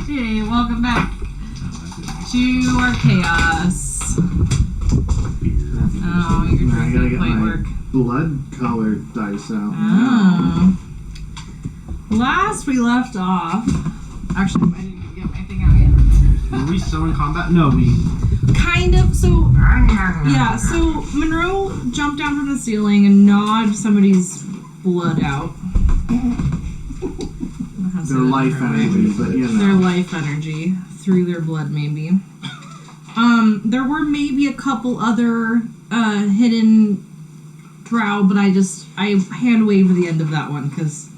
Hey, welcome back to our chaos. Oh, your drink didn't quite work. Blood-colored dice out. Oh. Last we left off. Actually, I didn't even get my thing out yet. Were we still in combat? No, we... Kind of. So, yeah. So Monroe jumped down from the ceiling and gnawed somebody's blood out. Their life energy, but you know. Their life energy through their blood, maybe. There were maybe a couple other hidden drow, but I hand waved the end of that one because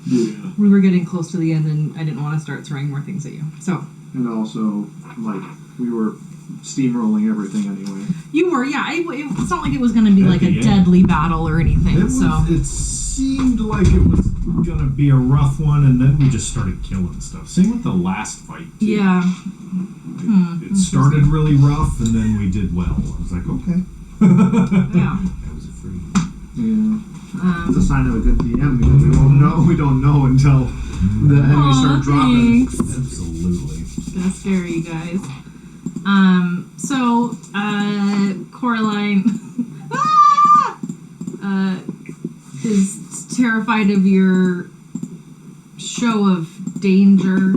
we were getting close to the end and I didn't want to start throwing more things at you. So. And also, like, we were steamrolling everything anyway. You were, yeah. It's not like it was going to be like a deadly battle or anything. It seemed like it was going to be a rough one, and then we just started killing stuff. Same with the last fight, too. Yeah. It started really rough, and then we did well. I was like, okay. Yeah. I was afraid. Yeah. It's a sign of a good DM because we don't know until the enemy start dropping. Thanks. Absolutely. It's gonna scare you guys. Coraline is terrified of your show of danger.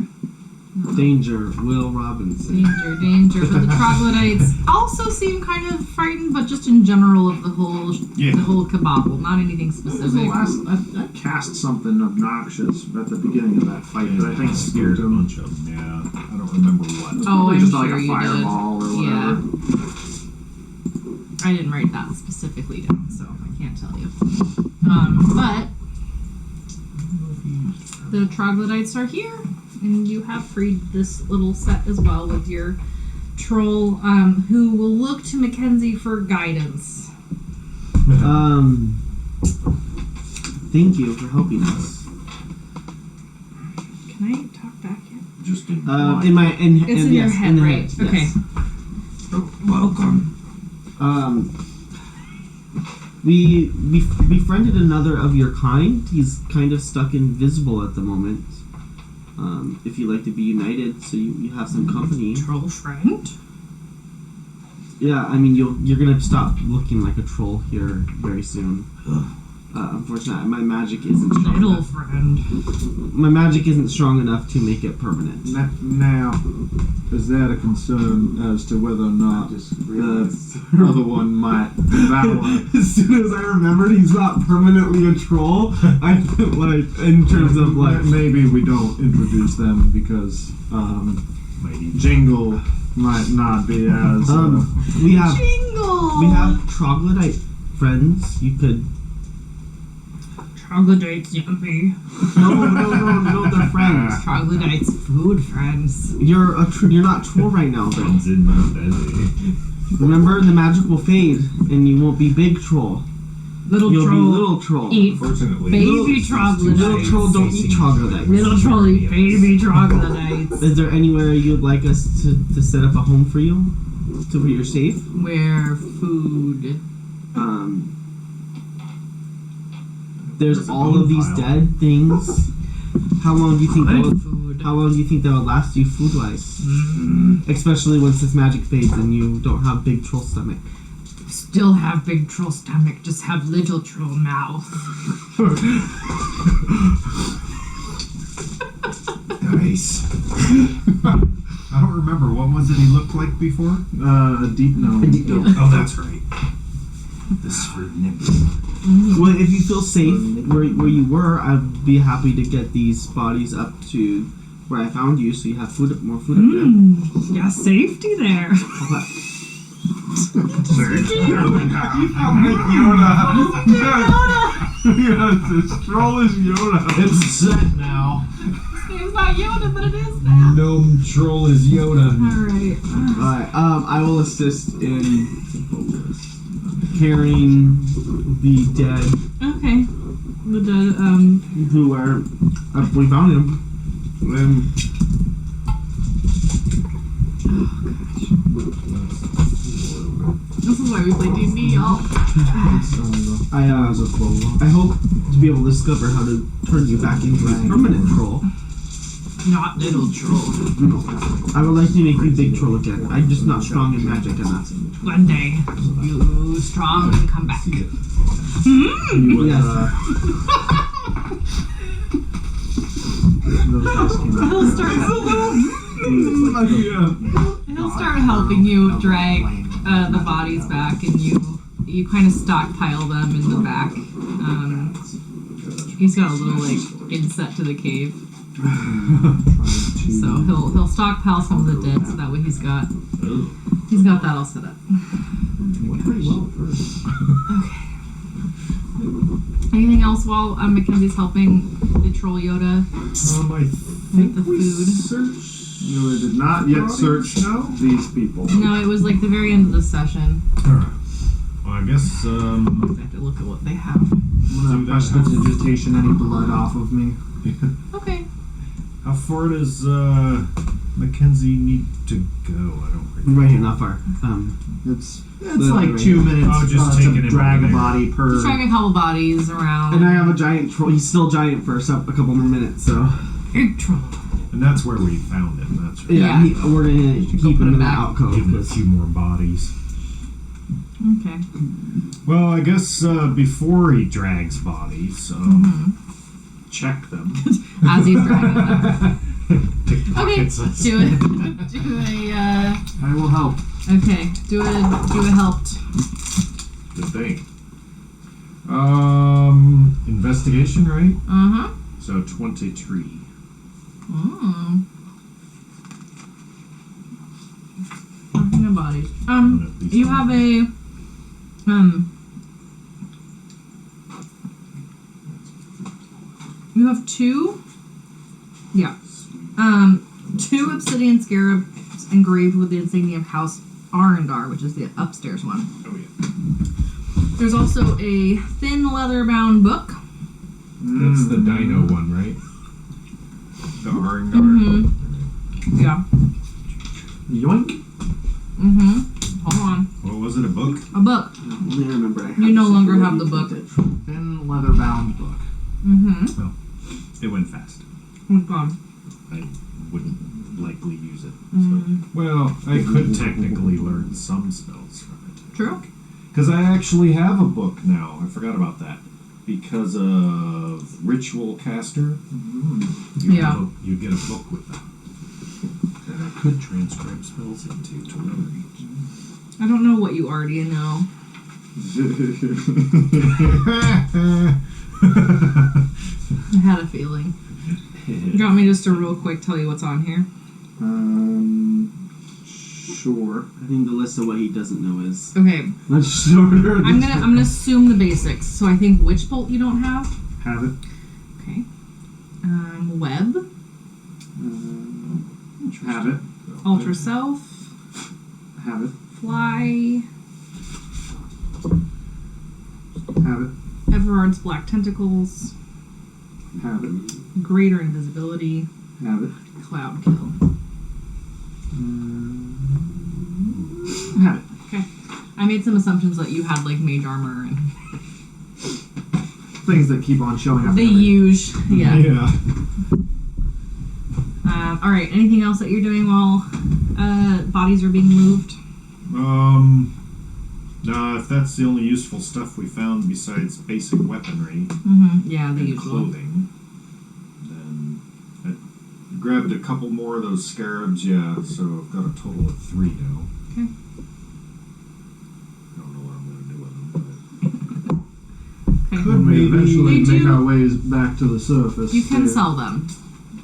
Danger, Will Robinson. Danger. But the troglodytes also seem kind of frightened, but just in general of the whole kabobble, not anything specific. I cast something obnoxious at the beginning of that fight that I think scared a bunch of them. Yeah, I don't remember what. Oh, I'm just sure like a you fireball did. or whatever. Yeah. I didn't write that specifically down, so I can't tell you. But the troglodytes are here, and you have freed this little set as well with your troll, who will look to Mackenzie for guidance. Thank you for helping us. Can I talk back yet? Just in It's in your head, right? Yes. Okay. Welcome. We befriended another of your kind. He's kind of stuck invisible at the moment. If you'd like to be united, so you have some company. Troll friend? Yeah, I mean you're gonna stop looking like a troll here very soon. Unfortunately, my magic isn't strong Little enough. friend. My magic isn't strong enough to make it permanent. Now, is that a concern as to whether or not the other one might devour? As soon as I remembered he's not permanently a troll, I like in terms of like maybe we don't introduce them because Jingle might not be as we have Jingle! troglodyte friends. You could. Troglodytes, yuppie. No, they're friends. Troglodytes, food friends. You're not troll right now, though. Friends in my belly. Remember, the magic will fade, and you won't be big troll. You'll be little troll. Eat Unfortunately, baby troglodytes. Little troll don't eat troglodytes. Little troll eat baby troglodytes. Is there anywhere you'd like us to set up a home for you, where you're safe? Where food. There's all of these dead things. How long do you think that would last you food-wise? Especially once this magic fades and you don't have big troll stomach. Still have big troll stomach, just have little troll mouth. Nice. I don't remember. What was it he looked like before? a deep gnome. Oh, that's right. This for nipping. Well, if you feel safe where you were, I'd be happy to get these bodies up to where I found you, so you have more food up there. Yeah, safety there. Okay. You found Yoda. Yes, this troll is Yoda. It's set now. His name's not Yoda, but it is now. Gnome troll is Yoda. Alright. I will assist in carrying the dead. Okay. The dead, who are we found him. This is why we play D&D, y'all. I hope to be able to discover how to turn you back into a permanent troll. Not little troll. No. I would like to make you big troll again. I'm just not strong in magic enough. One day, you strong and come back. You would, Yes. those guys came out. He'll start helping you drag the bodies back, and you kind of stockpile them in the back. He's got a little inset to the cave, so he'll stockpile some of the dead, so that way he's got that all set up. Pretty well at first. Okay. Anything else while Mackenzie's helping the troll Yoda I with think the we food? searched. You did not yet search No? these people. No, it was like the very end of the session. Alright. Well, I guess, I have to look at what they have. I'm gonna prestidigitation any blood off of me. Okay. how far does Mackenzie need to go? I don't remember. Right here, not far. It's Literally like right 2 minutes Oh, just to taking him drag over a there. body per. Just drag a couple bodies around. And I have a giant troll. He's still giant for a couple more minutes, so. Big troll. And that's where we found him. That's right. Yeah, Yeah. we're gonna keep put him him in the back. alcove. Give him a few more bodies. Okay. Well, I guess before he drags bodies, check them. As he's dragging them. Okay. Pickpockets us. Do it. Do a. I will help. Okay. Do a helped. Good thing. Investigation, right? So 23. Talking of bodies. At least You one. have a. You have two. Yeah. Two obsidian scarabs engraved with the insignia of House Arendar, which is the upstairs one. Oh yeah. There's also a thin leather-bound book. That's the dino one, right? The Arendar. Yeah. Yoink. Hold on. What was it? A book? A book. I remember I You no longer have the book. Thin leather bound book. It went fast. Hold on. I wouldn't likely use it. So. Well, I could technically learn some spells from it. True. Because I actually have a book now. I forgot about that. Because of Ritual Caster, you get a book with that. That I could transcribe spells into to read. I don't know what you already know. I had a feeling. You want me just to real quick tell you what's on here? Sure. I think the list of what he doesn't know is Okay. much shorter. I'm gonna assume the basics. So I think witch bolt you don't have. Have it. Okay. Web. Have it. Alter self. Have it. Fly. Have it. Everard's black tentacles. Have it. Greater invisibility. Have it. Cloud kill. Have it. Okay. I made some assumptions that you had like mage armor and Things that keep on showing up. the in everything. huge. Yeah. Yeah. All right. Anything else that you're doing while bodies are being moved? No, if that's the only useful stuff we found besides basic weaponry Yeah, the and usual. clothing, then I grabbed a couple more of those scarabs, yeah, so I've got a total of 3 now. Okay. I don't know what I'm going to do with them, Okay. We may Maybe- eventually They make do- our ways back to the surface. You can Yeah. sell them.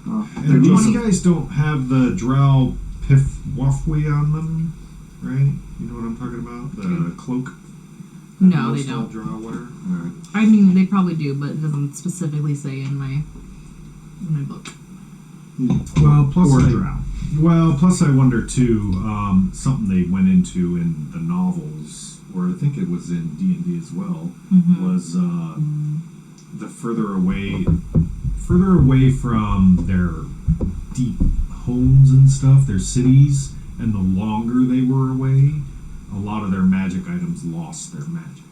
Oh, but... they're And these decent. guys don't have the drow piff wafwe on them, right? You know what I'm talking about? The cloak? No, they most all don't. drow wear? Alright. I mean, they probably do, but it doesn't specifically say in my book. Well, plus Or I, drow. plus I wonder too. Something they went into in the novels, or I think it was in D&D as well, was the further away from their deep homes and stuff, their cities, and the longer they were away, a lot of their magic items lost their magic.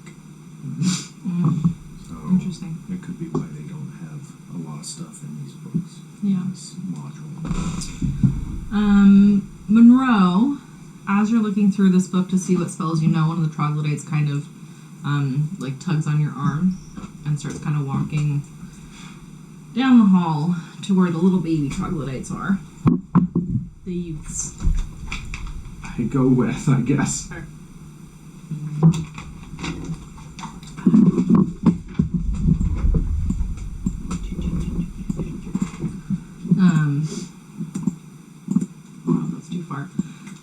So Interesting. it could be why they don't have a lot of stuff in these books. Yeah. This module. Monroe, as you're looking through this book to see what spells you know, one of the troglodytes kind of like tugs on your arm and starts kind of walking down the hall to where the little baby troglodytes are. The youths. I go with, I guess. Sure. Oh, that's too far.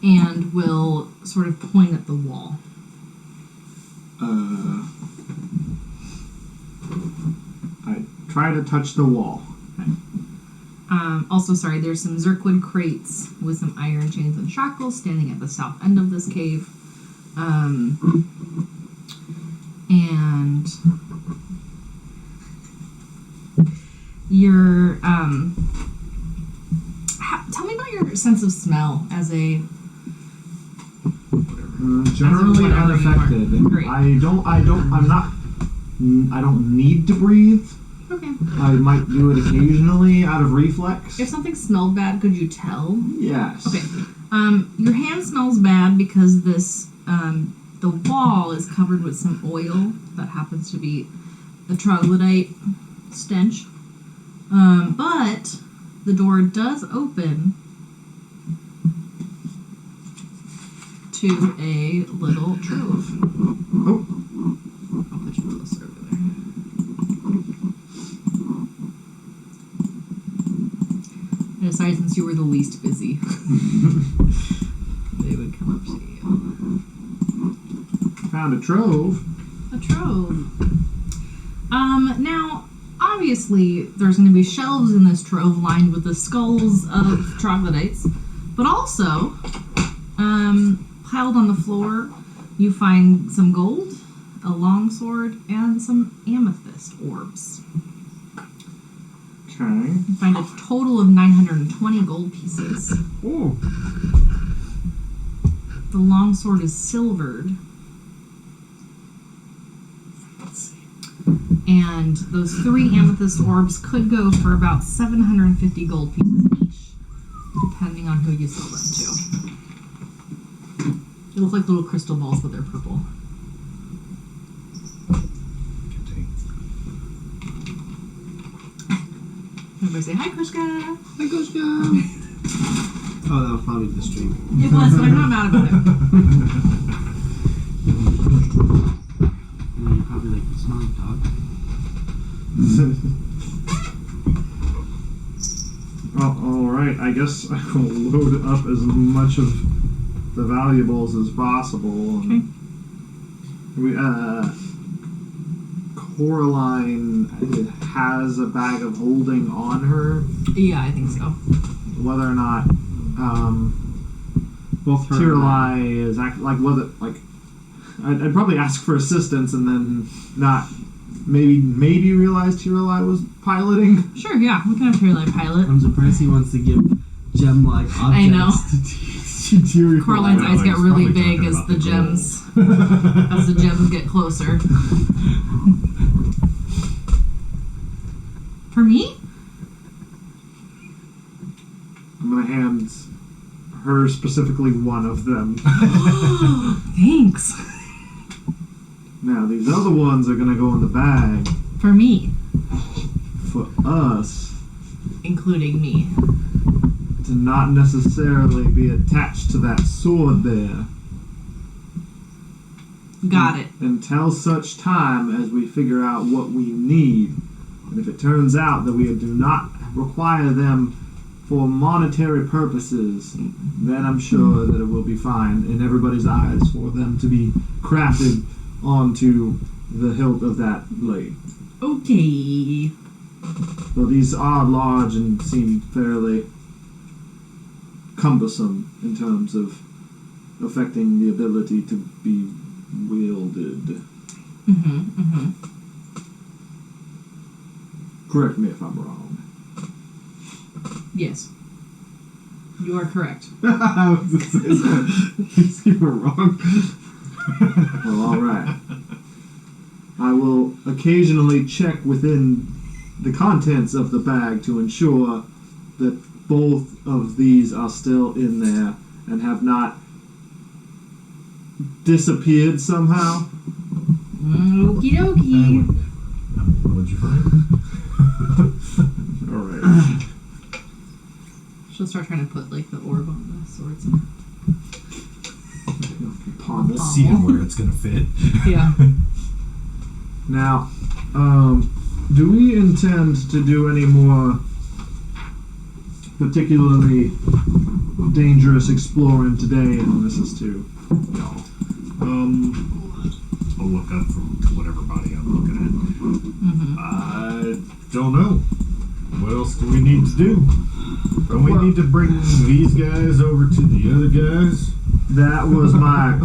And will sort of point at the wall. I try to touch the wall. Okay. Also, sorry, there's some zircwood crates with some iron chains and shackles standing at the south end of this cave. And your tell me about your sense of smell as a Generally As a leader, unaffected. Great. I don't need to breathe. okay. I might do it occasionally out of reflex. If something smelled bad, could you tell? Yes. Okay. Your hand smells bad because this the wall is covered with some oil that happens to be a troglodyte stench. But the door does open to a little trove. Oh. I'll put you closer over there. I decided since you were the least busy, they would come up to you. Found a trove. A trove. Now, obviously, there's going to be shelves in this trove lined with the skulls of troglodytes, but also, piled on the floor, you find some gold, a longsword, and some amethyst orbs. Okay. You find a total of 920 gold pieces. Oh. The longsword is silvered. And those 3 amethyst orbs could go for about 750 gold pieces each, depending on who you sell them to. They look like little crystal balls, but they're purple. Everybody say hi, Krishka. Hi, Goshka. Oh, that was probably the stream. It was, but I'm not mad about it. You're probably like the smelling dog. Well, alright, I guess I will load up as much of the valuables as possible. Okay. We, Coraline has a bag of holding on her. Yeah, I think so. Whether or not, Both her Tirlai is whether, I'd probably ask for assistance and then not, maybe realize Tirlai was piloting. Sure, yeah, we can have Caroline pilot. I'm surprised he wants to give gem-like objects I know. to Tirlai. Coraline's eyes get he's really probably big talking as about the the gems as the gems get closer. For me? I'm gonna hand her specifically one of them. Thanks. Now, these other ones are gonna go in the bag For me, for us including me. to not necessarily be attached to that sword there Got it. until such time as we figure out what we need. And if it turns out that we do not require them for monetary purposes, then I'm sure that it will be fine in everybody's eyes for them to be crafted onto the hilt of that blade. Okay. Though these are large and seem fairly cumbersome in terms of affecting the ability to be wielded. Correct me if I'm wrong. Yes. You are correct. I was just saying, you were wrong. Well, alright. I will occasionally check within the contents of the bag to ensure that both of these are still in there and have not disappeared somehow? Okie dokie. What'd you find? Alright. She'll start trying to put like the orb on the swords. We'll see where it's gonna fit. Yeah. Now, do we intend to do any more particularly dangerous exploring today in Mrs. 2? No. I'll look up from whatever body I'm looking at. I don't know. What else do we need to do? Don't we need to bring these guys over to the other guys? That was my...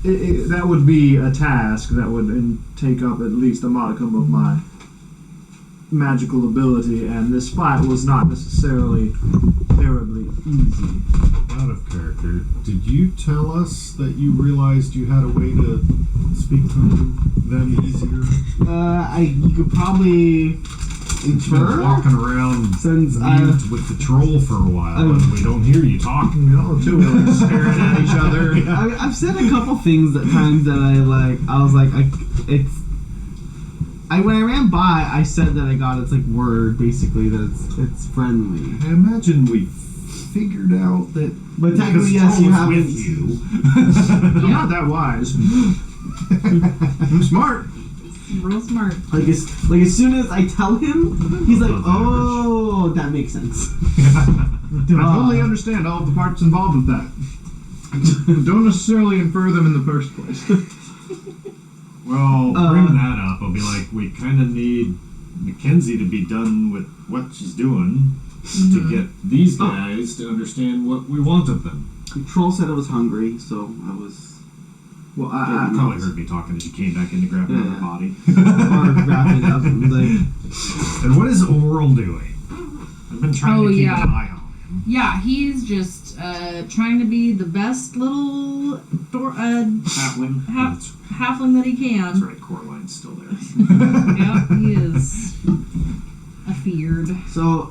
that would be a task that would take up at least a modicum of my magical ability, and this fight was not necessarily terribly easy. Out of character, did you tell us that you realized you had a way to speak to them easier? You could probably You've been walking around since mute with the troll for a while, and we don't hear you talking. Two of us staring at each other. I've said a couple things at times that when I ran by, I said that I got its like word basically that it's friendly. I imagine we figured out that. But technically, yes, you have with you. I'm not that wise. I'm smart. Real smart. Like as soon as I tell him, he's like, "Oh, that makes sense." I totally understand all of the parts involved with that. Don't necessarily infer them in the first place. Well, bring that up. I'll be like, we kind of need Mackenzie to be done with what she's doing to get these guys to understand what we want of them. The troll said I was hungry, so I was. Well, I probably heard me talking as you came back in to grab another body. Or wrap it up and like. And what is Oral doing? I've been trying to keep an eye on him. Yeah, he's just trying to be the best little Halfling. halfling that he can. That's right, Coraline's still there. Yep, he is afeared. So,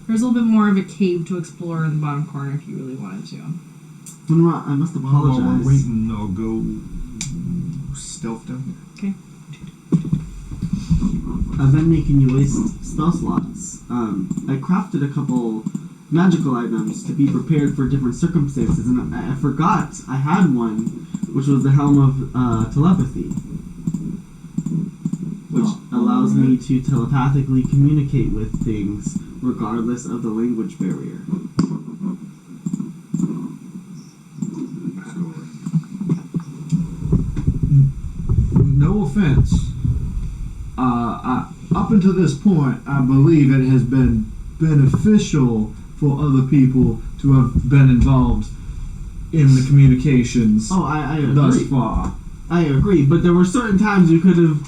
There's a little bit more of a cave to explore in the bottom corner if you really wanted to. I must apologize. While we're waiting, I'll go stealth down here. Okay. I've been making you waste spell slots. I crafted a couple magical items to be prepared for different circumstances, and I forgot I had one, which was the Helm of Telepathy, which allows me to telepathically communicate with things regardless of the language barrier. No offense. Up until this point, I believe it has been beneficial for other people to have been involved in the communications I agree. thus far. I agree, but there were certain times we could have,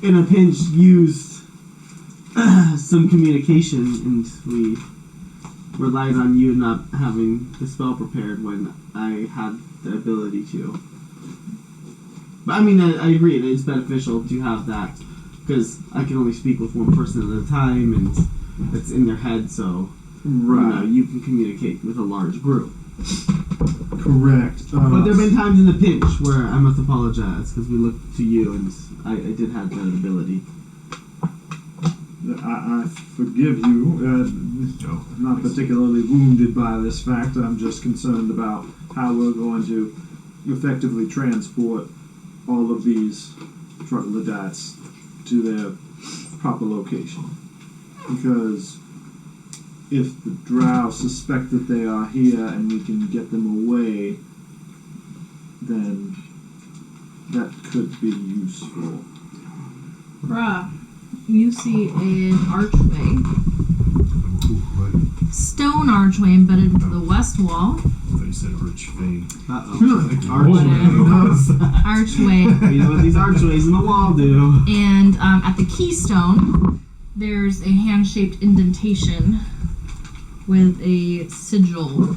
in a pinch, used some communication, and we relied on you not having the spell prepared when I had the ability to. But I mean, I agree, it's beneficial to have that, because I can only speak with one person at a time, and it's in their head, so you can communicate with a large group. Correct. But there have been times in the pinch where I must apologize, because we looked to you, and I did have that ability. I forgive you. I'm not particularly wounded by this fact. I'm just concerned about how we're going to effectively transport all of these troglodytes to their proper location. Because if the drow suspect that they are here and we can get them away, then that could be useful. Bruh, you see an archway. Stone archway embedded into the west wall. I thought you said archway. Archway. You know what these archways in the wall do. And at the keystone, there's a hand-shaped indentation with a sigil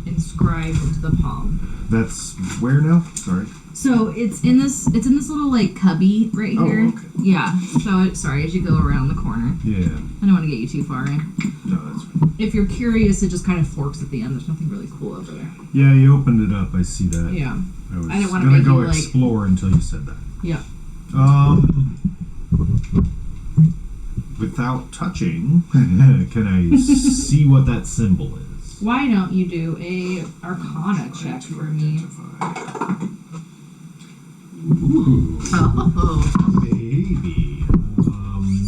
inscribed into the palm. That's where now? Sorry. So it's in this little like cubby right here. Oh, okay. Yeah. So sorry, as you go around the corner. Yeah. I don't want to get you too far in. No, that's fine. If you're curious, it just kind of forks at the end. There's nothing really cool over there. Yeah, you opened it up. I see that. Yeah. I was didn't wanna gonna make go you, like- explore until you said that. Yeah. Without touching, can I see what that symbol is? Why don't you do a Arcana check for me? Ooh, Oh. baby.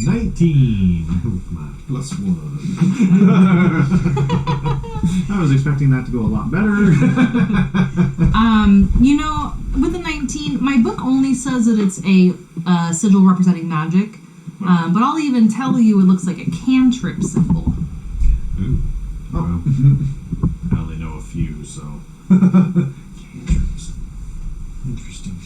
19 with my +1. I was expecting that to go a lot better. With the 19, my book only says that it's a sigil representing magic. But I'll even tell you it looks like a cantrip symbol. Ooh. Well, I only know a few, so. Cantrips. Interesting.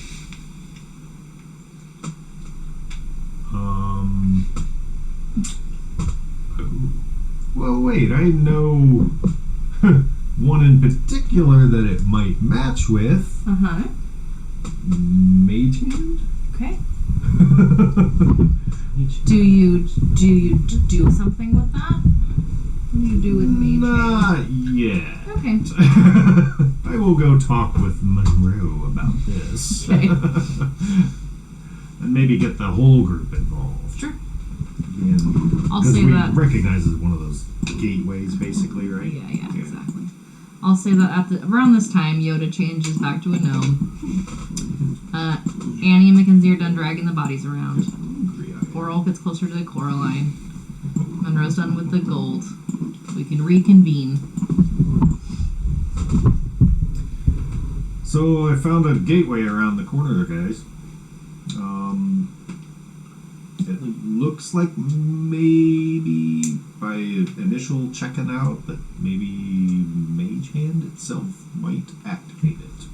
Well, wait, I know one in particular that it might match with. Uh-huh. Mage Hand? Okay. Do you do something with that? What do you do with Mage Hand? Not yet. Okay. I will go talk with Monroe about this. Okay. And maybe get the whole group involved. Sure. And, I'll 'cause say we that. recognize it as one of those gateways, basically, right? Yeah, exactly. I'll say that around this time, Yoda changes back to a gnome. Annie and Mackenzie are done dragging the bodies around. Coral gets closer to the Coraline. Monroe's done with the gold. We can reconvene. So I found a gateway around the corner there, guys. It looks like maybe by initial checking out that maybe Mage Hand itself might activate it.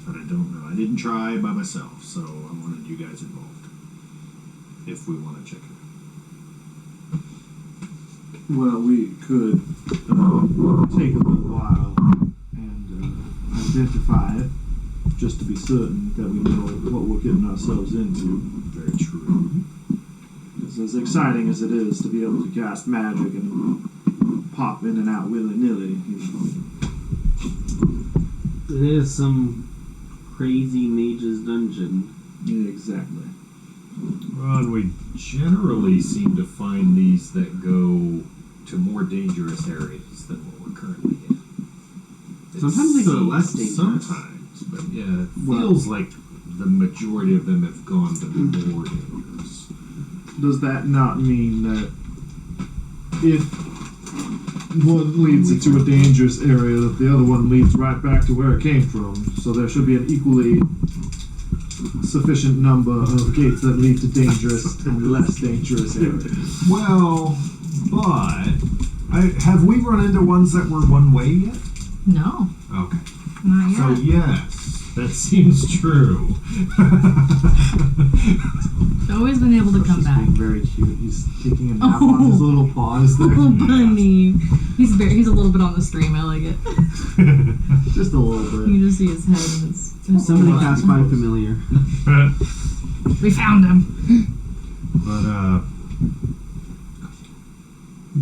But I don't know. I didn't try by myself, so I wanted you guys involved. If we want to check it out. Well, we could take a little while and identify it, just to be certain that we know what we're getting ourselves into. Very true. It's as exciting as it is to be able to cast magic and pop in and out willy-nilly. It is some crazy mage's dungeon. Yeah, exactly. Well, and we generally seem to find these that go to more dangerous areas than what we're currently in. Sometimes they go to less dangerous. Sometimes, but yeah, it feels like the majority of them have gone to the more dangerous. Does that not mean that if one leads into a dangerous area, that the other one leads right back to where it came from? So there should be an equally sufficient number of gates that lead to dangerous and less dangerous areas. Well, but have we run into ones that were one way yet? No, Okay. not So yet. yes, that seems true. He's always been able to come He's back. being very cute. He's taking a nap on his little paws there. Oh, bunny. He's a little bit on the stream. I like it. Just a little bit. You just see his head and it's Somebody so cast fun. Find Familiar. We found him. But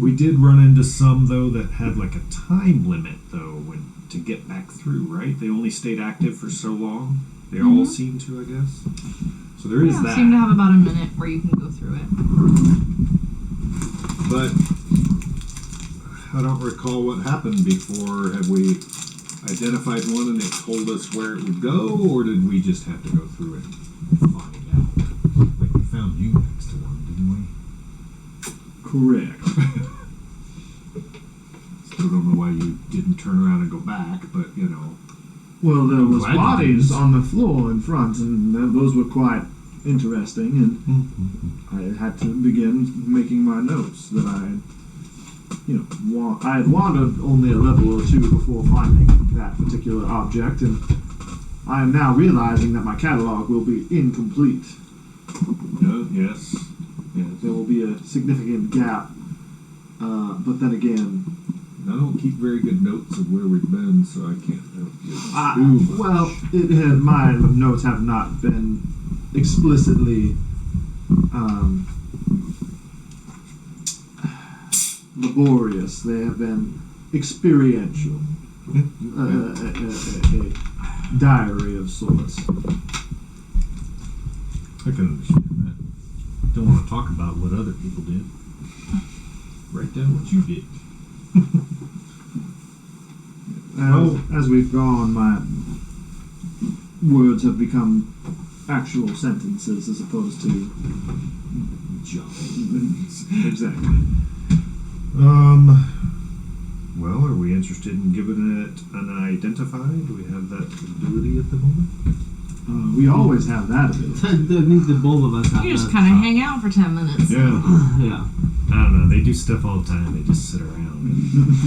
we did run into some though that had like a time limit though to get back through, right? They only stayed active for so long. They all seem to, I guess. So there is Yeah, that. seem to have about a minute where you can go through it. But I don't recall what happened before. Have we identified one and it told us where it would go, or did we just have to go through it and find out? Like we found you next to one, didn't we? Correct. Still don't know why you didn't turn around and go back, but you know. Well, there was Glad you bodies didn't. on the floor in front, and those were quite interesting, and I had to begin making my notes that I had wandered only a level or two before finding that particular object, and I am now realizing that my catalog will be incomplete. Yes. There will be a significant gap, but then again, I don't keep very good notes of where we've been, so I can't help you too much. Well, my notes have not been explicitly laborious. They have been experiential. A diary of sorts. I can understand that. Don't want to talk about what other people did. Write down what you did. As we've gone, my words have become actual sentences as opposed to Johns. exactly. Well, are we interested in giving it an identify? Do we have that ability at the moment? We always have that ability. I think the both of us have You just that. kind of hang out for 10 minutes. Yeah. Yeah. I don't know. They do stuff all the time. They just sit around.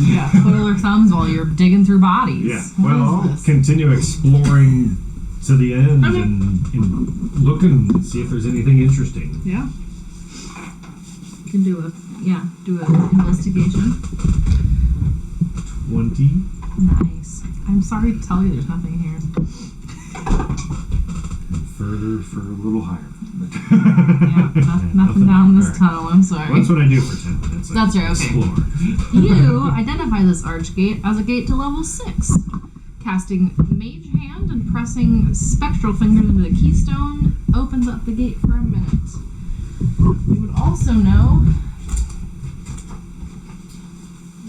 Yeah, twiddle their thumbs while you're digging through bodies. Yeah. What Well, is I'll this? continue exploring to the end Okay. and looking and see if there's anything interesting. Yeah. You can do an investigation. 20. Nice. I'm sorry to tell you there's nothing here. And further for a little higher. Yeah, nothing down this Alright. tunnel, I'm sorry. Well, that's what I do for 10 minutes. I That's right, okay. Explore. You identify this archgate as a gate to level 6. Casting Mage Hand and pressing Spectral Fingers into the keystone opens up the gate for a minute. You would also know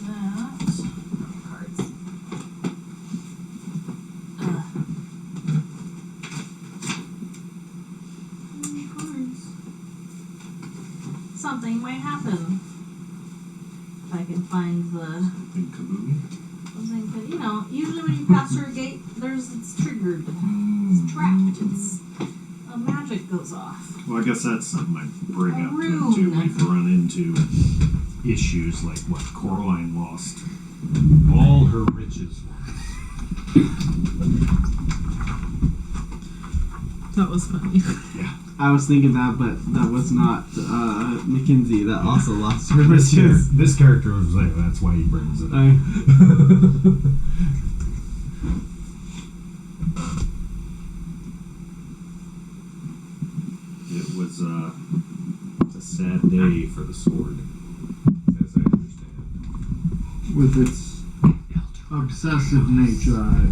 that... Cards. Cards. Something might happen. If I can find the... In Kaboomy? Something, but usually when you pass through a gate, it's triggered. It's trapped. A magic goes off. Well, I guess that's something I bring A up to rune. him too. We've run into issues like what Coraline lost all her riches. That was funny. Yeah. I was thinking that, but that was not Mackenzie that also lost her This, riches. this character was like, that's why he brings it up. It was a sad day for the sword, as I understand. With its obsessive nature, I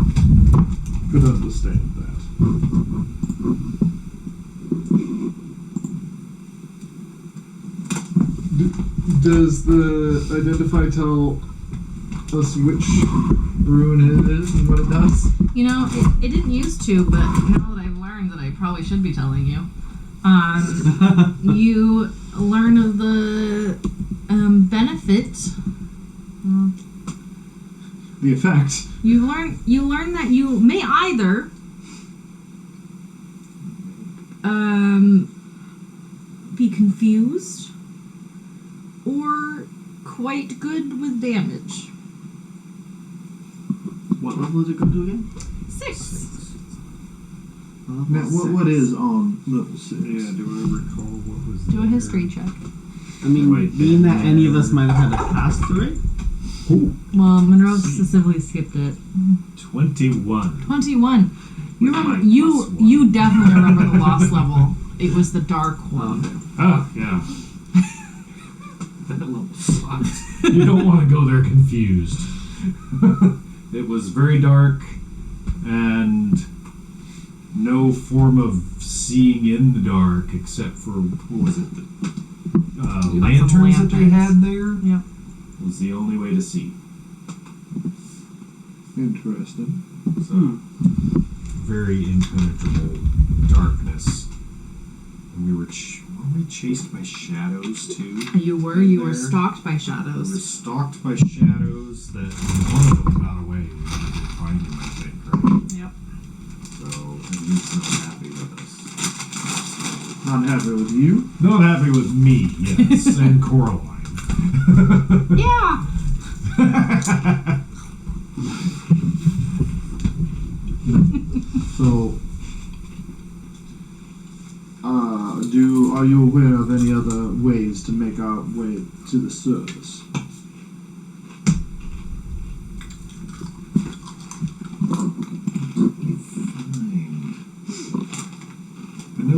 could understand that. Does the identify tell us which rune it is and what it does? It didn't used to, but now that I've learned that I probably should be telling you. You learn of the benefit. The effect. You learn that you may either be confused or quite good with damage. What level did it go to again? 6. Now, what is on level 6? Yeah, do I recall what was Do a history check. I mean, Wait, being that any of us might have had to pass through it. Well, Monroe specifically skipped it. 21. 21. You remember? My You plus one. you definitely remember the lost level. It was the dark one. Oh, yeah. That level sucks. You don't want to go there confused. It was very dark and no form of seeing in the dark except for, what was it, the lanterns that they had there? Yep. Was the only way to see. Interesting. So, very impenetrable darkness. And we were chased by shadows too. You were There. stalked by We were shadows. stalked by shadows that one of them got away. We didn't find him, I think, right? Yep. So, and he's not happy with us. Not happy with you? Not happy with me, yes, and Coraline. Yeah. So, are you aware of any other ways to make our way to the surface?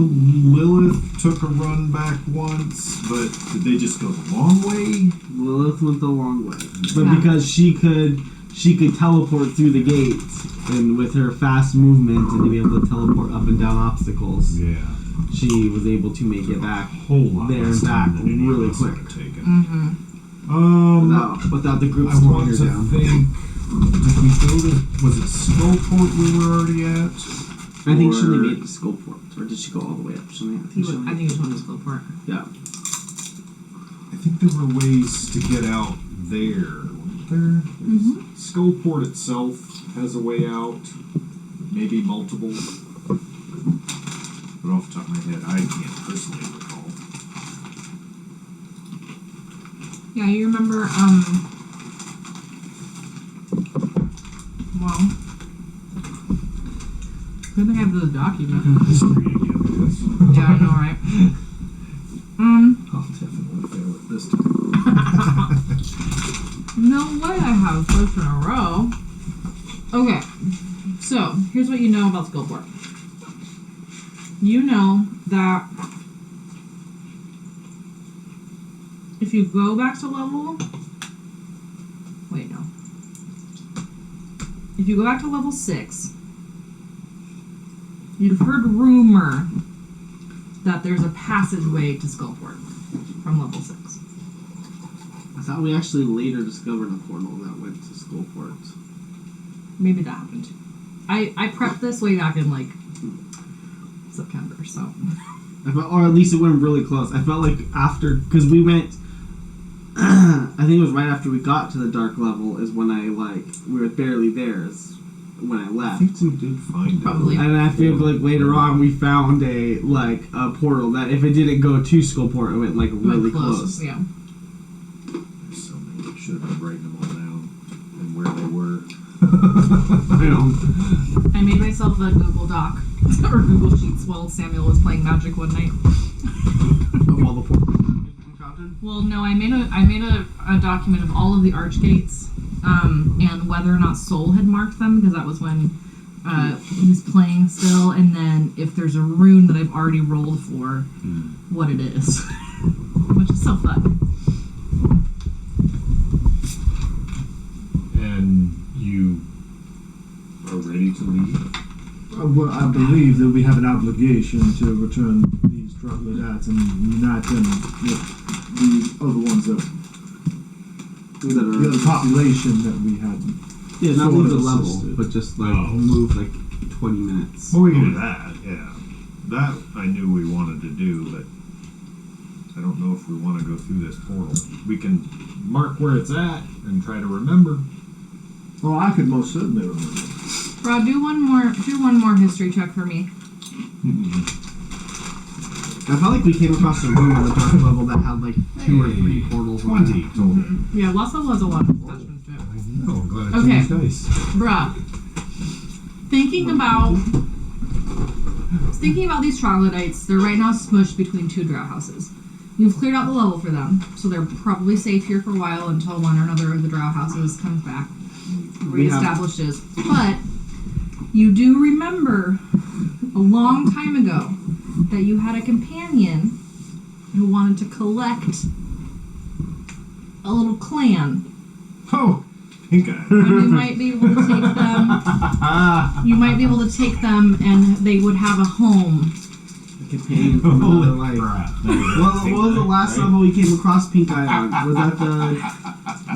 know Lilith took a run back once, but did they just go the long way? Lilith went the long way, but Yeah. because she could teleport through the gates, and with her fast movement and to be able to teleport up and down obstacles, Yeah. she was able to make it back Whole lot there less and back time than any of really us quick. have taken. Mm-hmm. Without the group I slowing want her to down. think. Did we go to? Was it Skullport we were already at? I think she Or- only made it to Skullport, or did she go all the way up? Something. I think she only- I think it was one of those Skullport. Yeah. I think there were ways to get out there. Weren't there? Mm-hmm. Skullport itself has a way out. Maybe multiple. But off the top of my head, I can't personally recall. Yeah, you remember, well, good thing I have the document. History again, yes. Yeah, I know, right? I'll definitely fail it this time. No way I have both in a row. Okay, so here's what you know about Skullport. You know that if you go back to level... Wait, no. If you go back to level 6, you'd have heard rumor that there's a passageway to Skullport from level 6. I thought we actually later discovered a portal that went to Skullport. Maybe that happened too. I prepped this way back in like September, so. I felt, or at least it went really close. I felt like after, because we went, I think it was right after we got to the dark level is when we were barely there is when I I left. think we did find Probably. it. And I feel like later on we found a portal that if it didn't go to Skullport, it went like really close. Yeah. There's so many. Should have been writing them all down and where they were. I know. I made myself a Google Doc or Google Sheets while Samuel was playing Magic one night. Of all the portals encountered. Well, no, I made a document of all of the archgates, and whether or not Soul had marked them because that was when he was playing still, and then if there's a rune that I've already rolled for, what it is, which is so fun. And you are ready to leave? Well, I believe that we have an obligation to return these troglodytes and unite them with the other ones that the other population that we had. Yeah, not sort leave of the level, assisted. but just Oh. move 20 minutes. Well, we can do that, yeah. That I knew we wanted to do, but I don't know if we want to go through this portal. We can mark where it's at and try to remember. Oh, I could most certainly remember. Rod, do one more history check for me. I felt like we came across a room on the dark level that had 2 or 3 portals. on it. 20 total. Yeah, Lost Level has a lot of attachments to it. No, I'm glad I Okay. took these dice. Bruh. Thinking about these troglodytes, they're right now smushed between 2 drow houses. You've cleared out the level for them, so they're probably safe here for a while until one or another of the drow houses comes back, reestablishes. But you do remember a long time ago that you had a companion who wanted to collect a little clan. Oh, Pinkeye. And you might be able to take them. You might be able to take them, and they would have a home. A companion from another life. Crap. What was the last level we came across Pinkeye on? Was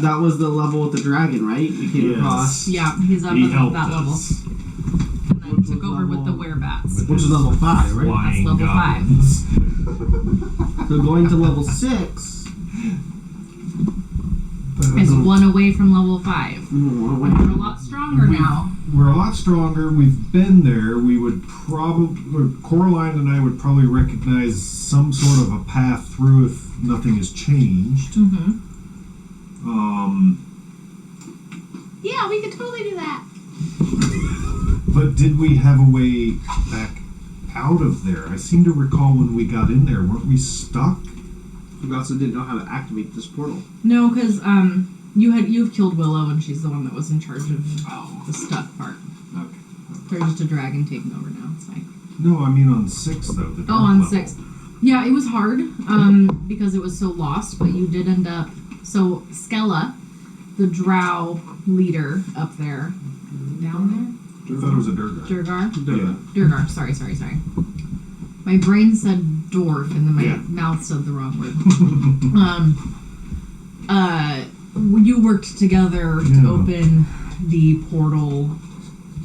that was the level with the dragon, right? We came Yes. across. Yeah, he's up He at helped that level, us. and then took over with the werebats. Which is level 5, right? Flying That's level 5. goblins. So going to level 6. Is one away from level 5. Mm, We're a lot stronger now. We're a lot stronger. We've been there. We would probably, Coraline and I would probably recognize some sort of a path through if nothing has changed. Mm-hmm. Yeah, we could totally do that. But did we have a way back out of there? I seem to recall when we got in there, weren't we stuck? We also didn't know how to activate this portal. No, because you've killed Willow, and she's the one that was in charge of the stuck part. Okay. There's just a dragon taking over now. It's fine. No, I mean on 6 though. The Oh, dark on level. 6. Yeah, it was hard because it was so lost, but you did end up. So Skella, the drow leader up there, down I thought it was a Durgar. there, Durgar. Yeah. Durgar. Sorry. My brain said dwarf, and then my Yeah. mouth said the wrong word. You worked together to Yeah. open the portal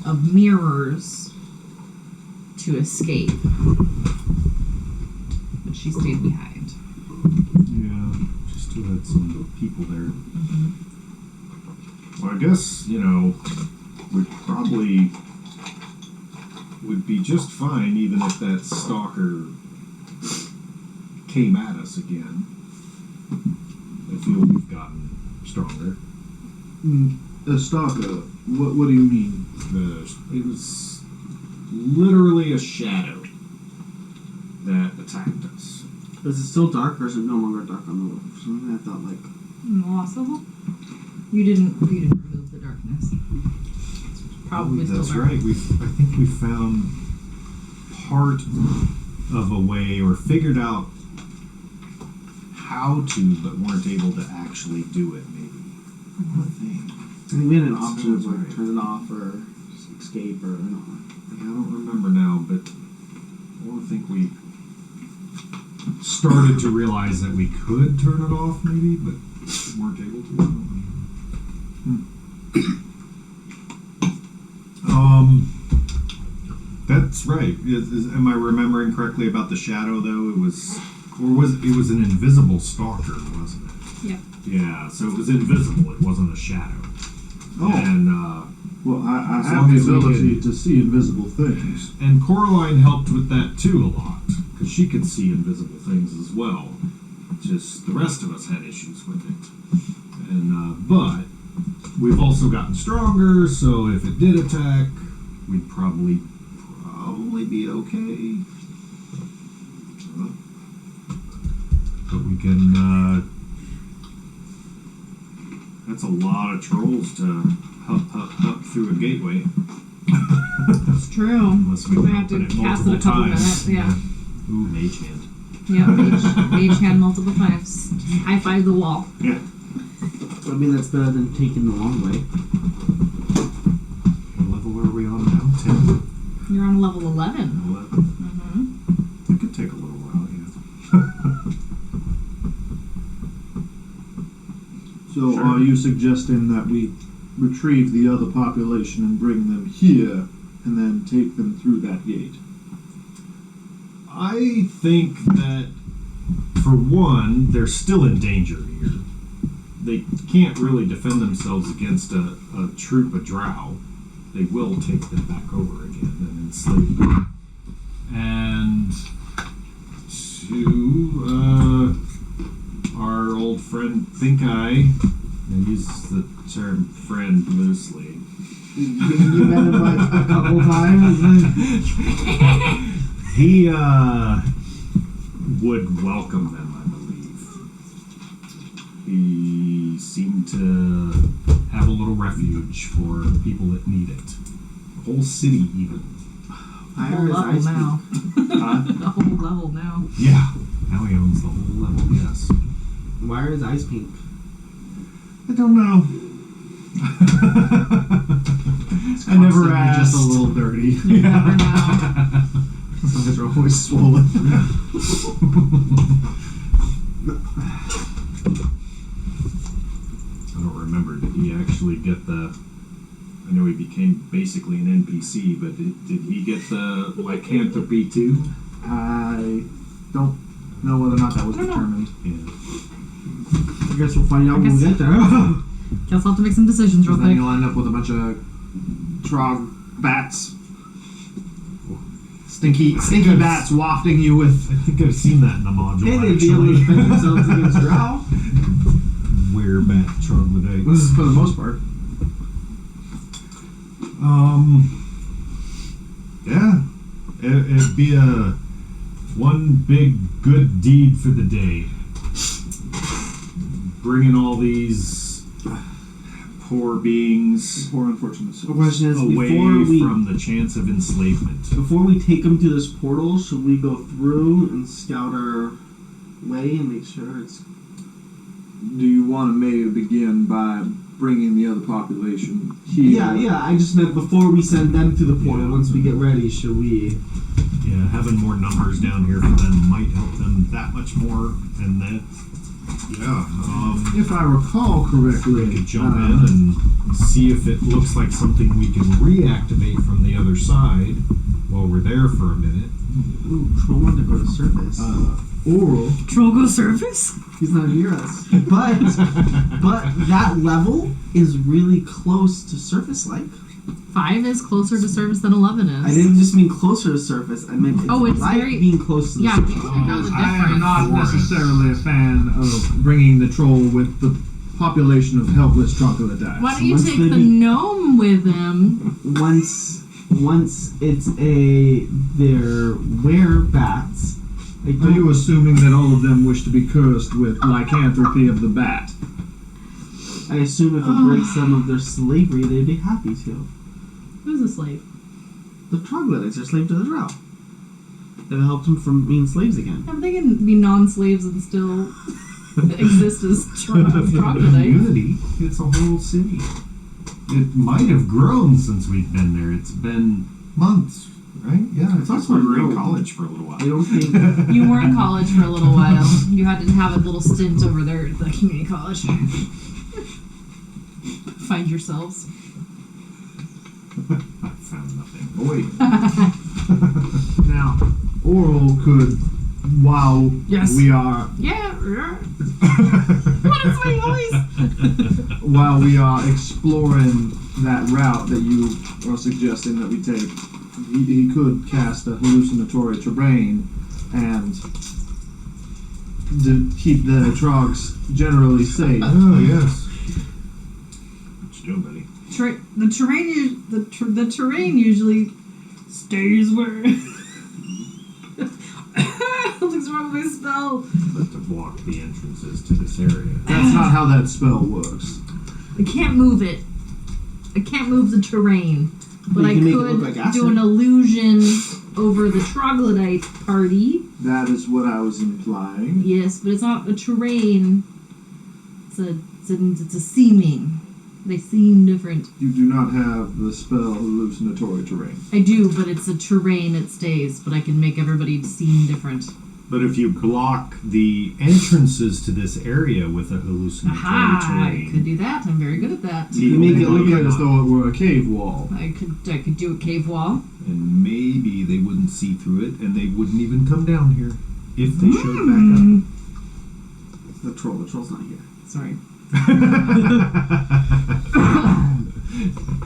of mirrors to escape, but she stayed behind. Yeah. She still had some people there. Well, I guess, we probably would be just fine even if that stalker came at us again. I feel we've gotten stronger. A stalker. What do you mean? It was literally a shadow that attacked us. Is it still dark or is it no longer dark on the wolf? For some reason I thought like Impossible. You didn't remove the darkness. It's probably still That's dark. right. I think we found part of a way, or figured out how to, but weren't able to actually do it. Maybe. I think. I think we had an option of Sounds like right. turn it off or escape or I don't know. I don't remember now, but I want to think we started to realize that we could turn it off, maybe, but weren't able to. That's right. Am I remembering correctly about the shadow, though? It was an invisible stalker, wasn't it? Yep. Yeah, so it was invisible. It wasn't a shadow. Oh. And Well, I As have long the as we ability can- to see invisible things. And Coraline helped with that too a lot, because she could see invisible things as well. Just the rest of us had issues with it. And but we've also gotten stronger, so if it did attack, we'd probably be okay. But we can. That's a lot of trolls to hup through a gateway. It's true. Unless we We can have to open it cast it multiple a couple times. minutes, yeah. Ooh, mage hand. Yeah, mage hand multiple times. High five the wall. Yeah. I mean that's better than taking the long way. What level are we on now? 10? You're on level 11. 11? Mm-hmm. It could take a little while, yeah. So Sure. are you suggesting that we retrieve the other population and bring them here and then take them through that gate? I think that, for one, they're still in danger here. They can't really defend themselves against a troop of drow. They will take them back over again and enslave them. And two, our old friend Pinkeye, I use the term friend loosely. You met him like a couple times. He would welcome them, I believe. He seemed to have a little refuge for people that need it. The whole city, even. The whole level now. The whole level now. Yeah. Now he owns the whole level, yes. Why are his eyes pink? I don't know. I never asked. Just a little dirty. You never know. His eyes are always swollen. I don't remember. Did he actually get the... I know he became basically an NPC, but did he get the lycanthropy too? I don't know whether or not that was I don't know. determined. Yeah. I guess we'll find out when we guess- get there. Guess I'll have to make some decisions real Because then quick. you'll end up with a bunch of trog bats. Stinky bats wafting you with. I think I've seen that in a module, Hey, they'd be able to actually. defend themselves against drow. Werebat troglodytes. For the most part. Yeah. It'd be one big good deed for the day. Bringing all these poor beings Poor unfortunate The souls. question is, away from the chance of enslavement. before we take them to this portal, should we go through and scout our way and make sure it's... Do you want to maybe begin by bringing the other population here? Yeah, I just meant before we send them to the portal, Yeah. once we get ready, should we... Yeah, having more numbers down here for them might help them that much more, and that, If I recall correctly, we could jump in and see if it looks like something we can reactivate from the other side while we're there for a minute. Ooh, Troll wanted to go to surface. Oral. Troll go surface? He's not near us. But that level is really close to surface-like. 5 is closer to surface than 11 is. I didn't just mean closer to surface. I meant it's it's like very- being close to the Yeah, surface. you can know the I am difference. not necessarily a fan of bringing the troll with the population of helpless troglodytes. Why don't you Once take they the be- gnome with him? Once they're were-bats. Are you assuming that all of them wish to be cursed with lycanthropy of the bat? I assume if it breaks them of their slavery, they'd be happy to. Who's a slave? The troglodytes are slave to the drow. They've helped them from being slaves again. Yeah, but they can be non-slaves and still exist as troglodytes. Community, it's a whole city. It might have grown since we've been there. It's been months, right? Yeah, it's also we were in no- college for a little while. I don't think... You were in college for a little while. You had to have a little stint over there at the community college. Find yourselves. I found nothing. Oh, wait. Now, Oral could, while Yes. we are Yeah. What is my voice? while we are exploring that route that you are suggesting that we take, he could cast a hallucinatory terrain and to keep the trogs generally safe. Oh, yes. What you doing, buddy? The terrain usually stays where. Something's wrong with my spell. But to block the entrances to this area. That's not how that spell works. I can't move it. I can't move the terrain, but You I can make it could look like do an acid. illusion over the troglodyte party. That is what I was implying. Yes, but it's not a terrain. It's a seeming. They seem different. You do not have the spell hallucinatory terrain. I do, but it's a terrain. It stays, but I can make everybody seem different. But if you block the entrances to this area with a hallucinatory Aha! I terrain, could do that. I'm very good at that. You make make it it look look like- as though it were a cave wall. I could do a cave wall. and maybe they wouldn't see through it, and they wouldn't even come down here if they showed back It's the troll. The troll's not here. Sorry. up.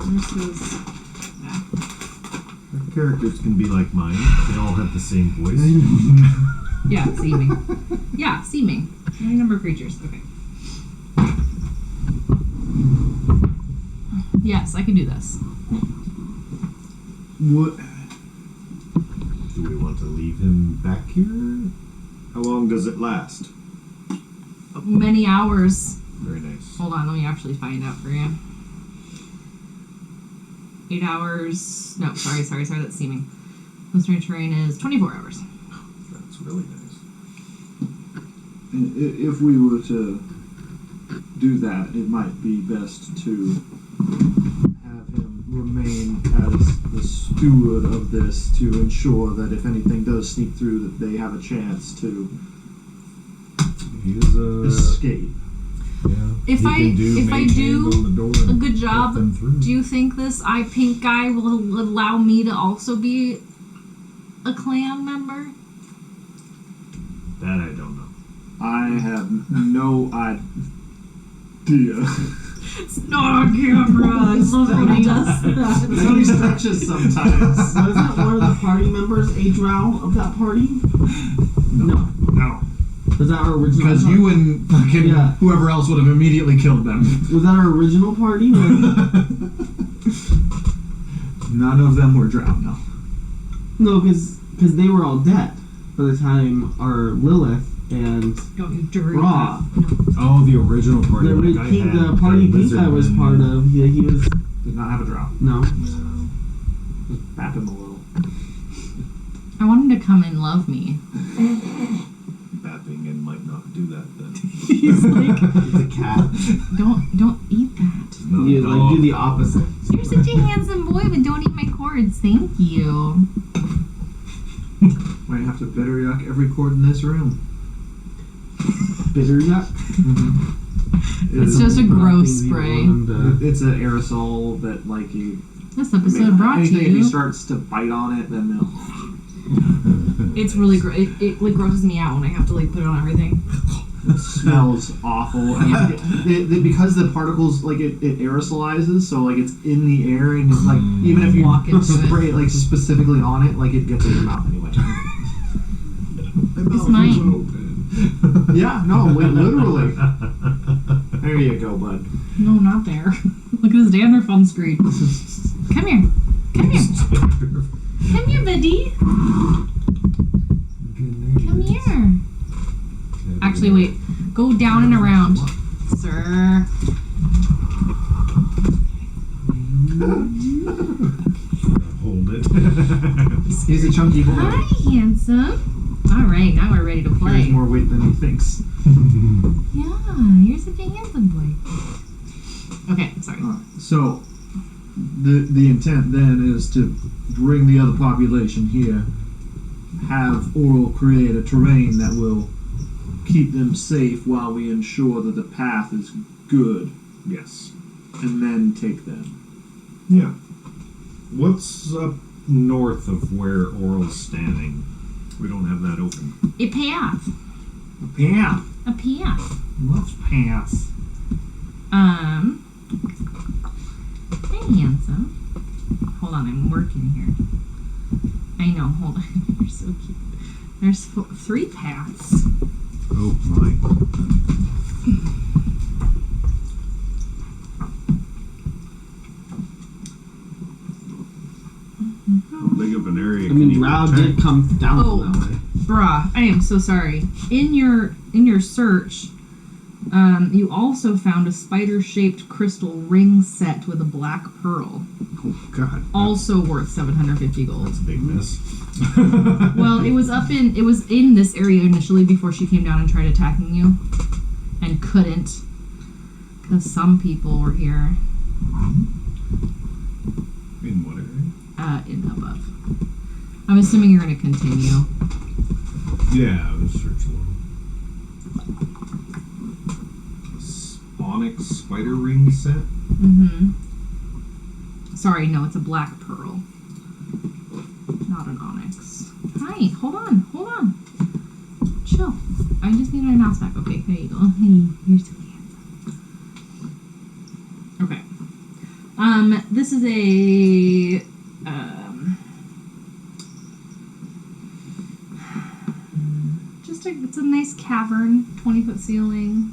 Versus. Their characters can be like mine. They all have the same voice. Yeah, seeming. Yeah, seeming. Any number of creatures. Okay. Yes, I can do this. What? Do we want to leave him back here? How long does it last? Many hours. Very nice. Hold on, let me actually find out for you. 8 hours. No, sorry, that's seeming. Listening terrain is 24 hours. That's really nice. If we were to do that, it might be best to have him remain as the steward of this to ensure that if anything does sneak through, that they have a chance to He's escape. yeah. If He I- can do if I mage do hand on the door A and good let job. them through. Do you think this Pinkeye will allow me to also be a clan member? That I don't know. I have no idea. It's not on camera. I love it when he does that. He stretches sometimes. Wasn't one of the party members a drow of that party? No. No. Was that our original Because party? you and fucking Yeah. whoever else would have immediately killed them. Was that our original party? None of them were drowned, no. No, because they were all dead by the time our Lilith and Don't you dirty. Raw. Oh, the original party. The, like I had the party Lizard Pinkeye was Man. part of. Yeah, he was. Did not have a drop. No. Just bap him a little. I want him to come and love me. Bapping and might not do that then. He's like, It's a cat. don't eat that. It's not You a like dog. do the opposite. You're such a handsome boy, but don't eat my cords. Thank you. Might have to bitter yuck every chord in this room. Bitter nut. It's just a gross spray. It's an aerosol that like you. This episode brought to anything if he you. starts to bite on it, then they'll. It's really gross. It like grosses me out when I have to like put it on everything. It smells awful, and because the particles like it aerosolizes, so like it's in the air, and it's like even if you Walk into spray it like specifically on it, like it gets in your mouth anyway. It's mine. Yeah, no, literally. There you go, bud. No, not there. Look at this dandruff on screen. Come here. Come here. Come here, buddy. Come here. Actually, wait. Go down and around, sir. Hold it. He's a chunky boy. Hi, handsome. All right, now we're ready to play. Carries more weight than he thinks. Yeah, you're such a handsome boy. Okay, sorry. So, the intent then is to bring the other population here, have Oral create a terrain that will keep them safe while we ensure that the path is good, Yes. and then take them. Yeah. What's up north of where Oral's standing? We don't have that open. A path. Path. A path. Loves paths. Hey, handsome. Hold on, I'm working here. I know, hold on. You're so cute. There's 3 paths. Oh my. How big of an area I can mean, you Drow protect? did come down Oh. from that way. Bruh, I am so sorry. In your search, you also found a spider-shaped crystal ring set with a black pearl, Oh god. also worth 750 gold. That's a big miss. Well, it was in this area initially before she came down and tried attacking you, and couldn't, because some people were here. In what area? In above. I'm assuming you're going to continue. Yeah, I was search a little. Onyx spider ring set? Mm-hmm. Sorry, no, it's a black pearl. Not an onyx. Hi, hold on. Chill. I just need my mouse back. Okay, there you go. Hey, you're so handsome. Okay. This is a it's a nice cavern, 20-foot ceiling.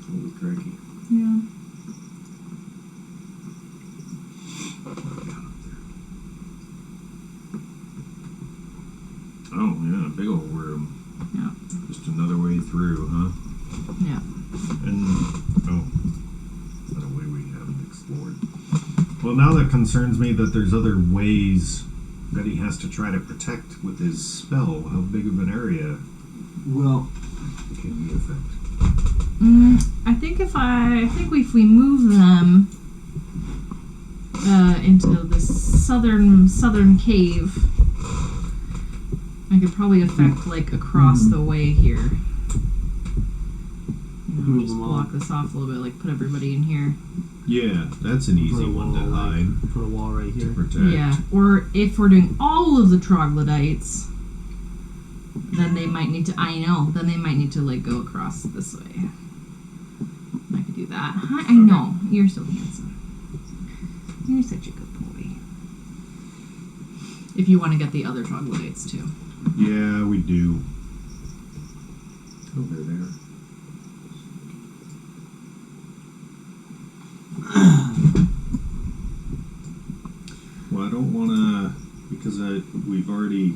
Holy crikey. Yeah. Oh, yeah, big old room. Yeah. Just another way through, huh? Yeah. And, oh, is that a way we haven't explored? Well, now that concerns me that there's other ways that he has to try to protect with his spell. How big of an area Well, can he affect? I think if we move them into the southern cave, I could probably affect like across the way here. Move Just them all. block this off a little bit, like put everybody in here. Yeah, that's an easy one to hide. Put a wall right here. Protect. Yeah. Or if we're doing all of the troglodytes, then they might need to. Then they might need to like go across this way. I could do that. Hi, I know you're so handsome. You're such a good boy. If you want to get the other troglodytes too. Yeah, we do. Oh, they're there. Well, I don't want to, because we've already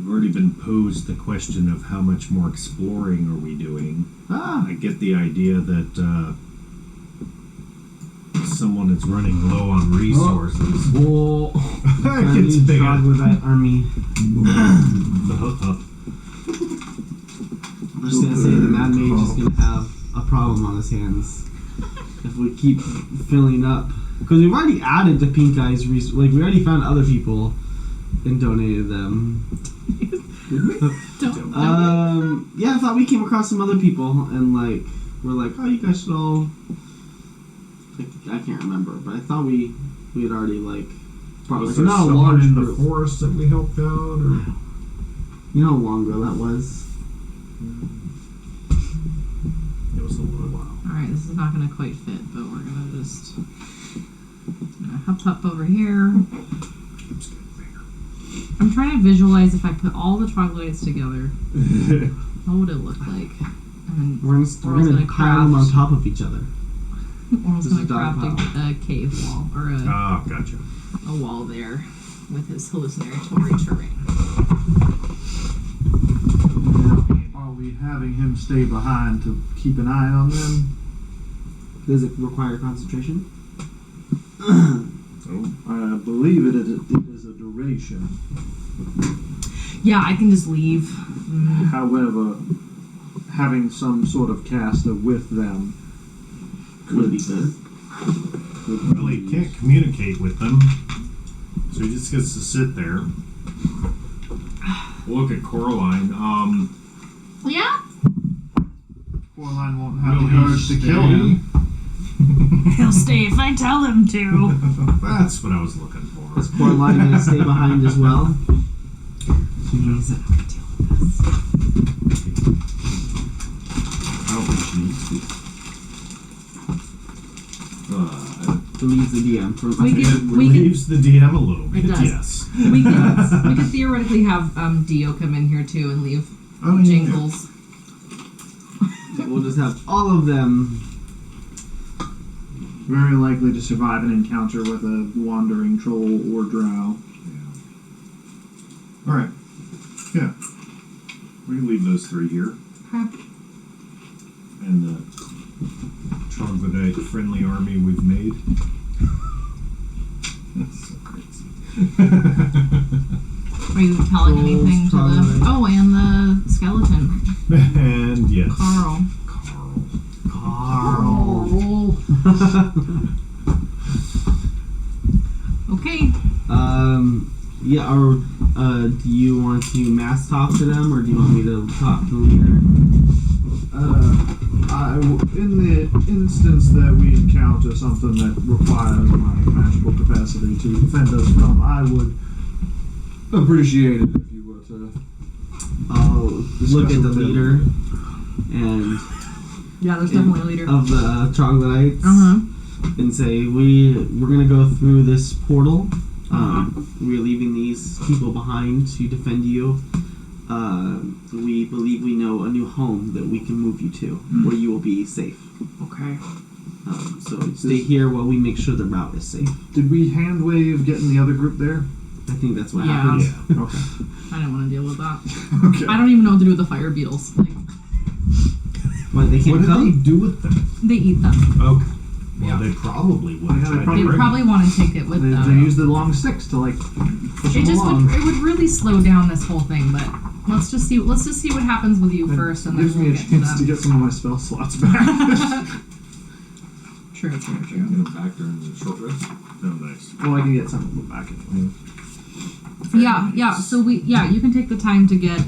We've already been posed the question of how much more exploring are we doing. I get the idea that someone is running low on resources. Whoa. It gets bigger. Troglodyte army. I'm just gonna say the Mad Mage is gonna have a problem on his hands if we keep filling up. Because we've already added to Pinkeye's like we already found other people and donated them. Yeah, I thought we came across some other people and like we're like, oh, you guys should all. I can't remember, but I thought we had already like. Was like, there not a someone large in the group. forest that we helped out, or You know how long ago that was? it was a little while? Alright, this is not gonna quite fit, but we're gonna just hop over here. It's getting bigger. I'm trying to visualize if I put all the troglodytes together, what would it look like? And then We're gonna pile them on top of each other. Oral's This gonna is dog craft a cave wall, or Ah, gotcha. a wall there with his hallucinatory terrain. Are we having him stay behind to keep an eye on them? Does it require concentration? I believe it is a duration. Yeah, I can just leave. However, having some sort of caster with them Could be good. Well, he can't communicate with them, so he just gets to sit there. Look at Coraline. Yeah? Coraline won't have Will the he urge to stay? kill him. He'll stay if I tell him to. That's what I was looking for. Is Coraline gonna stay behind as well? Jeez, I don't have to deal with this. I don't think she needs to. Relieves the DM from. We It can- relieves the DM a little bit, It does. yes. We could theoretically have Dio come in here too and leave Oh, yeah. Jingles. We'll just have all of them. Very likely to survive an encounter with a wandering troll or drow. Yeah. Alright. Yeah. We can leave those three here. Okay. And the troglodyte friendly army we've made. That's so crazy. Are you telling Trolls, anything to the... troglodyte. Oh, and the skeleton. And yes. Carl. Okay. Yeah. Or do you want to mass talk to them, or do you want me to talk to the leader? In the instance that we encounter something that requires my magical capacity to defend us from, I would appreciate it if you were to. I'll look at the with them. leader and Yeah, there's definitely a leader. of the troglodytes Uh-huh. and say we're gonna go through this portal. We're leaving these people behind to defend you. We believe we know a new home that we can move you to, where you will be safe. Okay. So stay here while we make sure the route is safe. Did we hand wave getting the other group there? I think that's what Yeah. happens. Yeah. Okay. I didn't want to deal with that. Okay. I don't even know what to do with the fire beetles. Like, What, they What can't did come? they do with them? they eat them. Okay. Well, Yeah. they probably would have Yeah, they tried They to bring probably want to take it with They them. use the long sticks to like push It them just along. it would really slow down this whole thing, but let's just see what happens with you first, and then gives we'll me a get to chance them. to get some of my spell slots back. True. Get them back during the short rest. Oh, nice. Well, I can get some of them back anyway. Yeah. So you can take the time to get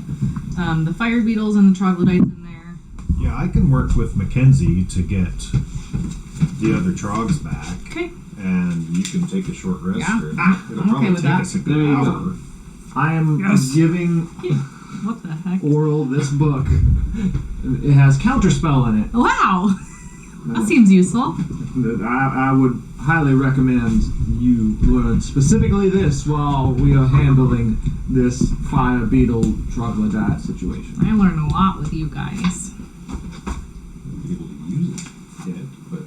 the fire beetles and the troglodytes in there. Yeah, I can work with Mackenzie to get the other trogs back. Okay. And you can take a short rest. Yeah. Or I'm it'll okay probably with take that. us a There good you hour. go. I am Yes. giving What the heck? Oral this book. It has counterspell in it. Wow. That seems useful. That I would highly recommend you learn specifically this while we are handling this fire beetle troglodyte situation. I learned a lot with you guys. Be able to use it yet, but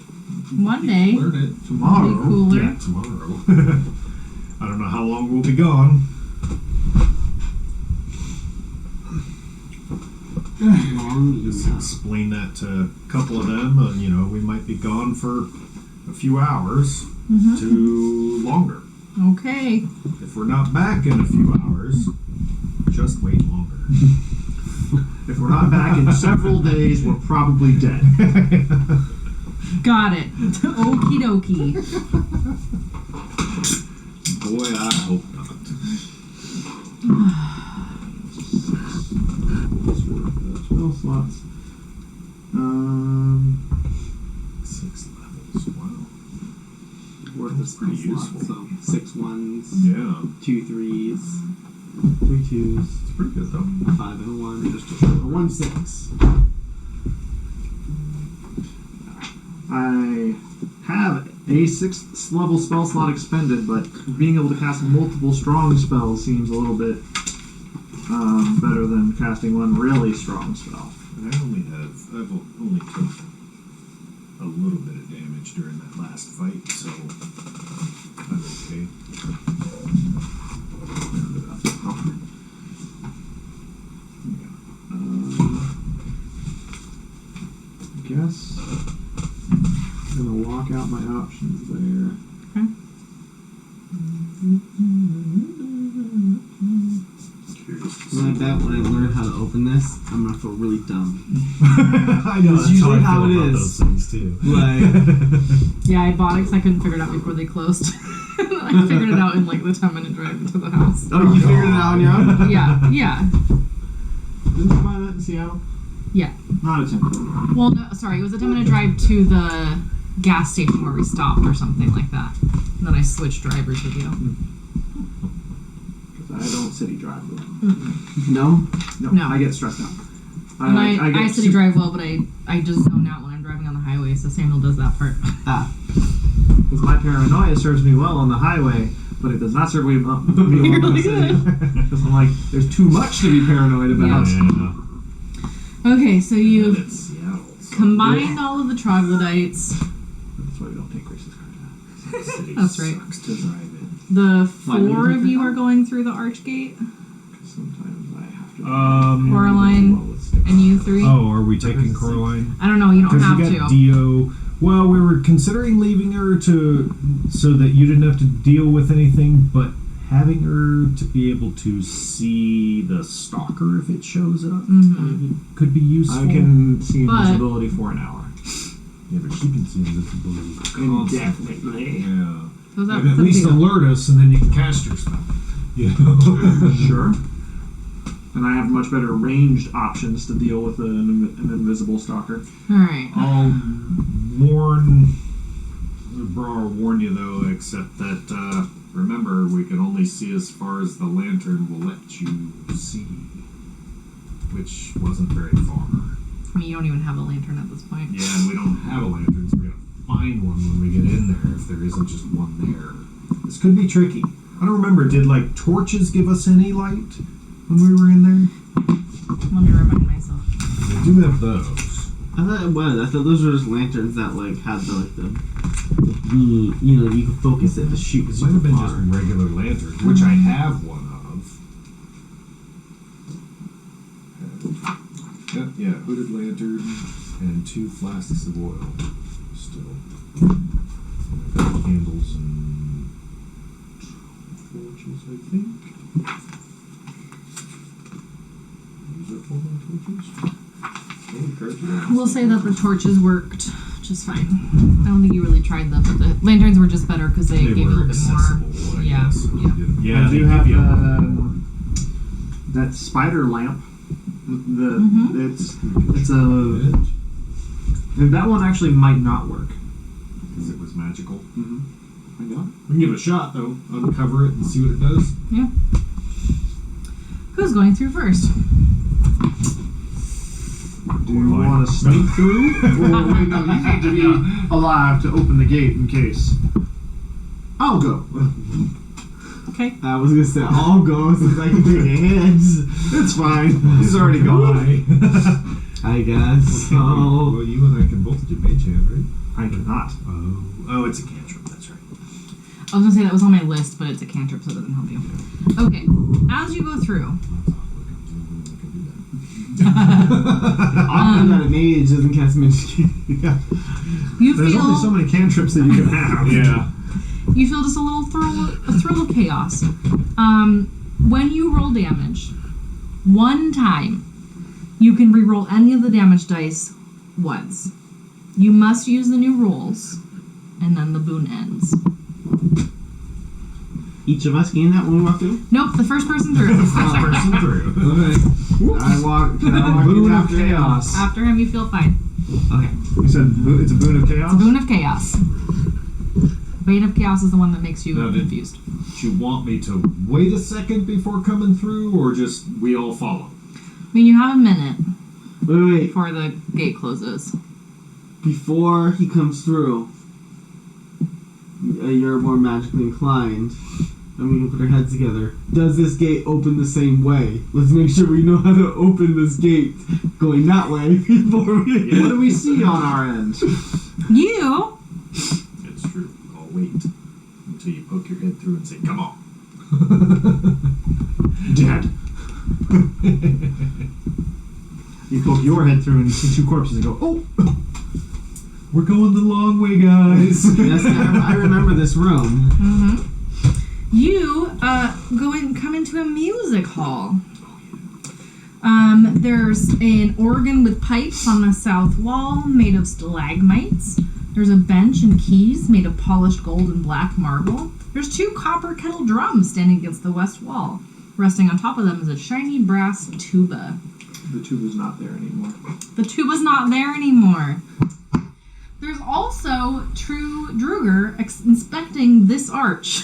One day. learn it Tomorrow. Be cooler. Yeah, tomorrow. I don't know how long we'll be gone. Just explain that to a couple of them, and we might be gone for a few hours to longer. Okay. If we're not back in a few hours, just wait longer. If we're not back in several days, we're probably dead. Got it. Okie dokie. Boy, I hope not. Spell slots. 6 levels. Wow. Worth That's pretty useful. So 6 ones, Yeah. 2 3s, 3 2s, It's pretty good though. 5 and a 1, just a 1 6. I have a 6th level spell slot expended, but being able to cast multiple strong spells seems a little bit better than casting one really strong spell. And I've only took a little bit of damage during that last fight, so I'm okay. I guess I'm gonna lock out my options there. Okay. Curious to see. Like that, when I learn how to open this, I'm gonna feel really dumb. I know It's that's usually how I how feel it about is. those things too. Like, Yeah, I bought it because I couldn't figure it out before they closed. I figured it out in like the 10-minute drive to the house. oh, you figured it out on your own? Yeah. Didn't you buy that in Seattle? Yeah. Not a temple. Well, no, sorry, it was a 10-minute drive to the gas station where we stopped or something like that. And then I switched drivers with you. Because I don't city drive well. No? No. I get stressed out. And I get city drive well, but I just zone out when I'm driving on the highway, so Samuel does that part. Because my paranoia serves me well on the highway, but it does not serve me well in the city. Because I'm like, there's too much to be paranoid about. Yeah. Okay, so And you've it's Seattle. So combined all of the troglodytes. That's why we don't take racist cards out. the city That's right. sucks to drive in. The Why, 4 of you are going through the Archgate, Because sometimes I have to. Coraline, and you 3. Oh, are we taking Coraline? I don't know, you don't Because have you to. got Dio. Well, we were considering leaving her so that you didn't have to deal with anything, but having her to be able to see the stalker if it shows up could be useful. I can see But- invisibility for an hour. Yeah, but she can see invisibility. Indefinitely. Yeah. So that's And at the least deal. alert us, and then you can cast your spell. You know? Sure. And I have much better ranged options to deal with an invisible stalker. Alright. I'll warn you though, except that remember we can only see as far as the lantern will let you see, which wasn't very far. I mean, you don't even have a lantern at this point. Yeah, and we don't have a lantern, so we're gonna find one when we get in there if there isn't just one there. This could be tricky. I don't remember. Did torches give us any light when we were in there? Let me remind myself. They do have those. I thought it was. I thought those were just lanterns that had the you could focus it to shoot. It might have been just regular lanterns, which I have one of. Yeah, hooded lantern and 2 flasks of oil. Still. Candles and torches, I think. Is that all my torches? We'll say that the torches worked just fine. I don't think you really tried them, but the lanterns were just better because they gave you a were little bit more. accessible, I Yeah, guess. yeah. Yeah, I they do give have you a little bit more. that spider lamp. It's a that one actually might not work. Because it was magical. I know. We can give it a shot, though. Uncover it and see what it does. Yeah. Who's going through first? Do you want to sneak through? Or wait, no, you need to be alive to open the gate in case. I'll go. Okay. I was gonna say I'll go since I can take a hit. It's fine. He's already gone. I guess. Well, you and I can both do mage hand, right? I cannot. Oh, it's a cantrip. That's right. I was gonna say that was on my list, but it's a cantrip, so it doesn't help you. Okay. As you go through, I can do that. Often that a mage doesn't cast magic. Yeah. You There's only so feel many cantrips that you can have. Yeah. you feel just a thrill of chaos. When you roll damage, one time you can re-roll any of the damage dice once. You must use the new rolls, and then the boon ends. Each of us gain that when we walk through? Nope, the first person through. Person through. Okay. I walk in Boon of after him. chaos. After him, you feel fine. Okay. You said it's a boon of chaos? Boon of chaos. Bane of chaos is the one that makes you No, did- confused. Do you want me to wait a second before coming through, or just we all follow? I mean, you have a minute Wait. before the gate closes. Before he comes through, you're more magically inclined, and we can put our heads together. Does this gate open the same way? Let's make sure we know how to open this gate going that way before we... What do we see on our end? You It's true. I'll wait until you poke your head through and say, "Come on." Dead. You poke your head through and you see two corpses and go, oh! We're going the long way, guys. Yes, I remember this room. You come into a music hall. There's an organ with pipes on the south wall made of stalagmites. There's a bench and keys made of polished gold and black marble. There's two copper kettle drums standing against the west wall. Resting on top of them is a shiny brass tuba. The tuba's not there anymore. The tuba's not there anymore. There's also True Druger inspecting this arch.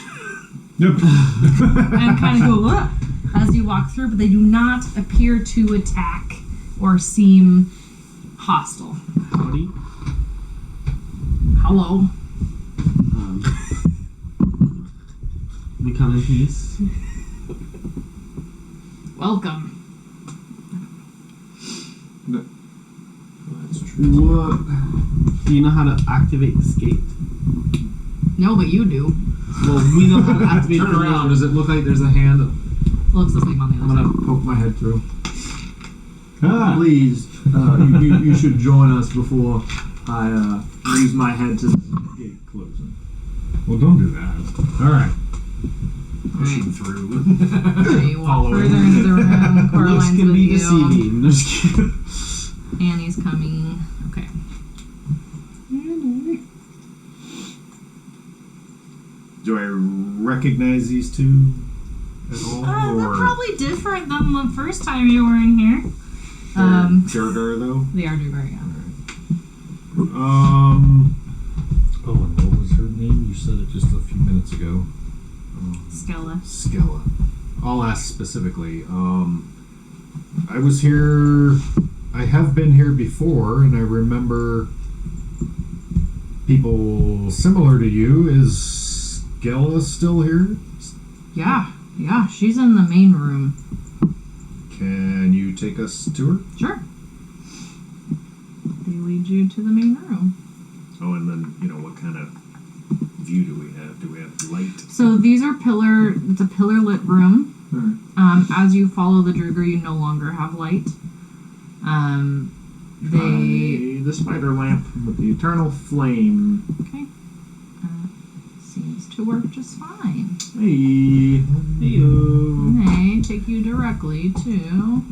Yep. And kind of go, "Ugh," as you walk through, but they do not appear to attack or seem hostile. Howdy. Hello. We come in peace. Welcome. That's true. What? Do you know how to activate this gate? No, but you do. Well, we know how to activate Turn the around. Does it look like there's a hand? Looks the same on the I'm other gonna side. poke my head through. Ah. Please, you should join us before I use my head to the gate closing. Well, don't do that. All right. Pushing through. Okay, you walk Following. further into the room. Looks Coraline's can with be you. deceiving. Just kidding. Annie's coming. Okay. Do I recognize these two at all? They're or probably different than the first time you were in here. Durgar, though? They are Druger, yeah. Oh, and what was her name? You said it just a few minutes ago. Skella. Skella. I'll ask specifically. I was here. I have been here before, and I remember people similar to you. Is Skella still here? Yeah, she's in the main room. Can you take us to her? Sure. They lead you to the main room. Oh, and then, what kind of view do we have? Do we have light? So these are it's a pillar lit room. As you follow the Druger, you no longer have light. The spider lamp with the eternal flame. Okay. Seems to work just fine. Hey. And they take you directly to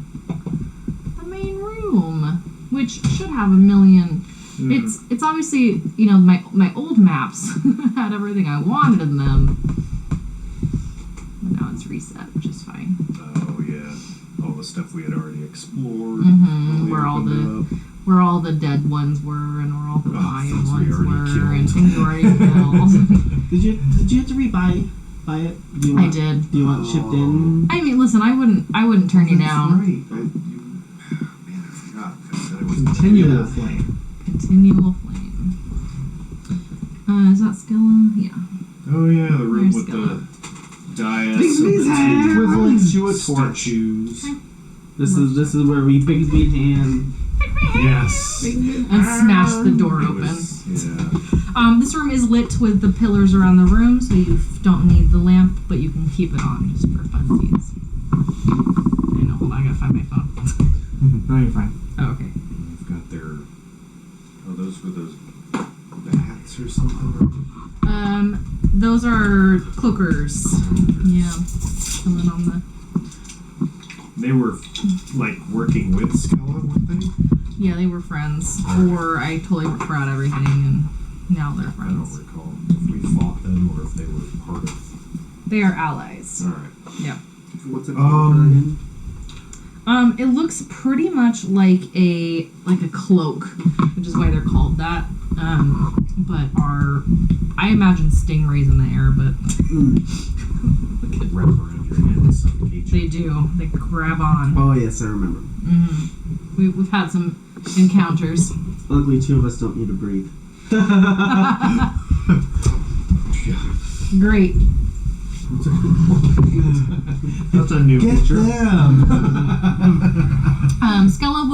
the main room, which should have a million. It's obviously, my old maps had everything I wanted in them, but now it's reset, which is fine. Oh, yeah. All the stuff we had already explored. Mm-hmm. We opened up. Where all the dead ones were, and where all the alive things we ones already were, and killed. things we already killed. Did you have to rebuy it? Do you I want, did. Do you want shipped in? I mean, listen, I wouldn't turn you down. Right. Man, I forgot. I said it was Continual Yeah. flame. Continual flame. Is that Skilla? Yeah. Oh, yeah, the room There's with Skilla. the dais and the two Equivalent to a torch. statues. This is where we Bigsby hand. Yes. And smash the door It open. was- yeah. This room is lit with the pillars around the room, so you don't need the lamp, but you can keep it on just for funsies. I know, hold on, I gotta find my phone. No, you're fine. Oh, okay. They've got their. Oh, those were those bats or something. Those are cloakers. Yeah. Chilling on the. They were like working with Skella, weren't they? Yeah, they were friends. Or I totally forgot everything and now they're I friends. don't recall if we fought them or if they were part of. They are allies. All right. Yeah. What's it called again? It looks pretty much like a cloak, which is why they're called that. But I imagine stingrays in the air, but Wrap around your hand and suffocate they you. do. They grab on. Oh yes, I remember. We've had some encounters. Luckily, two of us don't need to breathe. Great. That's a new feature. Skella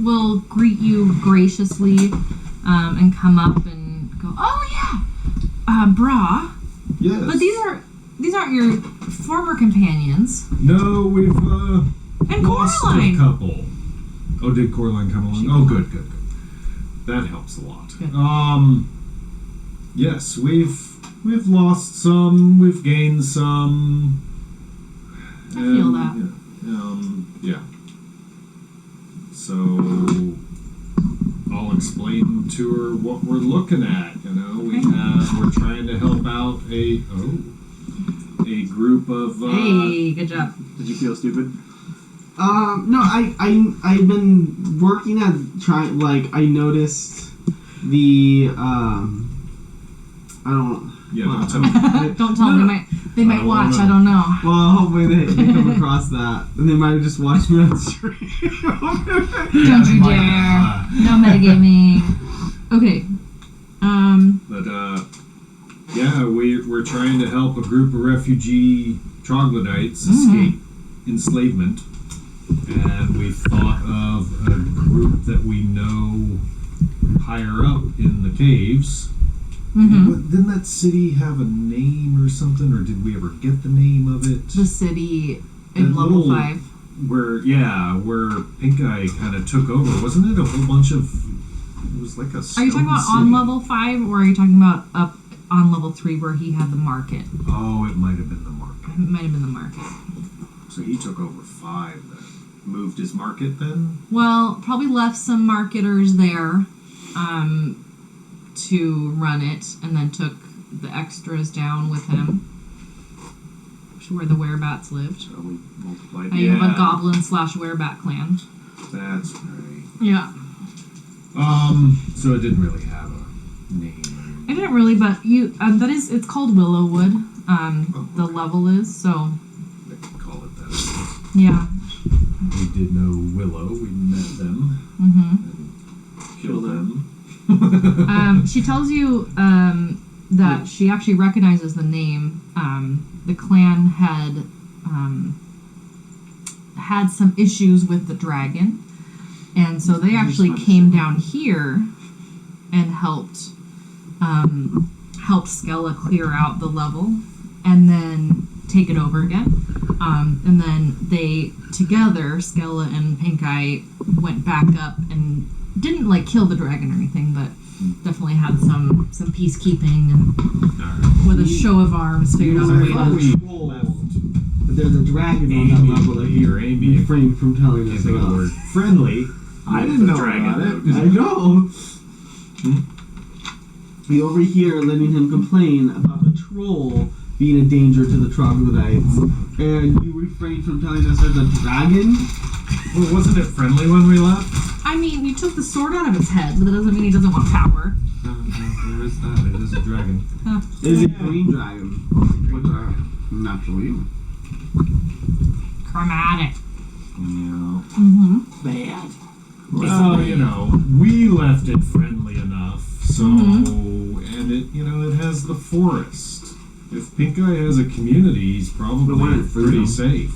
will greet you graciously, and come up and go, "Oh yeah, brah." Yes. But these aren't your former companions. No, we've And lost Coraline. a couple. Oh, did Coraline come along? Oh, good. That helps a lot. Good. Yes, we've lost some, we've gained some. I feel that. Yeah. So I'll explain to her what we're looking at. You know, we're trying to help out a group of. Hey, good job. Did you feel stupid? No, I've been working at trying. Like I noticed the I don't. Yeah, Well, don't tell me. Don't tell them. They might I don't watch. know. I don't know. Well, hopefully they come across that, and they might have just watched me on the stream. Don't you dare. No metagaming. Okay. But yeah, we're trying to help a group of refugee troglodytes escape enslavement, and we thought of a group that we know higher up in the caves. But didn't that city have a name or something, or did we ever get the name of it? The city in That level little- 5. Where Pinkeye kind of took over, wasn't it? A whole bunch of. It was like a. Are you talking about on level 5, or are you talking about up on level 3 where he had the market? Oh, it might have been the market. It might have been the market. So he took over 5 then. Moved his market then? Well, probably left some marketers there to run it, and then took the extras down with him. Which is where the werebats lived. So we multiplied. You have a goblin / werebat clan. That's right. Yeah. So it didn't really have a name. I didn't really, but it's called Willowwood. The level is, so I can call it that. yeah. We did know Willow. We met them. And killed them. She tells you that she actually recognizes the name. The clan had some issues with the dragon, and so they actually came down here and helped Skella clear out the level, and then take it over again. And then they together, Skella and Pinkeye, went back up and didn't kill the dragon or anything, but definitely had some peacekeeping and with a show of arms figured out a way to. But there's a dragon on that level that Or Amy. refrained from telling us Can't think of the about. word. Friendly. I didn't know dragon, about though, it. did I know. We over here letting him complain about the troll being a danger to the troglodytes, and you refrained from telling us there's a dragon. Well, wasn't it friendly when we left? I mean, you took the sword out of his head, but that doesn't mean he doesn't want power. There is that. It is a dragon. It's a green dragon, which are naturally Chromatic. Yeah. Bad. Well, we left it friendly enough, so and it has the forest. If Pinkeye has a community, he's probably pretty safe.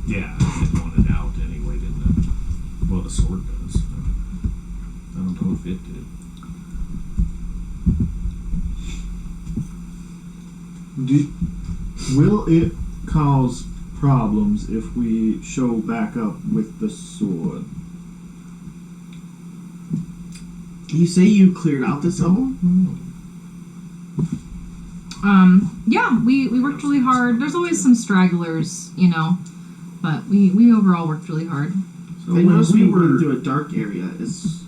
Yeah, it wanted out anyway, didn't it? Well, the sword does. I don't know if it did. Will it cause problems if we show back up with the sword. You say you cleared out this level? Yeah, we worked really hard. There's always some stragglers, you know, but we overall worked really hard. So I when noticed we we went were through a dark area. Is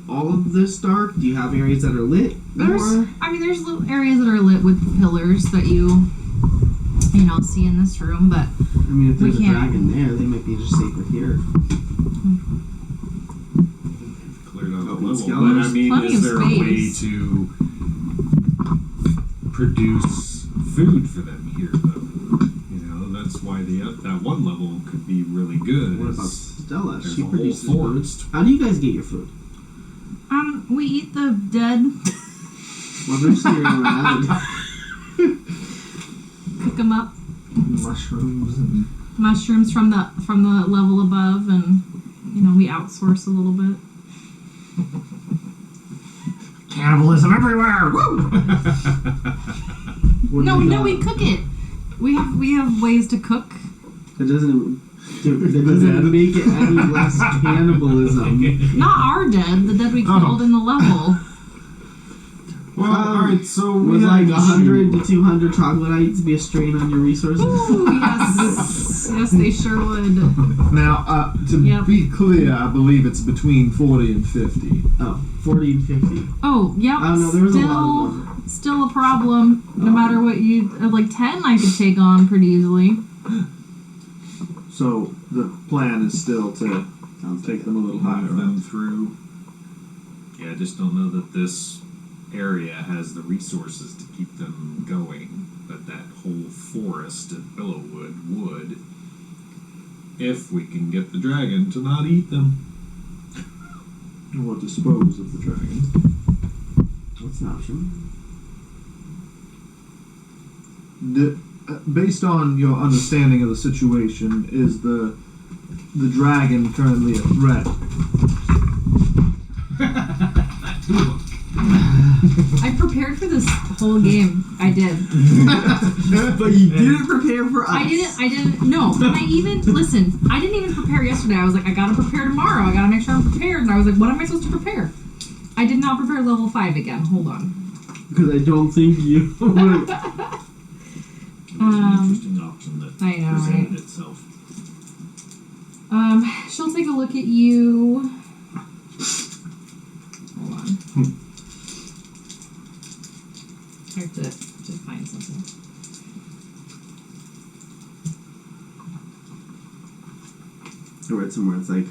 all of this dark? Do you have areas that are lit? There's little areas that are lit with pillars that you know, see in this room, but I mean, if there's a we can't- dragon there, they might be just safer here. cleared out the Open level, skeletons. but I mean, Plenty is of there a way space. to produce food for them here, though? You know, that's why that one level could be really good. What is about Stella? there's She a whole produces food. forest. How do you guys get your food? we eat the dead, Well, eventually you're gonna have it. cook them up, Mushrooms and mushrooms from the level above, and you know, we outsource a little bit. cannibalism everywhere. Woo! No, we cook it. We have ways to cook. That doesn't make it any less cannibalism. Not our dead, the dead we killed in the level. Well, alright, so we Would have like to 100 to 200 troglodytes be a strain on your resources? Ooh, yes, yes, they sure would. Now, to Yep. be clear, I believe it's between 40 and 50. Oh, 40 and 50. Oh, yep. I don't know, there was a lot of them. Still a problem. No matter what you like, 10 I could take on pretty easily. So the plan is still to take them a little higher move up. them through. Yeah, I just don't know that this area has the resources to keep them going, but that whole forest at Billowwood would, if we can get the dragon to not eat them. Or dispose of the dragon. What's an option? Based on your understanding of the situation, is the dragon currently a threat? I prepared for this whole game. I did. But you didn't prepare for us. I didn't. No. And I didn't even prepare yesterday. I was like, I gotta prepare tomorrow. I gotta make sure I'm prepared. And I was like, what am I supposed to prepare? I did not prepare level 5 again. Hold on. Because I don't think you would. It was an interesting option that I know, presented right? itself. She'll take a look at you. Hold on. I have to find something. I read somewhere it's like,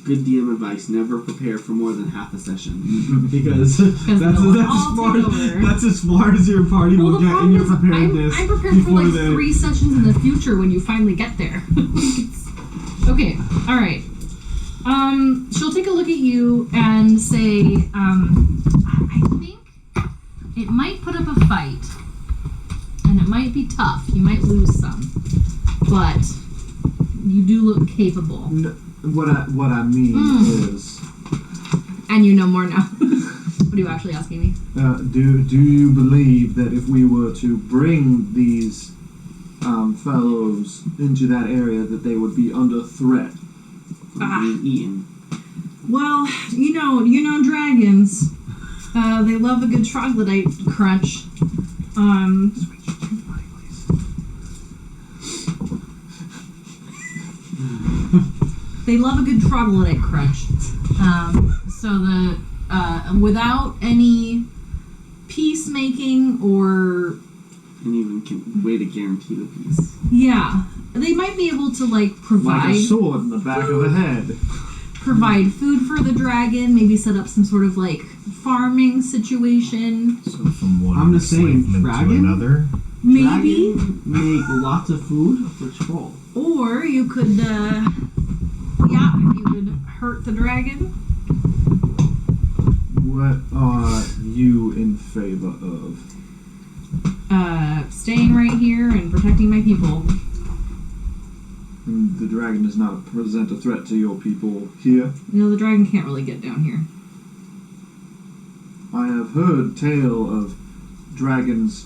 good DM advice: never prepare for more than half a session, because that's as far as your party will the get in problem your is preparedness. I'm prepared for before like the- 3 sessions in the future when you finally get there. Okay, alright. She'll take a look at you and say, I think it might put up a fight. And it might be tough. You might lose some. But you do look capable. What I mean is, And you know more now. What are you actually asking me? do you believe that if we were to bring these fellows into that area, that they would be under threat? being eaten? Well, you know dragons. They love a good troglodyte crunch. They love a good troglodyte crunch. So without any peacemaking or And even way to guarantee the peace. yeah, they might be able to like Like provide a sword in the back of a head. provide food for the dragon. Maybe set up some sort of like farming situation. So from one I'm just saying, enslavement to dragon? another. Maybe. Dragon make lots of food for troll. Or you could, you could hurt the dragon. What are you in favor of? Staying right here and protecting my people. The dragon does not present a threat to your people here. You know, the dragon can't really get down here. I have heard tale of dragons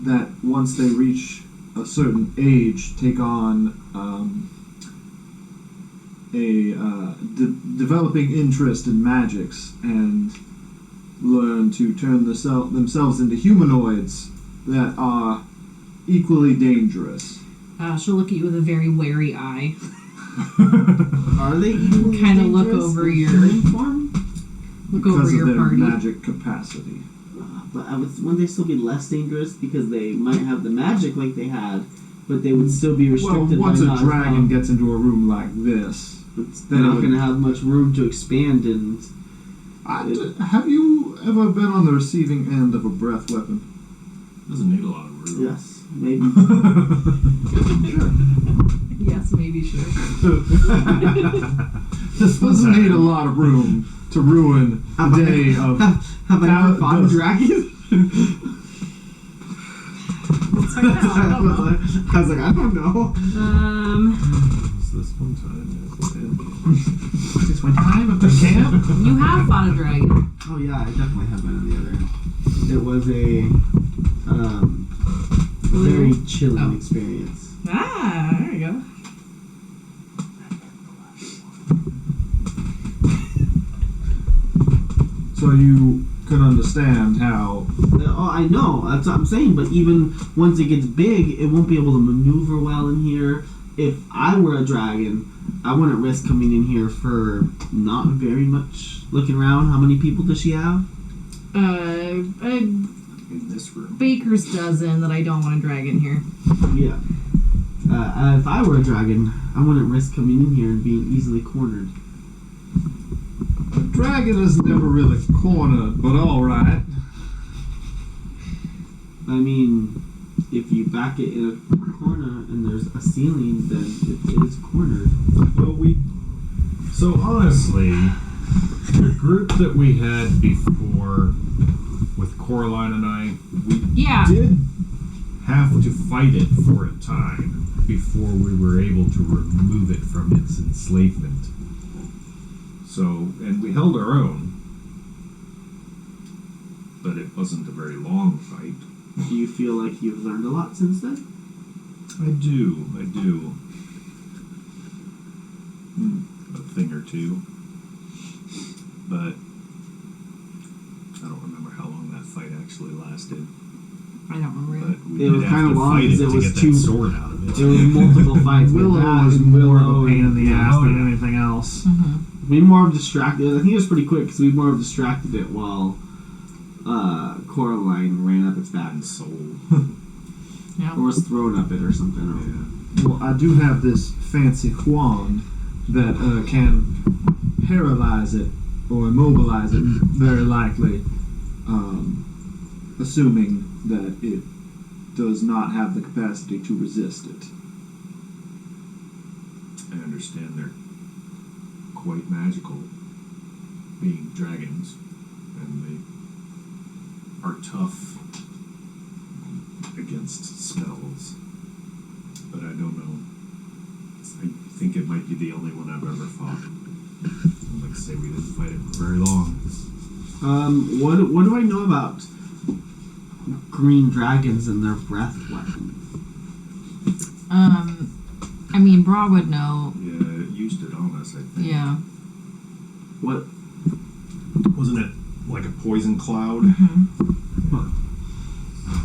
that once they reach a certain age take on developing interest in magics and learn to turn themselves into humanoids that are equally dangerous. She'll look at you with a very wary eye. Are they equally Kind of look dangerous over in your human form? look Because over of your their party. magic capacity. But wouldn't they still be less dangerous because they might have the magic like they had, but they would still be Well, restricted once by a not dragon gets into a room like this, they're then it not would- going to have much room to expand and. have you ever been on the receiving end of a breath weapon? Doesn't need a lot of room. Yes, maybe. Sure. Yes, maybe sure. This doesn't need a lot of room to ruin a day of. Have I ever fought a does- dragon? I was like, I don't know. It's this one time. This one time at the camp? You have fought a dragon. Oh yeah, I definitely have been on the other end. It was a very chilling Oh. experience. Ah, there you go. So you can understand how. Oh, I know. That's what I'm saying. But even once it gets big, it won't be able to maneuver well in here. If I were a dragon, I wouldn't risk coming in here for not very much looking around. How many people does she have? A In this room. baker's dozen that I don't want to drag in here. Yeah. If I were a dragon, I wouldn't risk coming in here and being easily cornered. A dragon is never really cornered, but alright. I mean, if you back it in a corner and there's a ceiling, then it is cornered. Well, so honestly, the group that we had before with Coraline and I, we Yeah. did have to fight it for a time before we were able to remove it from its enslavement. So, and we held our own, but it wasn't a very long fight. Do you feel like you've learned a lot since then? I do. A thing or two. But I don't remember how long that fight actually lasted. I don't remember. But we It did was have kinda to long fight it because it to was get two- that sword out of it. There was multiple fights. with Willow that was and more of Willow a pain in the and- ass than yeah. anything else. Mm-hmm. We more have distracted. I think it was pretty quick because we more have distracted it while Coraline ran up its back And soul. Yeah. or was thrown up it or something. Well, I do have this fancy wand that can paralyze it or immobilize it, very likely, assuming that it does not have the capacity to resist it. I understand they're quite magical, being dragons, and they are tough against spells. But I don't know. I think it might be the only one I've ever fought. Like I say, we didn't fight it for very long. What do I know about green dragons and their breath weapons? I mean, Bra would know. Yeah, it used it on us, I think. Yeah. What? Wasn't it like a poison cloud? Mm-hmm.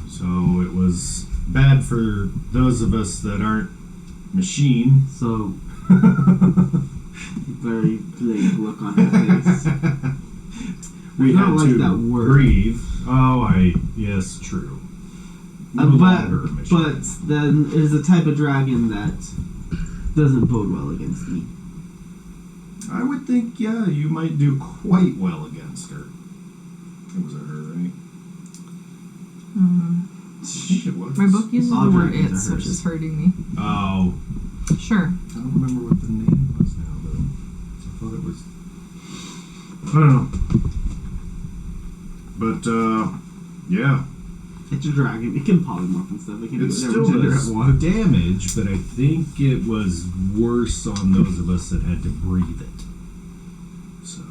So it was bad for those of us that aren't machine. So very blank look on his face. We I don't had like to that word. breathe. Yes, true. No But longer a machine. then it is a type of dragon that doesn't bode well against me. I would think, yeah, you might do quite well against her. It was a her, right? Mm-hmm. I think it was. My book uses All the word dragons are "its," which hers. is hurting me. Oh, Sure. I don't remember what the name was now, though. I thought it was. I don't know. But, yeah. It's a dragon. It can polymorph and stuff. It can It do still whatever gender does it wants. damage, but I think it was worse on those of us that had to breathe it. So,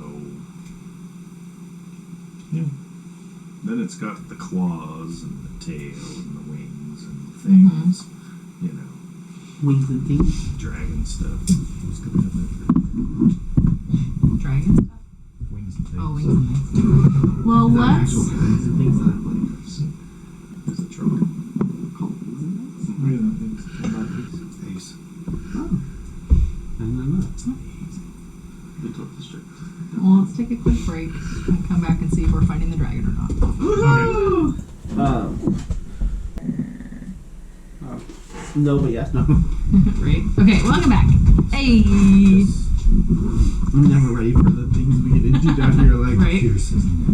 yeah. Then it's got the claws and the tail and the wings and things. you know, Wings and things. dragon stuff. Who's gonna have that? Dragon stuff? Wings and things. Oh, wings and things. Well, let's. Wings and things that I play. There's a truck. Called wings and things. Ace. And then that. The top district. Well, let's take a quick break and come back and see if we're fighting the dragon or not. Woohoo! No, but yes, no. Right? Okay, welcome back. Hey! I'm never ready for the things we get into down here. Like, Right. Pierce isn't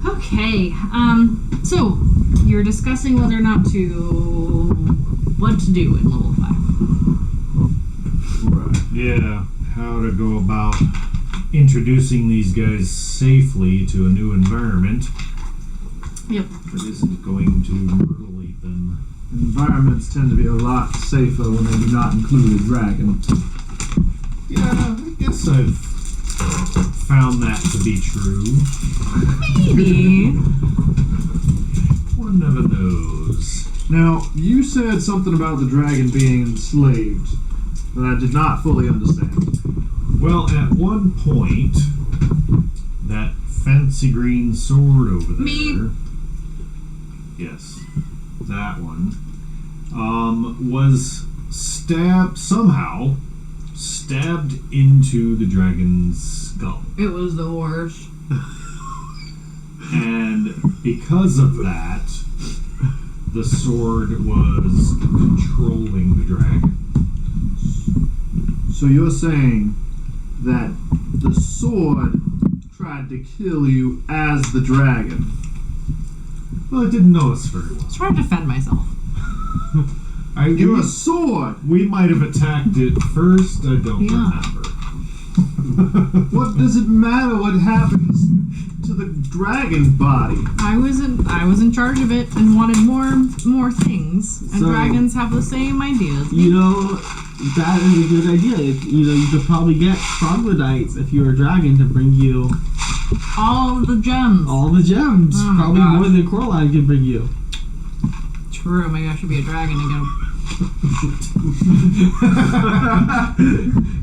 Okay, so you're discussing whether or not what to do in level 5. Right. Yeah, how to go about introducing these guys safely to a new environment. Yep. That isn't going to mutilate them. Environments tend to be a lot safer when they do not include a dragon. Yeah, I guess I've found that to be true. Maybe. One never knows. Now, you said something about the dragon being enslaved that I did not fully understand. Well, at one point, that fancy green sword over there. Me. Yes, that one. Was somehow stabbed into the dragon's skull. It was the worst. And because of that, the sword was controlling the dragon. So you're saying that the sword tried to kill you as the dragon? Well, it didn't know us very I well. was trying to defend myself. You're a sword! We might have attacked it first. I don't remember. What does it matter what happens to the dragon body? I was in charge of it and wanted more things. And So- dragons have the same ideas. you know, that is a good idea. You could probably get troglodytes if you're a dragon to bring you All of the gems. all the gems. Oh my Probably gosh. more than Coraline could bring you. True, maybe I should be a dragon and go.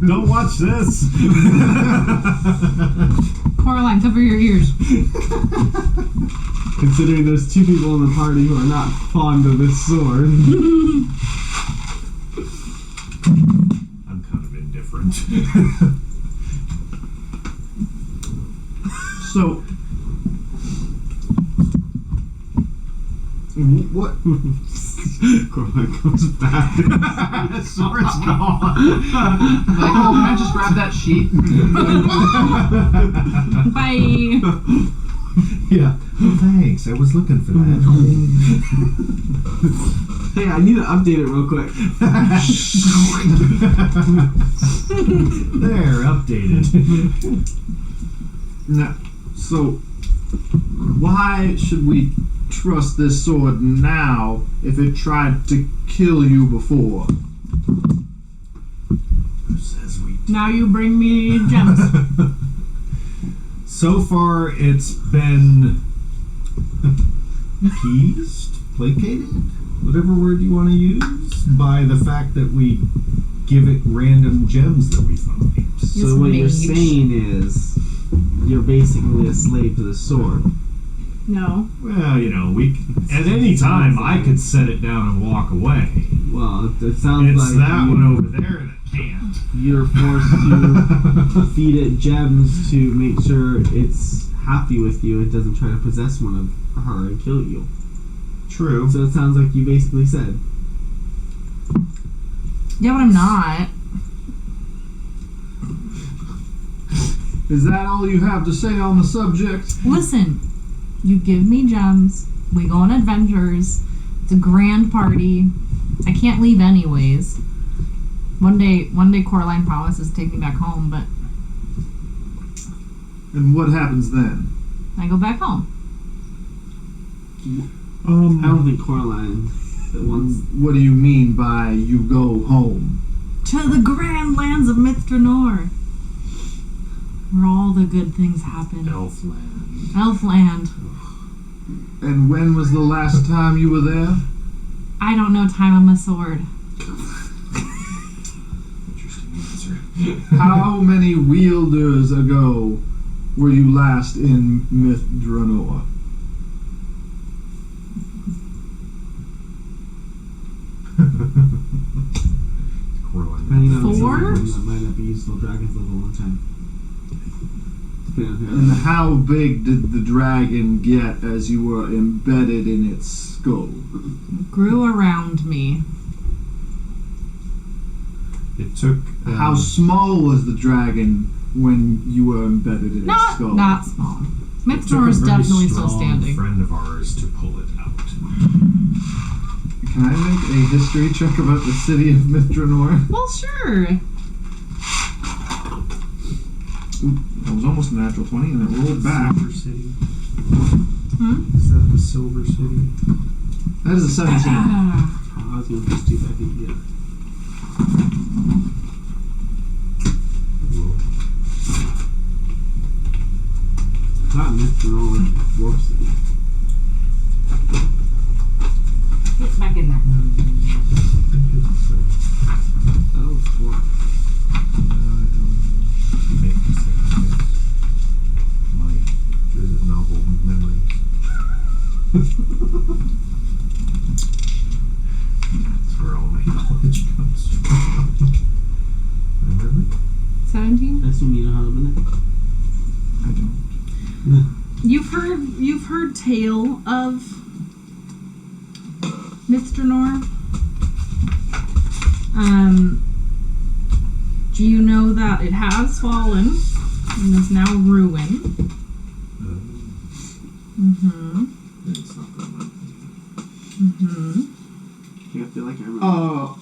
Don't watch this. Coraline, cover your ears. Considering there's two people in the party who are not fond of this sword. I'm kind of indifferent. So, what? Coraline comes back. Sword's gone. Like, oh, can I just grab that sheet? Bye. Yeah. Oh, thanks. I was looking for that. Hey, I need to update it real quick. There, updated. Now, so, why should we trust this sword now if it tried to kill you before? Who says we? Now you bring me gems. So far, it's been appeased, placated, whatever word you want to use, by the fact that we give it random gems that we find. So what you're mage. saying is, you're basically a slave to the sword. No. Well, you know, at any time I could set it down and walk away. Well, it sounds It's like that one over there that can't. you're forced to feed it gems to make sure it's happy with you and doesn't try to possess one of her and kill you. True. So it sounds like you basically said. Yeah, but I'm not. Is that all you have to say on the subject? Listen, you give me gems. We go on adventures. It's a grand party. I can't leave anyways. One day Coraline promises to take me back home, but And what happens then? I go back home. I don't think Coraline wants. What do you mean by you go home? To the grand lands of Mithranor, where all the good things happen. Elfland. Elfland. And when was the last time you were there? I don't know time on a sword. Interesting answer. How many wielders ago were you last in Mithranor? Depending on the Four? season, that might not be useful. Dragons live a long time. And how big did the dragon get as you were embedded in its skull? Grew around me. It took. How small was the dragon when you were embedded in its skull? Not small. It took Mithranor a is very definitely still strong standing. friend of ours to pull it out. Can I make a history check about the city of Mithranor? Well, sure. That was almost a natural 20 and it rolled back. Silver City. Hmm? Is that the Silver City? That is a 17. I was going to push 2, but I think, yeah. I thought Mithranor was Warp City. Get back in there. I think it's. That was Warp. I don't know. Make the second guess. My visit novel memories. That's where all my knowledge comes from. Remember? 17? I assume you know how to open I don't. You've heard tale of Mithranor. Do you know that it has fallen and is now ruined? Mm-hmm. It's not that much. Mm-hmm. it. I feel like I remember.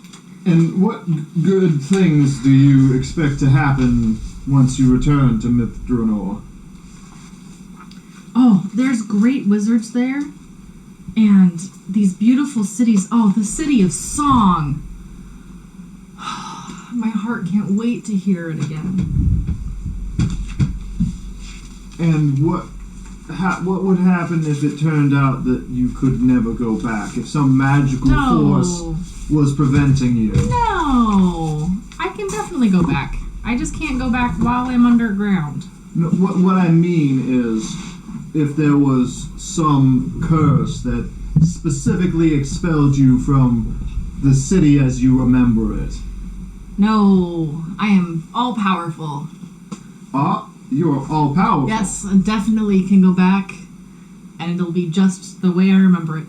And what good things do you expect to happen once you return to Mithranor? Oh, there's great wizards there. And these beautiful cities. Oh, the city of song. My heart can't wait to hear it again. And what would happen if it turned out that you could never go back? If some magical force No. was preventing you? No. I can definitely go back. I just can't go back while I'm underground. No, what I mean is, if there was some curse that specifically expelled you from the city as you remember it. No. I am all powerful. You're all powerful. Yes, I definitely can go back. And it'll be just the way I remember it.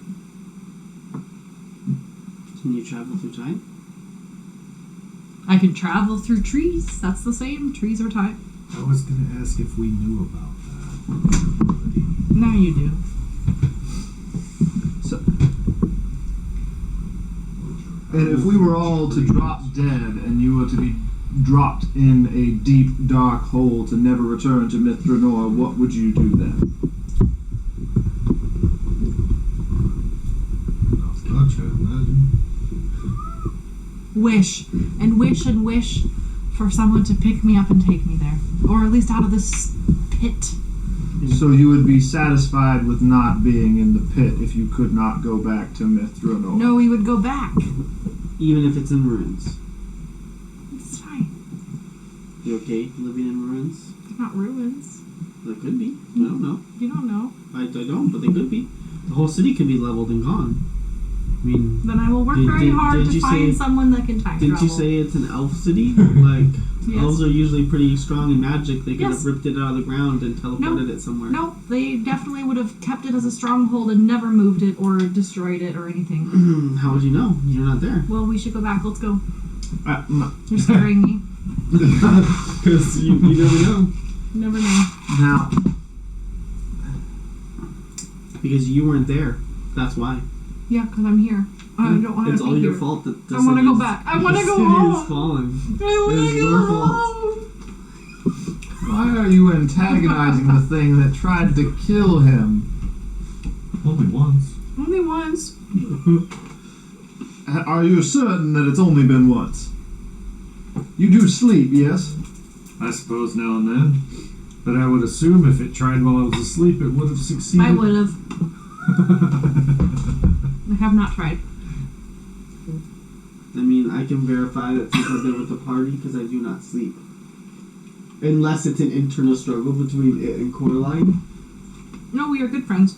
Can you travel through time? I can travel through trees. That's the same. Trees are time. I was going to ask if we knew about that. Now you do. So, and if we were all to drop dead and you were to be dropped in a deep, dark hole to never return to Mithranor, what would you do then? Gotcha, imagine. Wish. And wish and wish for someone to pick me up and take me there. Or at least out of this pit. So you would be satisfied with not being in the pit if you could not go back to Mithranor? No, we would go back. Even if it's in ruins. It's fine. You okay living in ruins? They're not ruins. They could be. I don't know. You don't know. I don't, but they could be. The whole city could be leveled and gone. I mean, Then I will work Did- very did- hard did to you find say- someone that can time didn't travel. you say it's an elf city? Like, Yes. elves are usually pretty strong in magic. They could Yes. have ripped it out of the ground and teleported it somewhere. Nope, they definitely would have kept it as a stronghold and never moved it or destroyed it or anything. How would you know? You're not there. Well, we should go back. Let's go. No. You're scaring me. Because you never know. You never know. Now, Because you weren't there. That's why. Yeah, because I'm here. I don't want to It's be all here. your fault that the I wanna city go is- back. I wanna the go city home. is falling. I want It's to your go fault. home. why are you antagonizing the thing that tried to kill him? Only once. Only once. Are you certain that it's only been once? You do sleep, yes? I suppose now and then. But I would assume if it tried while I was asleep, it would have succeeded. I would have. I have not tried. I mean, I can verify that since I've been with the party because I do not sleep. Unless it's an internal struggle between it and Coraline. No, we are good friends.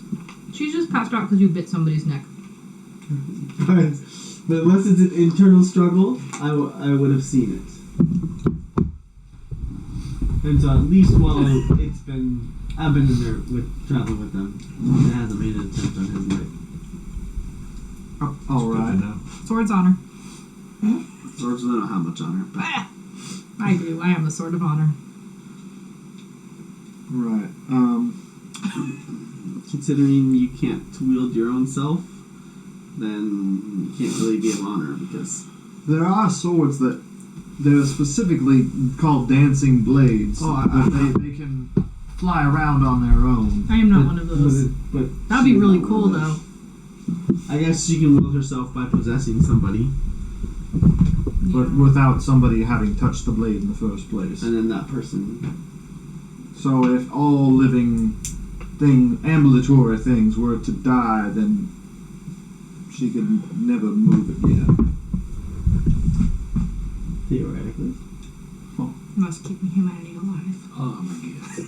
She's just passed out because you bit somebody's neck. But unless it's an internal struggle, I would have seen it. And so at least while I've been in there traveling with them, it hasn't made an attempt on his life. All right. Sword's honor. Swords don't have much honor. But I do. I am the sword of honor. Right. considering you can't wield your own self, then you can't really be of honor because there are swords that they're specifically called dancing blades. They can fly around on their own. I am not one of those. But that'd be really cool, though. I guess she can wield herself by possessing somebody. But without somebody having touched the blade in the first place. And then that person. So if all living ambulatory things were to die, then she could never move again. Theoretically. Must keep humanity alive. Oh my god.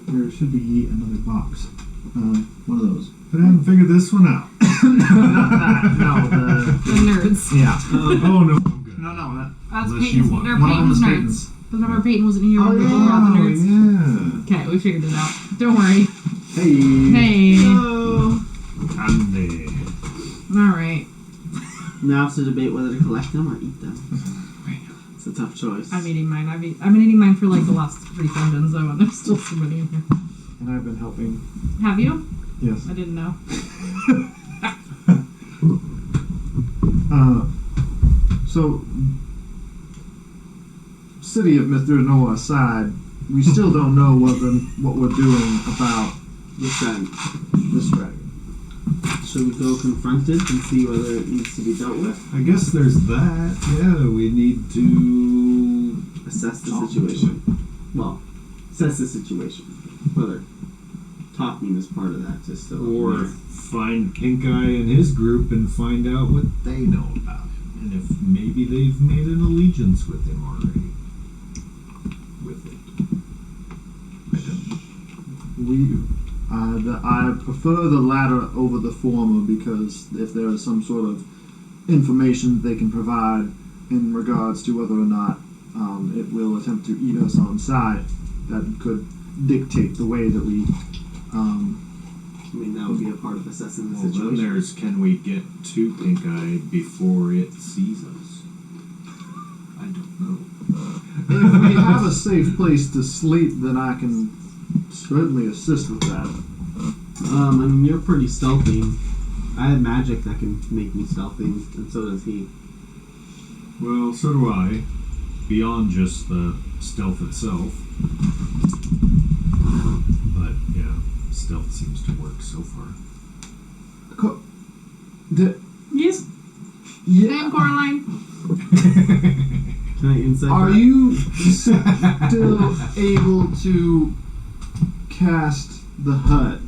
There should be another box. One of those. But I haven't figured this one out. The nerds. Yeah. Oh no, I'm good. No, that. That's Unless Peyton's, you want. they're One of them Peyton's is nerds. Peyton's. Because remember Peyton wasn't here when we were Oh, talking about the nerds. yeah. Okay, we figured it out. Don't worry. Hey. Hey. Andy. Alright. Now it's to debate whether to collect them or eat them. It's a tough choice. I'm eating mine. I've been eating mine for like the last 3 sessions, though, and there's still so many in here. And I've been helping. Have you? Yes. I didn't know. So, city of Mr. Noah aside, we still don't know what we're doing about This dragon. this dragon. Should we go confront it and see whether it needs to be dealt with? I guess there's that. Yeah, we need to Assess the talk situation. Well, assess the situation. Whether talking is part of that, just to or find Pinkeye and his group and find out what they know about him, and if maybe they've made an allegiance with him already. With it. I prefer the latter over the former because if there is some sort of information they can provide in regards to whether or not it will attempt to eat us on sight, that could dictate the way that we. I mean, that would be a part of assessing the Well, then situation. there's can we get to Pinkeye before it sees us? I don't know. If we have a safe place to sleep, then I can certainly assist with that. I mean, you're pretty stealthy. I have magic that can make me stealthy, and so does he. Well, so do I. Beyond just the stealth itself. But, yeah, stealth seems to work so far. Yes. Yeah. Damn, Coraline. Can I insight Are that? you still able to cast the hut?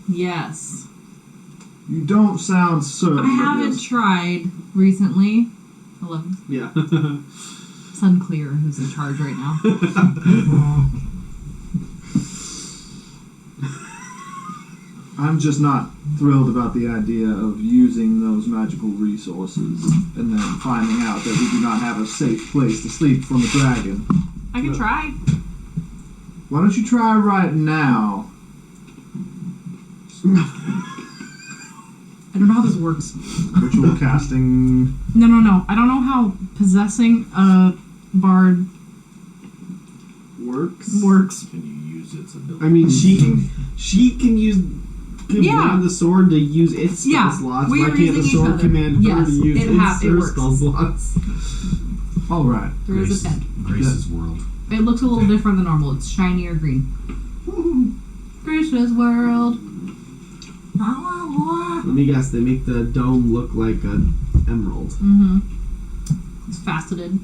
Yes. You don't sound certain. I haven't tried recently. 11. Yeah. It's unclear who's in charge right now. I'm just not thrilled about the idea of using those magical resources and then finding out that we do not have a safe place to sleep from a dragon. I can try. Why don't you try right now? I don't know how this works. Ritual casting. No. I don't know how possessing a bard works. Can you use its ability? I mean, she can command the sword to use its spell Yeah, slots. we Why were can't the using each sword other. command her Yes, to use it her works. spell slots? All right. There is a pen. Grace's world. It looks a little different than normal. It's shiny or green. Gracious world. Let me guess. They make the dome look like an emerald. Mm-hmm. It's faceted.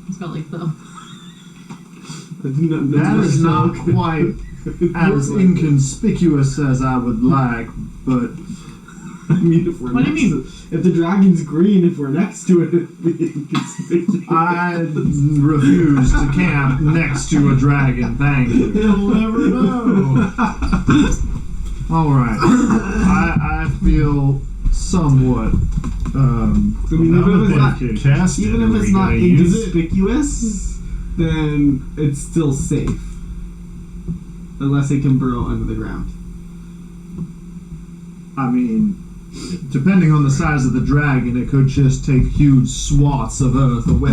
It's got like the That is not quite as inconspicuous as I would like, but I mean, if we're What do you next to, if the dragon's green, if we're next to it, it'd be inconspicuous. I refuse to camp next to a dragon. Thank you. You'll never know. All right. I feel somewhat. I mean, Now even if it's that not, they've cast it, even are if we it's not gonna use it? inconspicuous, then it's still safe. Unless it can burrow under the ground. I mean, depending on the size of the dragon, it could just take huge swaths of earth away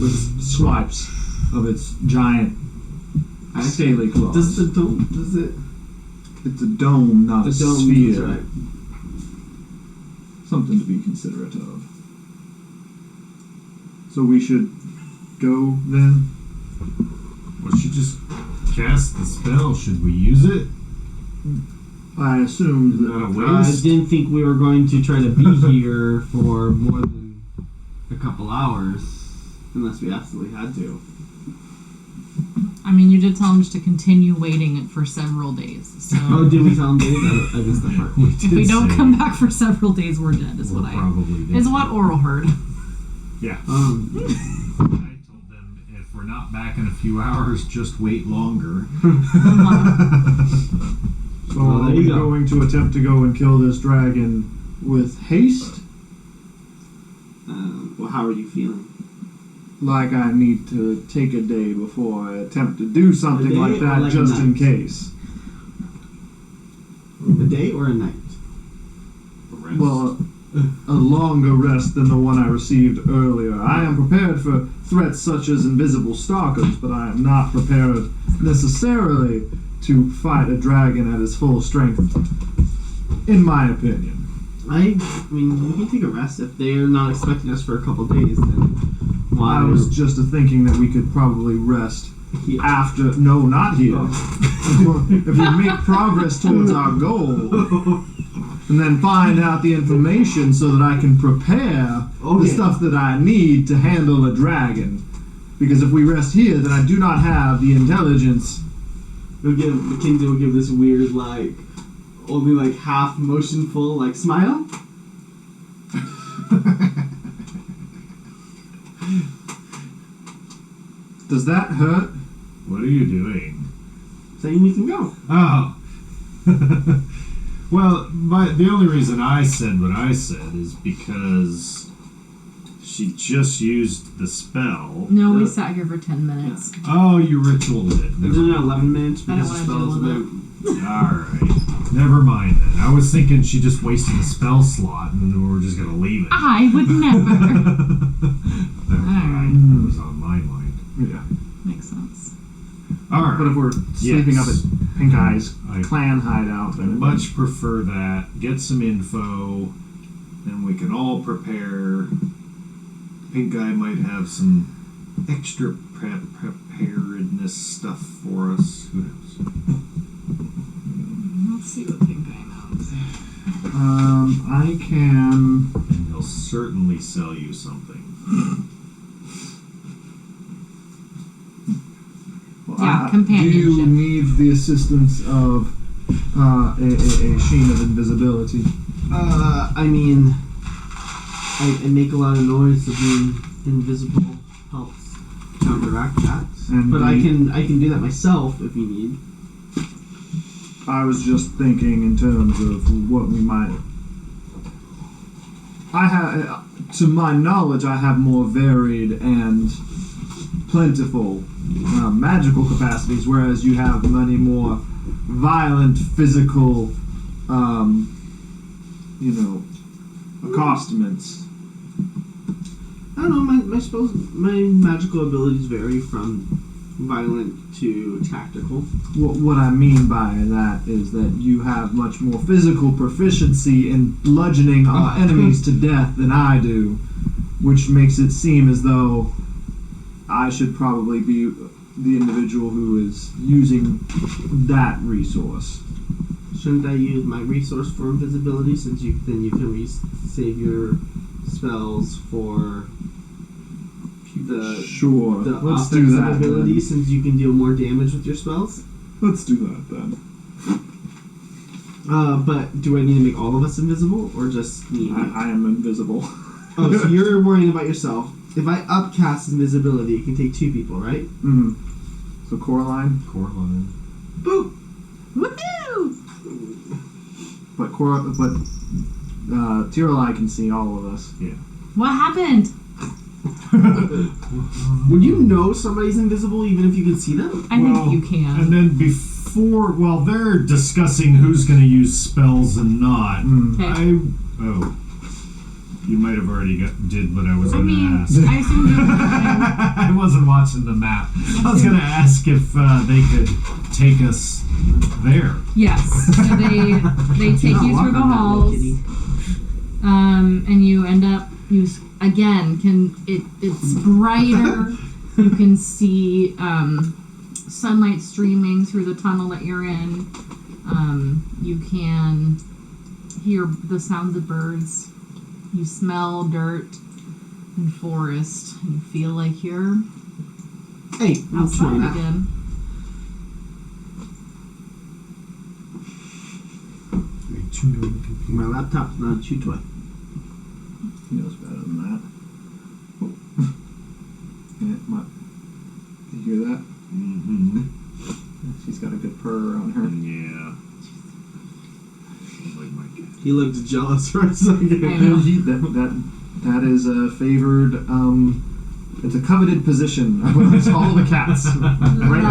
with swipes of its giant scaly claws. Does it? It's a dome, not a The dome, sphere. that's right. Something to be considerate of. So we should go then? Well, she just cast the spell. Should we use it? I assumed Not a that. I waste. didn't think we were going to try to be here for more than a couple hours, unless we absolutely had to. I mean, you did tell him just to continue waiting for several days. So Oh, did we tell him days? I missed that part. We if did we don't say come back for several days, we're dead. Is we'll what probably do. is what Oral heard. Yeah. Um, I told them if we're not back in a few hours, just wait longer. So Well, are there we you go. going to attempt to go and kill this dragon with haste? well, how are you feeling? Like I need to take a day before I attempt to do something day like or that like a just in night? case. A day or a night? Rest. Well, a longer rest than the one I received earlier. I am prepared for threats such as invisible stalkers, but I am not prepared necessarily to fight a dragon at his full strength, in my opinion. I mean, we can take a rest if they're not expecting us for a couple days. Then why? I was just thinking that we could probably rest after. No, not here. If we make progress towards our goal, and then find out the information so that I can prepare the Okay. stuff that I need to handle a dragon. Because if we rest here, then I do not have the intelligence. Mackenzie will give this weird, like, only like half motionful, like smile. Does that hurt? What are you doing? Saying we can go. Oh. Well, the only reason I said what I said is because she just used the spell. No, we sat here for 10 minutes. Oh, you ritualed it. It's Never only mind. 11 minutes I don't because the wanna spell's deal about. with Alright. Never mind then. I was thinking she just wasted a spell slot and then we were just gonna leave it. I would never. That was on my mind. Yeah. Makes sense. Alright. But if we're sleeping up at Pinkeye's I clan hideout, then much prefer that. Get some info, and we can all prepare. Pinkeye might have some extra preparedness stuff for us. Who knows? Let's see what Pinkeye knows. I can. And he'll certainly sell you something. Yeah, Do companionship. you need the assistance of a sheen of invisibility? I mean, I make a lot of noise, so being invisible helps counteract that. And But I can do that myself if you need. I was just thinking in terms of what we might. I have, to my knowledge, I have more varied and plentiful magical capacities, whereas you have many more violent physical, accostaments. I don't know. My magical abilities vary from violent to tactical. What I mean by that is that you have much more physical proficiency in bludgeoning our enemies to death than I do, which makes it seem as though I should probably be the individual who is using that resource. Shouldn't I use my resource for invisibility, since you can save your spells for the Sure. Let's do that. ability Then. since you can deal more damage with your spells. Let's do that then. But do I need to make all of us invisible or just me? I am invisible. Oh, so you're worrying about yourself. If I upcast invisibility, it can take 2 people, right? Mm. So Coraline. Coraline. Boop! Woohoo! But Tiralai can see all of us. Yeah. What happened? Would you know somebody's invisible even if you can see them? I think you can. And then while they're discussing who's going to use spells and not, Okay. You might have already did what I was I going to mean, ask. I assume you I wasn't watching the map. I was going to ask if they could take us there. Yes. So they take you through the halls, and you end up it's brighter. You can see sunlight streaming through the tunnel that you're in. You can hear the sounds of birds. You smell dirt and forest. You feel like you're Hey, outside again. My laptop's not a chew toy. He knows better than that. Oh. Yeah, you hear that? Mm-hmm. She's got a good purr on her. Yeah. Like my cat. He looked jealous for a second. I know. That is a favored. It's a coveted position amongst all the cats. Right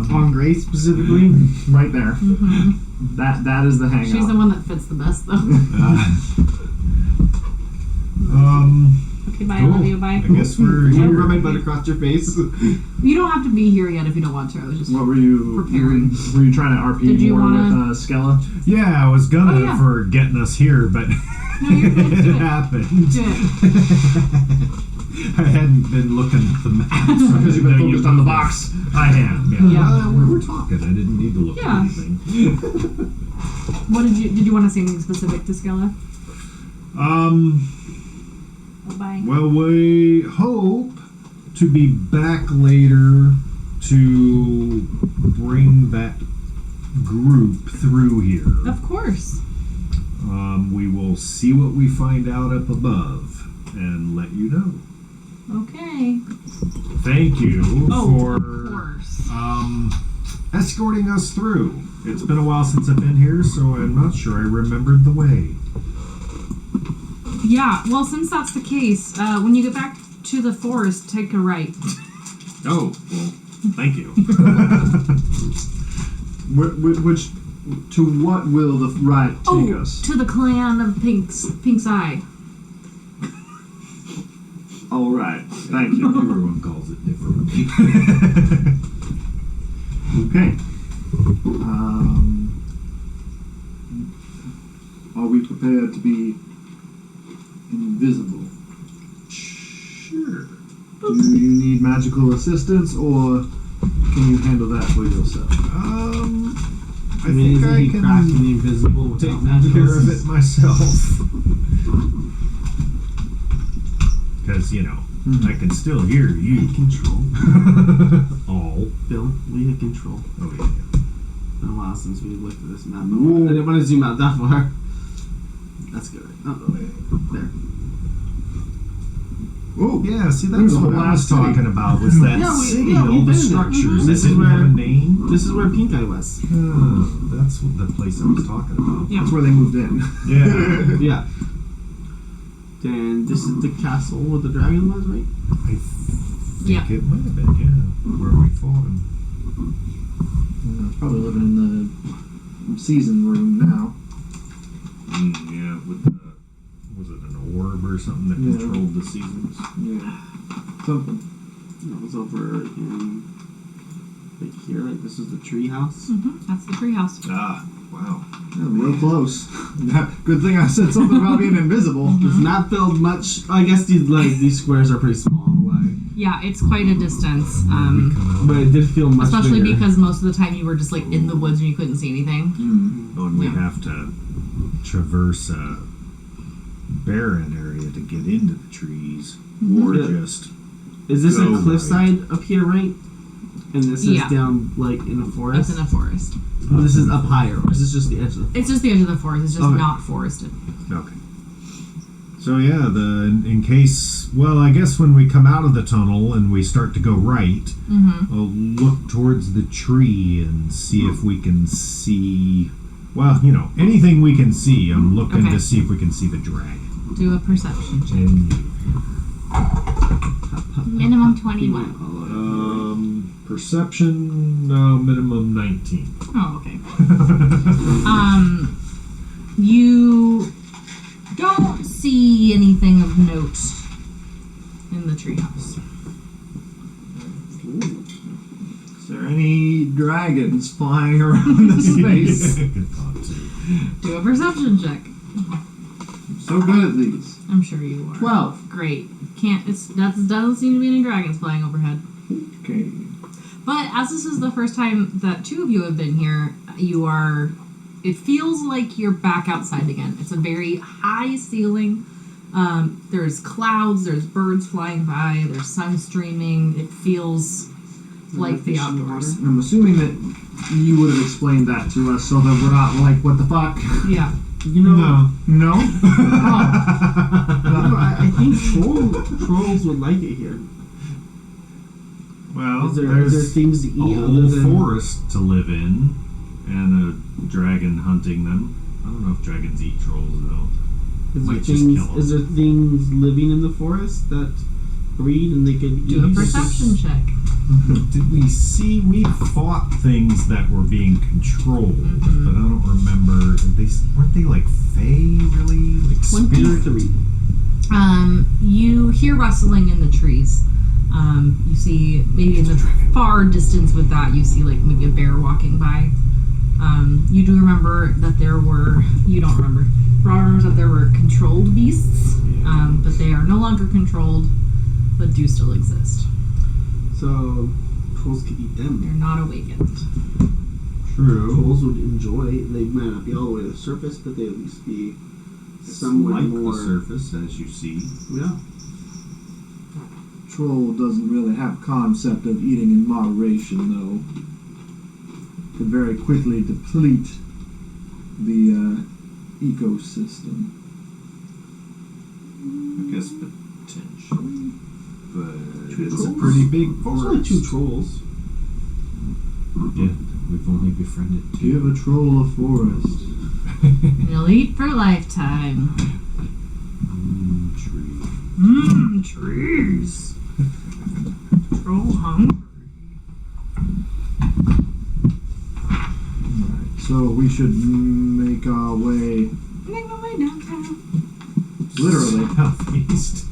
On Grace specifically. there. Right there. Mm-hmm. That is the hangout. She's the one that fits the best, though. Okay, bye. I love you. Bye. I guess we're You here. rub my butt across your face. You don't have to be here yet if you don't want to. I was just. What were you Preparing. Were you trying to RP Did you more wanna- with Skella? Yeah, I was gonna Oh, yeah. for getting us here, but No, you're good. Do it it. happened. Do it. I hadn't been looking at the map. So Because you've been focused on the box. I am, yeah. Yeah. We were talking. I didn't need to look Yeah. at anything. What did you want to say anything specific to Skella? Oh, bye. Well, we hope to be back later to bring that group through here. Of course. We will see what we find out up above and let you know. Okay. Thank you Of for course. escorting us through. It's been a while since I've been here, so I'm not sure I remembered the way. Yeah. Well, since that's the case, when you get back to the forest, take a right. Oh, well, thank you. Which to what will the right take us? To the clan of Pinkeye. All right. Thank you. Everyone calls it different. Okay. Are we prepared to be invisible? Sure. Do you need magical assistance, or can you handle that for yourself? I think isn't I he can practically invisible take without magical care of it assistance? myself. Because, I can still hear you. Control. All. Bill, we hit control. Oh, yeah. Been a while since we looked at this map. Whoa. I didn't want to zoom out that far. That's good. Oh, there. Oh, Yeah, see, There's that's a what whole I was city. talking about, was that Yeah, city, we've all the been there. structures. This that is didn't have where- a name. This is where Pinkeye was. That's the place I was talking about. Yeah. that's where they moved in. Yeah. Yeah. Then this is the castle where the dragon was, right? I think Yeah. it might have been, yeah, where we fought him. Probably living in the season room now. Yeah, with the, was it an orb or something that Yeah. controlled the seasons? Yeah. Something. That was over in like here. Like this is the tree house. That's the treehouse. Ah, wow. Yeah, real close. Good thing I said something about being invisible. It's not filled much. I guess these squares are pretty small. Like, Yeah, it's quite a distance. We come out. but it did feel much Especially bigger. because most of the time you were just like in the woods and you couldn't see anything. Oh, and we Yeah. have to traverse a barren area to get into the trees, or Yeah. just Is this Go a cliffside up here, right? And this is Yeah. down like in a forest. It's in a forest. Oh, this is up higher, or is this just the edge of the forest? It's just the edge of the forest. It's just Okay. not forested. okay. So yeah, in case, well, I guess when we come out of the tunnel and we start to go right, Mm-hmm. I'll look towards the tree and see if we can see. Well, anything we can see. I'm looking Okay. to see if we can see the dragon. Do a perception check. And Minimum 21. perception, no, minimum 19. Oh, okay. You don't see anything of note in the treehouse. Is there any dragons flying around the space? Good thought too. Do a perception check. I'm so good at these. I'm sure you are. 12. Great. Doesn't seem to be any dragons flying overhead. Okay. But as this is the first time that two of you have been here, it feels like you're back outside again. It's a very high ceiling. There's clouds, there's birds flying by, there's sun streaming. It feels like the outdoors. I'm assuming that you would have explained that to us so that we're not like, what the fuck? Yeah. No. No? I think trolls would like it here. Well, Is there there's things to a eat whole other than forest to live in, and a dragon hunting them. I don't know if dragons eat trolls though. Might just kill 'em. Is there things living in the forest that breed and they could Do a eat? perception check. Did we see? We fought things that were being controlled, Mhm. but I don't remember. Weren't they like fae, really? Like spirit? 23. You hear rustling in the trees. You see maybe in the far distance with that, you see like maybe a bear walking by. You do remember that you don't remember. Rob remembers that there were controlled beasts, but they are no longer controlled, but do still exist. So trolls could eat them. They're not awakened. True. Trolls would enjoy. They might not be all the way to the surface, but they at least be somewhat like more. the surface, as you see. Yeah. Troll doesn't really have a concept of eating in moderation, though. Could very quickly deplete the ecosystem. I guess potentially, but Two it's a trolls? pretty big There's only forest. 2 trolls. Yeah, we've only befriended Give two. a troll a forest. They'll eat for a lifetime. Tree. Trees. Troll hungry. So we should make our way, Make my way downtown. literally, Southeast.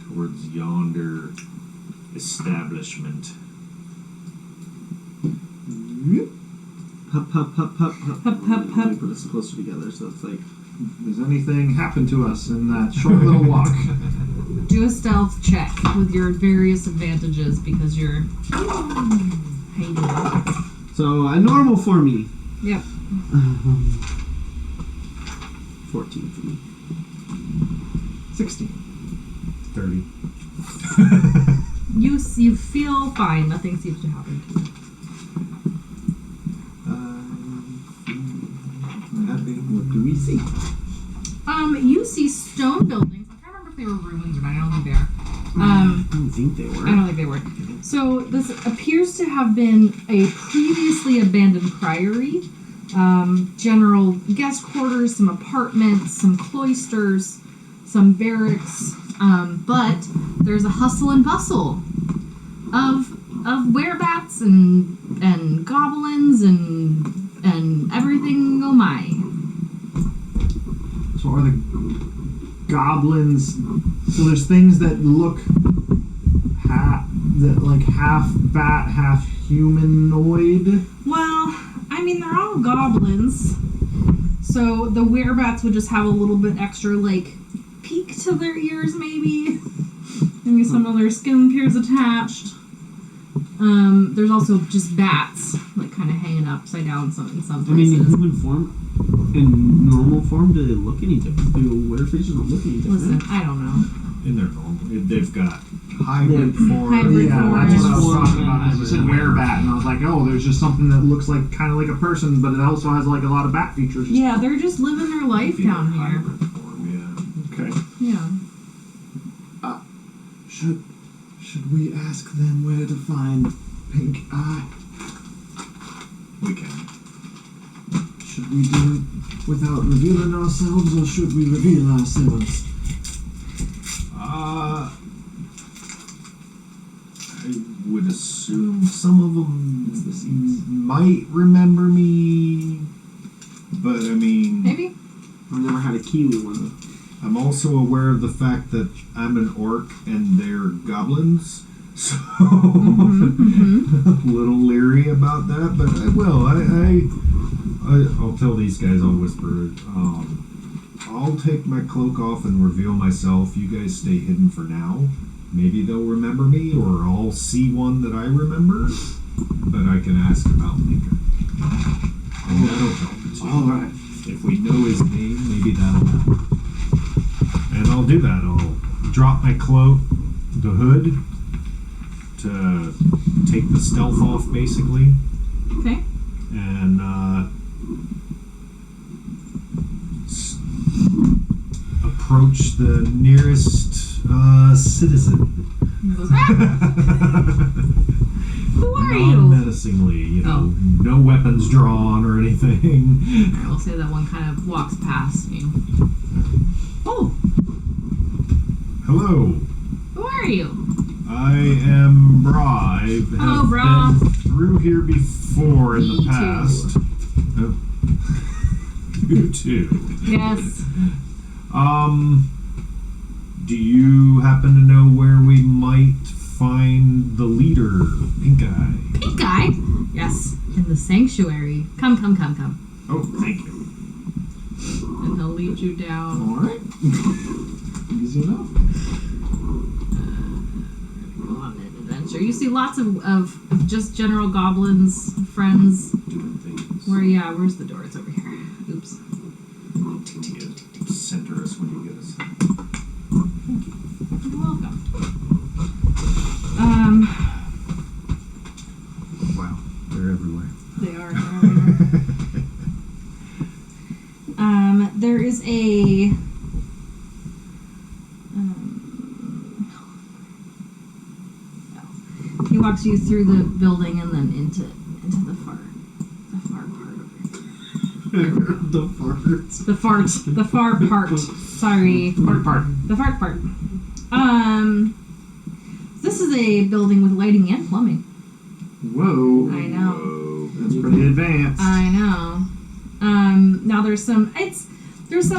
Towards yonder establishment. Hup, hup, hup, hup, hup. Hup, hup, hup. Let me put this closer together so it's like. Does anything happen to us in that short little walk? Do a stealth check with your various advantages because you're hiding. So a normal for me. Yep. 14 for me. 16. 30. You feel fine. Nothing seems to happen to you. What do we see? You see stone buildings. I can't remember if they were ruins or not. I don't think they are. I don't think they were. I don't think they were. So this appears to have been a previously abandoned priory. General guest quarters, some apartments, some cloisters, some barracks. But there's a hustle and bustle of werebats and goblins and everything. Oh my! So are the goblins? So there's things that look half bat, half humanoid. Well, I mean they're all goblins, so the werebats would just have a little bit extra like peak to their ears, maybe some of their skin appears attached. There's also just bats, like kind of hanging upside down in some I mean, in places. human form, in normal form, do they look any different? Do werefishes look any different? Listen, I don't know. In their normal, they've got hybrid form. Hybrid Yeah, form. that's what I was Form talking about. and You said hybrid. werebat, and I was like, oh, there's just something that looks like kind of like a person, but it also has like a lot of bat features. Yeah, they're just living their life down here. Hybrid form, yeah. Okay. Yeah. Should we ask them where to find Pinkeye? We can. Should we do it without revealing ourselves, or should we reveal ourselves? I would assume some of them might remember me, but I mean, Maybe. I've never had a Kiwi one. I'm also aware of the fact that I'm an orc and they're goblins, so Mm-hmm. a little leery about that. But I will. I'll tell these guys. I'll whisper. I'll take my cloak off and reveal myself. You guys stay hidden for now. Maybe they'll remember me, or I'll see one that I remember. But I can ask about Mika, and that'll help too. All right. If we know his name, maybe that'll help. And I'll do that. I'll drop my cloak, the hood, to take the stealth off, basically, Okay. and approach the nearest citizen. He goes, "Ah, who are you?" Non-menacingly, Oh. no weapons drawn or anything. I'll say that one kind of walks past you. Oh, Hello, who are you? I am Bra. I have Hello, Bra. been through here before in Me the too. past. Oh. You too. Yes. Do you happen to know where we might find the leader, Pinkeye? Pinkeye? Yes. In the sanctuary. Come. Oh, thank you. And he'll lead you down. All right. Easy enough. Go on an adventure. You see lots of just general goblins, friends. Doing things. Where's the door? It's over here. Oops. Yeah, center us when you get us. You're welcome. Wow, they're everywhere. They are. There is a. He walks you through the building and then into the far part of it. The far part. Sorry. The fart part. This is a building with lighting and plumbing. Whoa. I know. Whoa. That's pretty advanced. I know. Now there's some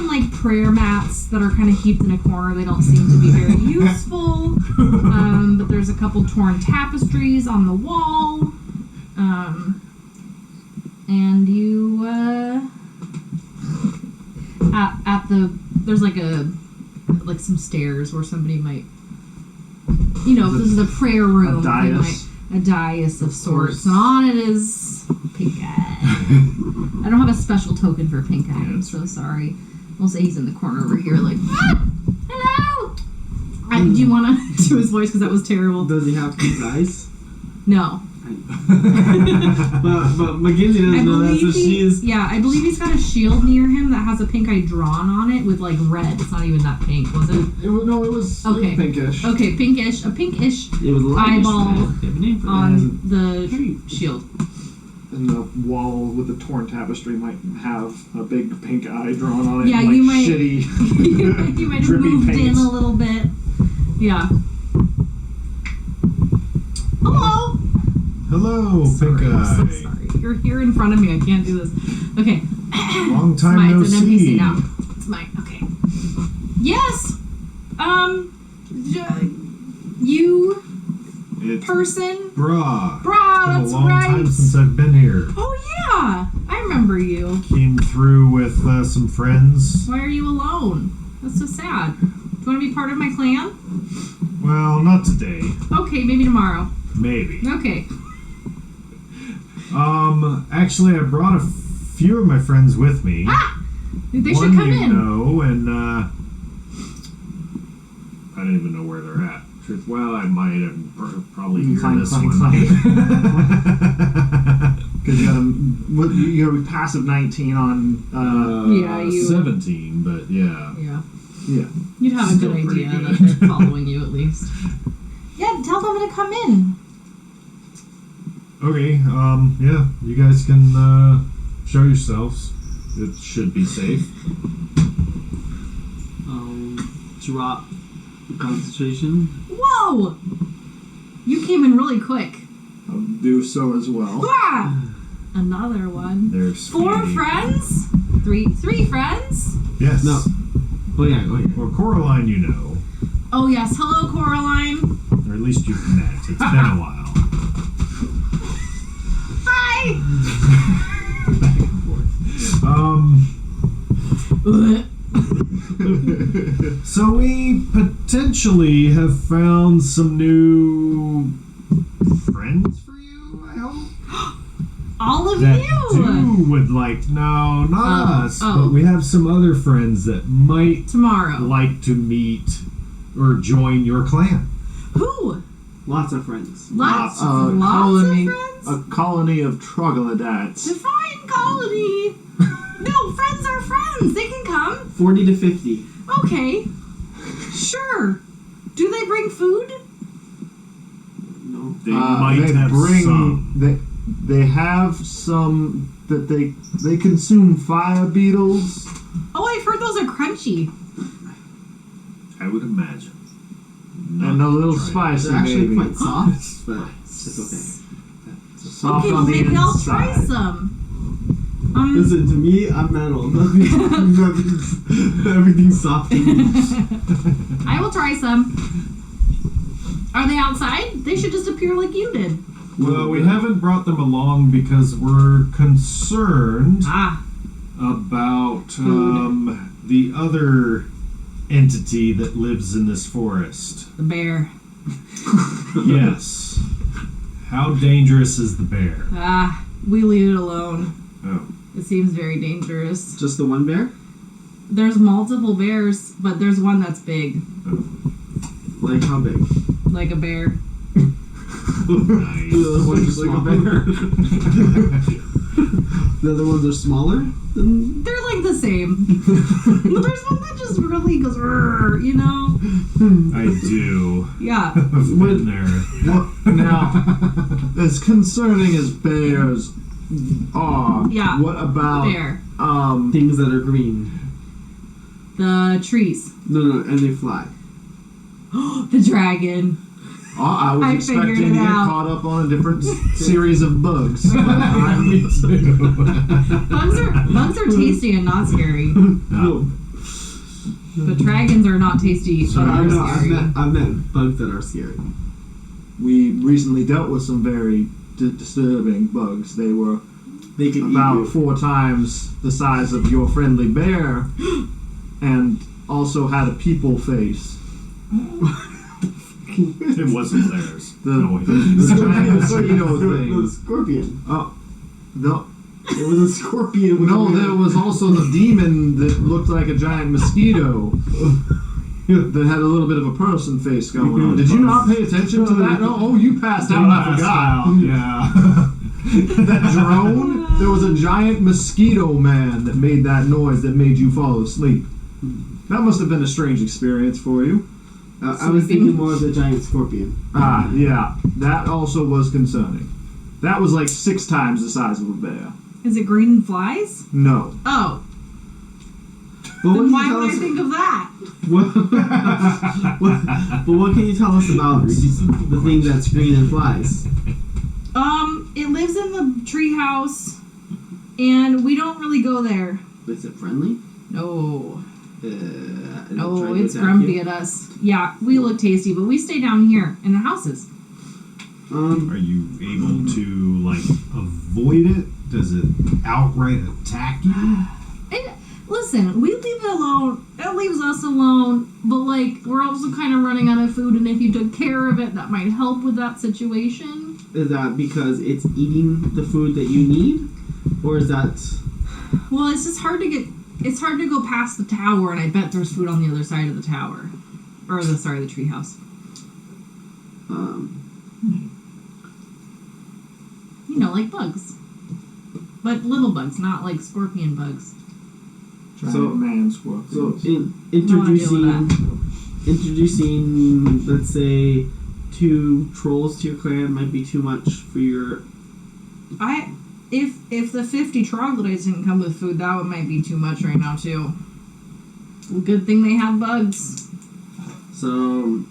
like prayer mats that are kind of heaped in a corner. They don't seem to be very useful. But there's a couple torn tapestries on the wall. And you there's like some stairs where somebody might, if this is a prayer room, A they dais. might, a dais of sorts, and on it is Pinkeye. I don't have a special token for Pinkeye. I'm so sorry. We'll say he's in the corner over here, like, hello. Do you want to do his voice because that was terrible? Does he have two eyes? No. but Mackenzie doesn't know that, so she is. Yeah, I believe he's got a shield near him that has a pink eye drawn on it with like red. It's not even that pink, was it? It was Okay. pinkish. Okay, pinkish. A pinkish It was a lot eyeball They have a name for that. on the shield. And the wall with the torn tapestry might have a big pink eye drawn on it. Yeah, like you might- shitty. you might have drippy moved paint. in a little bit. Yeah. Hello. Hello, Sorry, I'm Pinkeye. so sorry. You're here in front of me. I can't do this. Okay. Long time no It's an see. NPC now. It's mine. Okay. Yes. You It's person. Bra. Brah, Been that's a long right. time since I've been here. Oh yeah, I remember you. Came through with some friends. Why are you alone? That's so sad. Do you want to be part of my clan? Well, not today. Okay, maybe tomorrow. Maybe. Okay. Actually, I brought a few of my friends with me. Ah! They One should come you in. know, and I don't even know where they're at. Well, I might have probably hear Clank, this clank, one. clank. Because you got a passive 19 on. Yeah, you- 17, but yeah. Yeah. Yeah. You'd have a Still good pretty idea good. that they're following you at least. Yeah, tell them to come in. Okay, yeah, you guys can show yourselves. It should be safe. I'll drop concentration. Whoa! You came in really quick. I'll do so as well. Ah! Another one. There's 4 friends? Three friends? Yes. No. Oh yeah, oh yeah. Or Coraline, you know. Oh yes, hello Coraline. Or at least you've met. It's been a while. Hi! Back and forth. So we potentially have found some new friends for you, I hope? All of That you! would like, no, not us, oh. but we have some other friends that might Tomorrow. like to meet or join your clan. Who? Lots of friends. Lots A of colony, friends? a colony of troglodytes. Define colony. No, friends are friends. They can come. 40 to 50. Okay. Sure. Do they bring food? No. They might they have bring some. they have some that they consume fire beetles. Oh, I've heard those are crunchy. I would imagine. And a little Try it. spicy, They're actually maybe. quite soft, but it's okay. Soft Okay, on well, the maybe I'll try inside. some. Listen, to me, I'm metal. Everything's soft to me. I will try some. Are they outside? They should just appear like you did. Well, we haven't brought them along because we're concerned Ah. about the other entity that lives in this forest. The bear. Yes. How dangerous is the bear? Ah, we leave it alone. Oh. It seems very dangerous. Just the one bear? There's multiple bears, but there's one that's big, Like how big? like a bear. Nice. The other ones are Like a smaller. The other ones are smaller? Than... They're like the same. But there's one that just really goes, "Rrr," you know? I do. Yeah. I've been there. Now, as concerning as bears are, Yeah. what about Bear. Things that are green. The trees. No, and they fly. The dragon. I was I expecting figured to it get out. caught up on a different series of bugs. Me too. Bugs are tasty and not scary. No. But dragons are not tasty but Sorry, are No, scary. I've met bugs that are scary. We recently dealt with some very disturbing bugs. They were They can about eat 4 times the size of your friendly bear, and also had a people face. It wasn't theirs. The, No, it the isn't. giant mosquito The thing. scorpion. Oh, no, It was a scorpion. With no, a there was also the demon that looked like a giant mosquito. That had a little bit of a person face going on. Did you not pay attention to that? No. Oh, you passed out. I forgot. Yeah. That drone. There was a giant mosquito man that made that noise that made you fall asleep. That must have been a strange experience for you. I was thinking more of the giant scorpion. Ah, yeah. That also was concerning. That was like 6 times the size of a bear. Is it green and flies? No. Oh. But Then why can you would I tell us? think of that? But what can you tell us about the thing that's green and flies? It lives in the treehouse, and we don't really go there. Is it friendly? No. No, It's grumpy at us. Yeah, we look tasty, but we stay down here in the houses. Are you able to, like, avoid it? Does it outright attack you? Listen, we leave it alone at least leaves us alone, but like we're also kind of running out of food, and if you took care of it, that might help with that situation. Is that because it's eating the food that you need? Or is that... Well, it's just hard to get. It's hard to go past the tower, and I bet there's food on the other side of the tower, or the treehouse. You know, like bugs, but little bugs, not like scorpion bugs. Giant man squirrels. So introducing, let's say, 2 trolls to your clan might be too much for your... If the 50 troglodytes didn't come with food, that one might be too much right now too. Good thing they have bugs. So...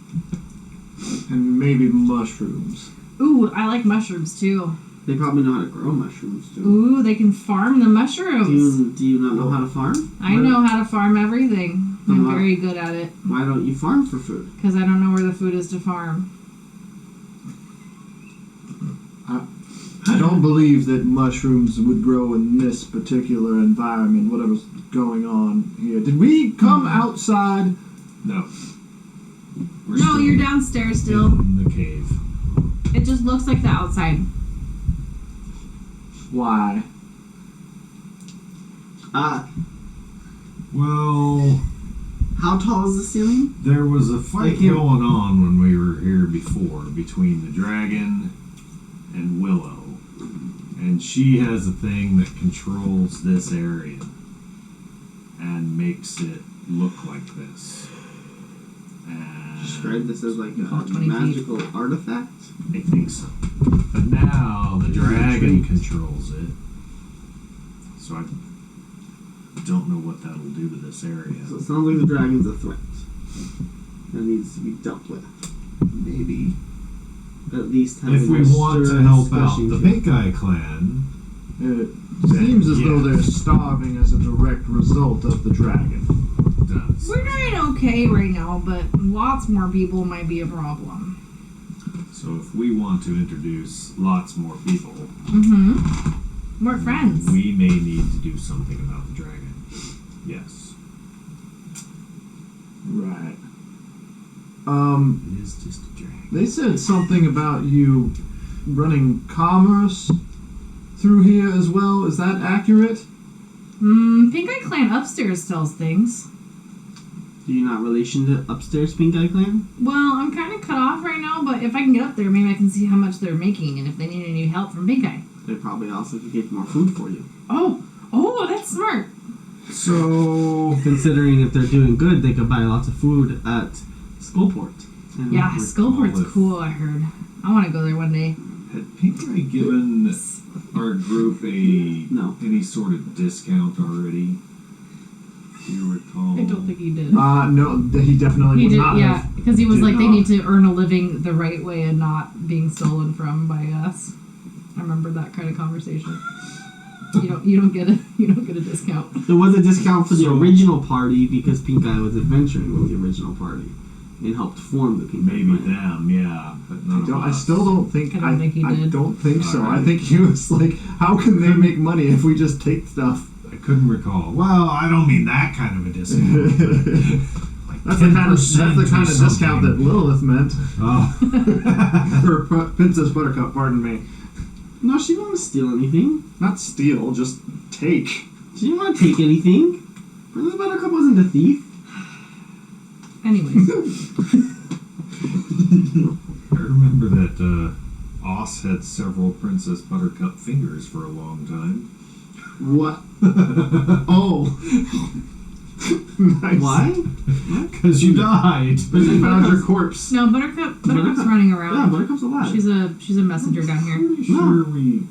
And maybe mushrooms. Ooh, I like mushrooms too. They probably know how to grow mushrooms too. Ooh, they can farm the mushrooms. Do you not know how to farm? I know how to farm everything. I'm very good at it. Why don't you farm for food? Because I don't know where the food is to farm. I don't believe that mushrooms would grow in this particular environment, whatever's going on here. Did we come outside? No. We're No, still you're downstairs still. in the cave. It just looks like the outside. Why? Well, How tall is the ceiling? there was a fight going on when we were here before between the dragon and Willow. And she has a thing that controls this area and makes it look like this. And Describe this as like a 20 feet. magical artifact? I think so. But now the dragon controls it. So I don't know what that'll do to this area. So it sounds like the dragon's a threat that needs to be dealt with. Maybe. At least If we want to help out the Pinkeye clan, It seems as though they're starving as a direct result of the dragon. it does. We're doing okay right now, but lots more people might be a problem. So if we want to introduce lots more people, More friends. we may need to do something about the dragon. Yes. Right. It is just a dragon. They said something about you running commerce through here as well. Is that accurate? Pinkeye Clan upstairs sells things. Do you not relation to upstairs Pinkeye clan? Well, I'm kind of cut off right now, but if I can get up there, maybe I can see how much they're making and if they need any help from Pinkeye. They probably also could get more food for you. Oh, that's smart. So Considering if they're doing good, they could buy lots of food at Skullport. And Yeah, recall Skullport's if- cool, I heard. I want to go there one day. had Pinkeye given our group No. any sort of discount already? Do you recall? I don't think he did. No, he definitely He would did, not yeah, have. because he was Did like, they not. need to earn a living the right way and not being stolen from by us. I remember that kind of conversation. You don't get a discount. There was a discount for the So- original party because Pinkeye was adventuring with the original party and helped form the Pinkeye Maybe clan. them, yeah, but none of I us. still don't think. I don't think he I did. don't think so. I Alright. think he was like, "How can they make money if we just take stuff?" I couldn't recall. Well, I don't mean that kind of a discount. Like That's the kind of 10% or discount that something. Lilith meant, Oh. or Princess Buttercup. Pardon me. No, she didn't want to steal anything. Not steal, just take. She didn't want to take anything. Princess Buttercup wasn't a thief. Anyways, I remember that Oz had several Princess Buttercup fingers for a long time. What? Oh. Nice. Why? Because you died. They found your corpse. no, Buttercup's running Yeah, around. Buttercup's alive. She's a messenger down here. Pretty sure we...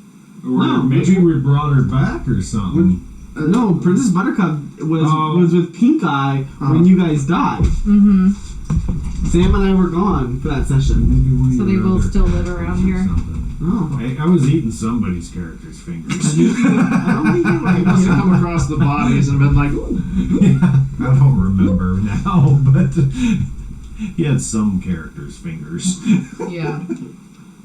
Or No, maybe we brought her back or something. No, Princess Buttercup was with Pinkeye when you guys died. Mm-hmm. Sam and I were gone for that session. Maybe one of So they your both other still live characters around or here. something. Oh. I was eating somebody's character's fingers. I don't think you He must have come across the bodies and been like, "Ooh." Yeah, I don't remember now, but he had some character's fingers. Yeah.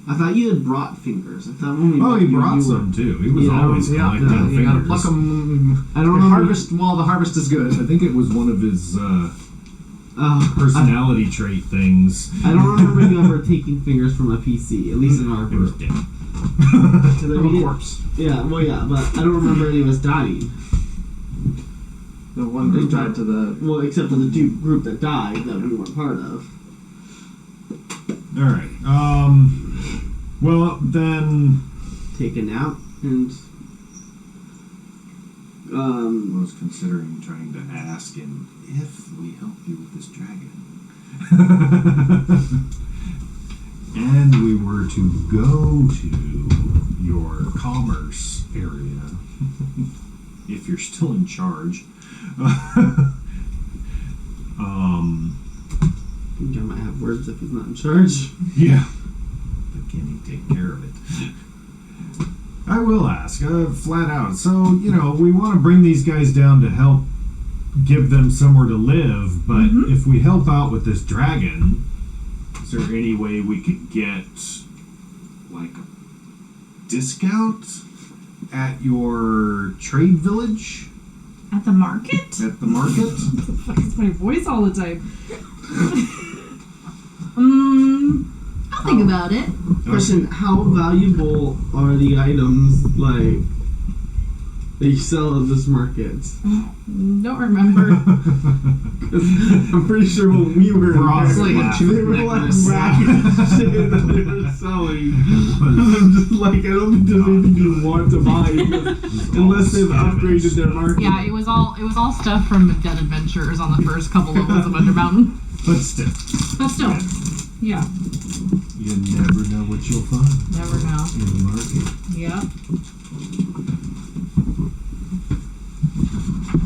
I thought you had brought fingers. I thought when we Oh, met he you, brought you some too. He was Yeah, always collecting you gotta fingers. pluck them. I don't remember. Harvest while the harvest is good. I think it was one of his I personality trait things. don't remember you ever taking fingers from a PC, at least in our It was group. dead. Because Of a corpse. Yeah, well, yeah, but I don't remember any of us dying. The one that died to the. Well, except for the group that died that we weren't part of. All right. Well, then Take a nap and. I was considering trying to ask him if we help you with this dragon. And we were to go to your commerce area. If you're still in charge. I think I might have words if he's not in charge. Yeah. But can he take care of it? I will ask, flat out. So, we want to bring these guys down to help give them somewhere to live, but if we help out with this dragon, is there any way we could get, like, a discount at your trade village? At the market? At the market? What the fuck is my voice all the time? I'll think about it. Question: how valuable are the items like that you sell at this market? Don't remember. I'm pretty sure when we were Bronze there, laugh. they were like necklace. ragged shit that they were selling. I'm just like, I don't think there's anything you want to buy unless they've upgraded their market. Yeah, it was all stuff from Dead Adventures on the first couple levels of Undermountain. But still. But still, yeah, You never know what you'll find never know. in the market. Yep.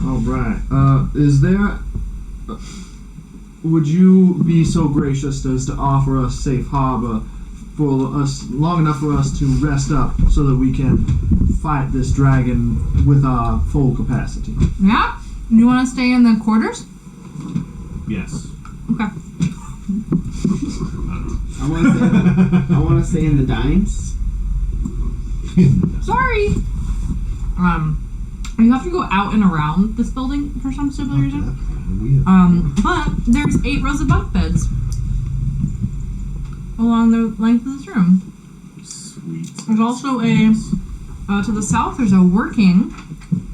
All right. Is there? Would you be so gracious as to offer us safe harbor for us long enough for us to rest up so that we can fight this dragon with our full capacity? Yeah? You want to stay in the quarters? Yes. Okay. I want to stay in the dimes. Sorry. You have to go out and around this building for some stupid reason. But there's 8 rows of bunk beds along the length of this room. Sweet. There's also to the south, there's a working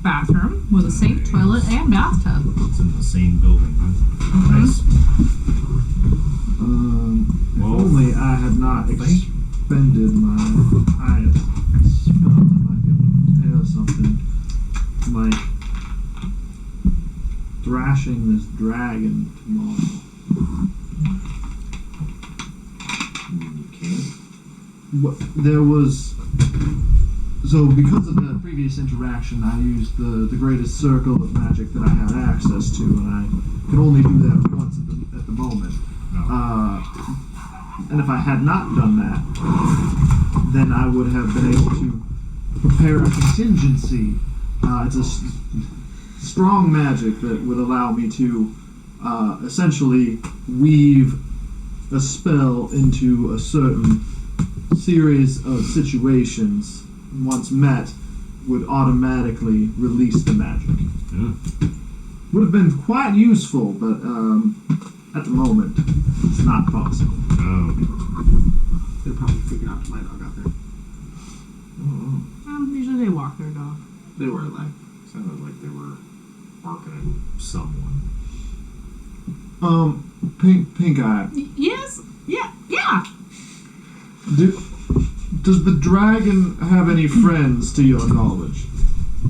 bathroom with a sink, toilet, and bathtub. It's in the same building. Nice. If Well, only I had not expended my highest spell, I might be able to prepare something like thrashing this dragon tomorrow. You can't. There was so because of the previous interaction, I used the greatest circle of magic that I had access to, and I could only do that once at the moment. And if I had not done that, then I would have been able to prepare a contingency. It's a strong magic that would allow me to essentially weave a spell into a certain series of situations. Once met, would automatically release the magic. Yeah. Would have been quite useful, but at the moment, it's not possible. Oh. They're probably freaking out to my dog out there. Usually they walk their dog. They were like, Sounded like they were barking at someone. Pinkeye, Yes? Yeah. does the dragon have any friends to your knowledge?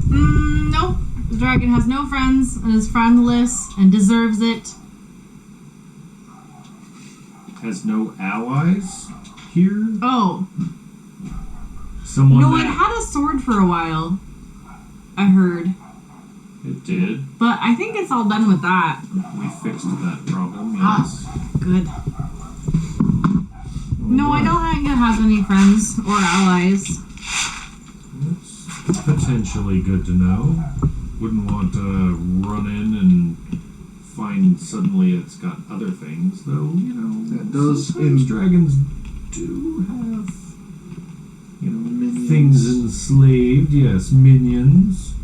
Nope. The dragon has no friends and is friendless and deserves it. Has no allies here? Oh. Someone No, it that had a sword for a while. I heard. it did. But I think it's all done with that. We fixed that problem, Ah. yes. Good. No, I don't think it has any friends or allies. It's potentially good to know. Wouldn't want to run in and find suddenly it's got other things, though, It does sometimes in- dragons do have, Minions. things enslaved. Yes, minions.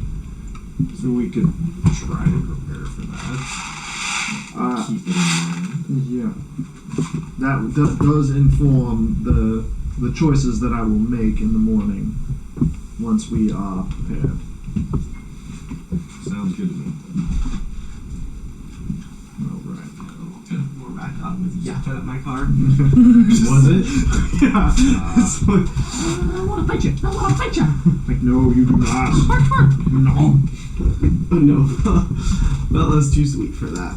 So we could try to prepare for that. Keep it in mind. Yeah. That does inform the choices that I will make in the morning once we are prepared. Sounds good to me. All right. We're back on with yapping at my car. Was it? Yeah. It's like, I want to fight you. I want to fight you. Like, no, you do not. No. Oh no. Well, that's too sweet for that.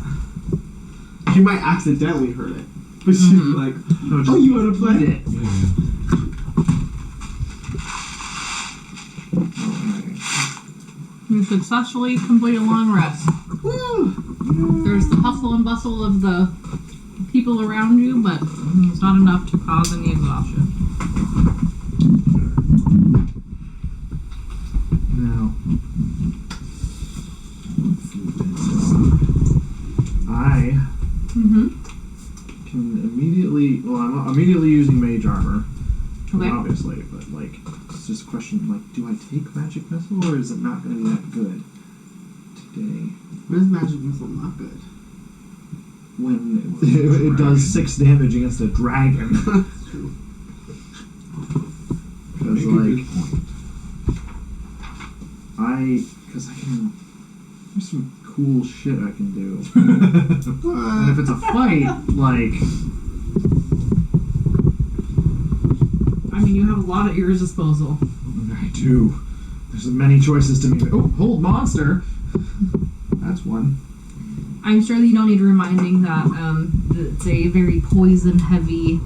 She might accidentally hurt it. But she's like, No, just oh, you want to play? eat it. You successfully complete a long rest. Woo! There's the hustle and bustle of the people around you, but it's not enough to cause any exhaustion. Now, I can immediately. Well, I'm immediately using mage armor, Okay. obviously. But like, it's just a question. Like, do I take magic missile, or is it not going to be that good today? Where's magic missile not good? When it does 6 damage against a dragon. That's true. Because Make a like good point. because I can. There's some cool shit I can do. And if it's a fight, like. I mean, you have a lot at your disposal. I do. There's many choices to make. Oh, hold monster. That's one. I'm sure that you don't need reminding that it's a very poison-heavy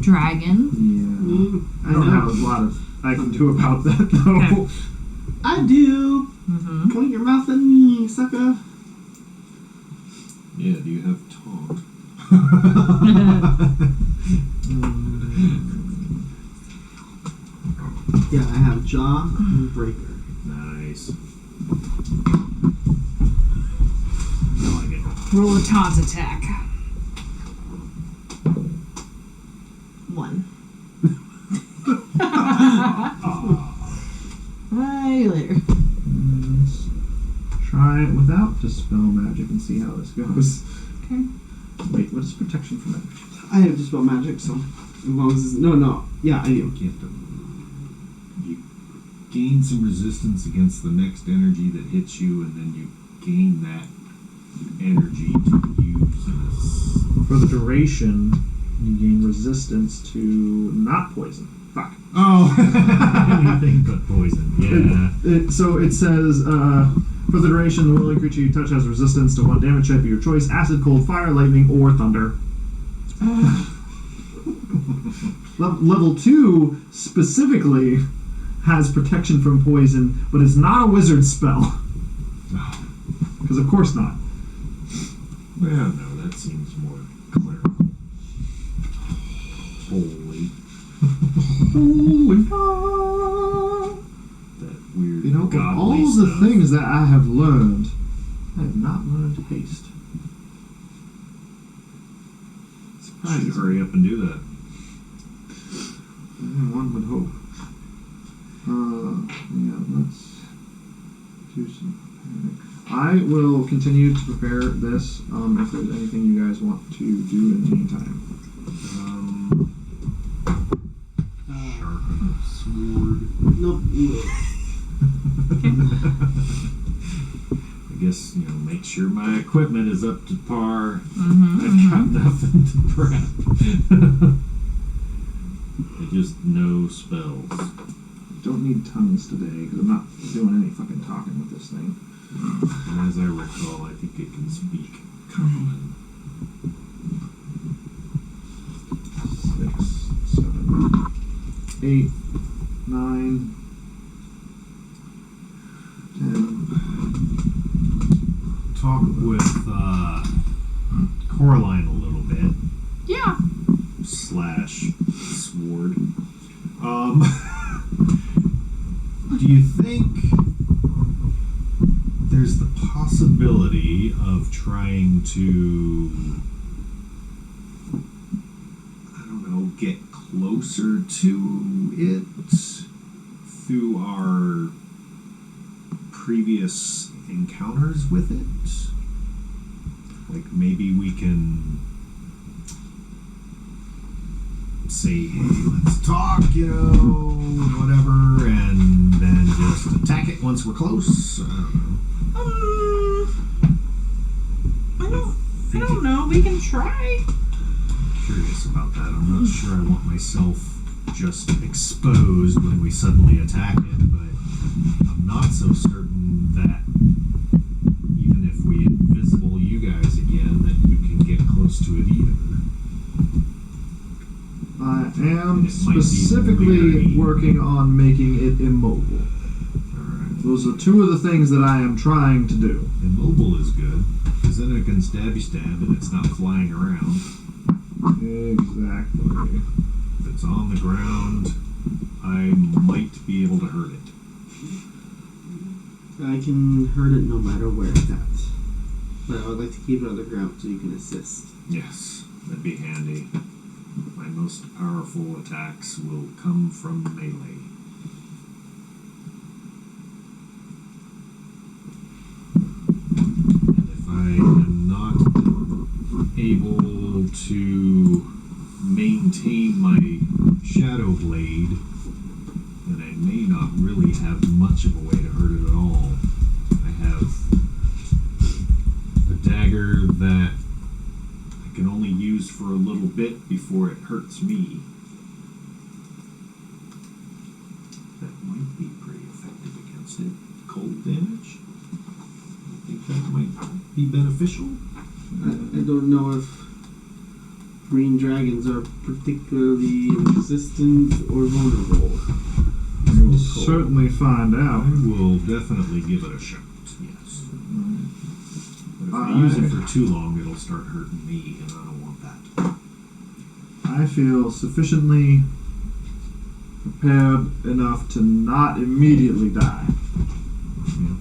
dragon. Yeah. I don't have a lot of I can do about that though. Okay. I do. Point your mouth at me, sucker. Yeah, do you have taunt? Yeah, I have jaw and breaker. Nice. I like it. Roll a taunt attack. 1. Bye later. Let's try it without dispel magic and see how this goes. Okay. Wait, what is protection from magic? I have dispel magic, so as long as it's, no. Yeah, I do. You have to. You gain some resistance against the next energy that hits you, and then you gain that energy to use as. For the duration, you gain resistance to not poison. Fuck. Oh, anything but poison. Yeah. So it says, for the duration, the willing creature you touch has resistance to 1 damage type of your choice: acid, cold, fire, lightning, or thunder. Level 2 specifically has protection from poison, but it's not a wizard spell. Because of course not. Well, no, that seems more clerical. Holy. That weird. You know, of godly all the stuff. things that I have learned, I have not learned haste. Should hurry up and do that. One would hope. Yeah, let's do some panic. I will continue to prepare this, if there's anything you guys want to do in the meantime. Sharpen the sword. Nope. I guess, make sure my equipment is up to par. Mm-hmm. I've got nothing to prep. Just no spells. Don't need tons today, because I'm not doing any fucking talking with this thing. As I recall, I think it can speak common. 6, 7, 8, 9, 10. Talk with Coraline a little bit. Yeah. /sword. Do you think there's the possibility of trying to, I don't know, get closer to it through our previous encounters with it. Like maybe we can say, hey, let's talk, whatever, and then just attack it once we're close. I don't know. We can try. Curious about that. I'm not sure I want myself just exposed when we suddenly attack it, but I'm not so certain that even if we invisible you guys again, that you can get close to it either. I am It might be specifically weird. working on making it immobile. Alright. Those are two of the things that I am trying to do. Immobile is good, because then it can stab and it's not flying around. Exactly. If it's on the ground, I might be able to hurt it. I can hurt it no matter where it's at. But I would like to keep it on the ground so you can assist. Yes, that'd be handy. My most powerful attacks will come from melee. And if I am not able to maintain my shadow blade, then I may not really have much of a way to hurt it at all. I have a dagger that I can only use for a little bit before it hurts me. That might be pretty effective against it. Cold damage? I think that might be beneficial. I don't know if green dragons are particularly resistant or vulnerable. We'll certainly find out. I will definitely give it a shot, yes. But if I use it for too long, it'll start hurting me, and I don't want that. I feel sufficiently prepared enough to not immediately die. Yeah.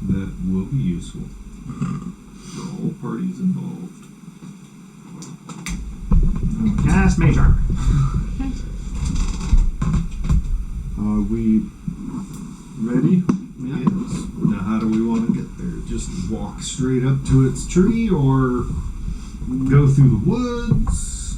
That will be useful for all parties involved. Cast Mage Armor. Are we ready? Yeah. Yes. Now, how do we want to get there? Just walk straight up to its tree, or go through the woods?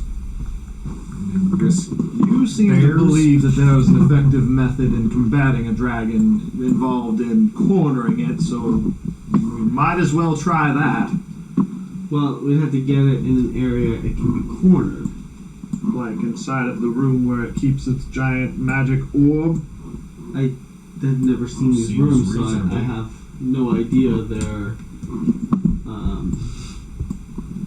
And just You seem to bears? believe that there is an effective method in combating a dragon involved in cornering it, so we might as well try that. Well, we'd have to get it in an area it can be cornered. Like inside of the room where it keeps its giant magic orb. I have never seen these Seems rooms, so reasonable. I have no idea their. I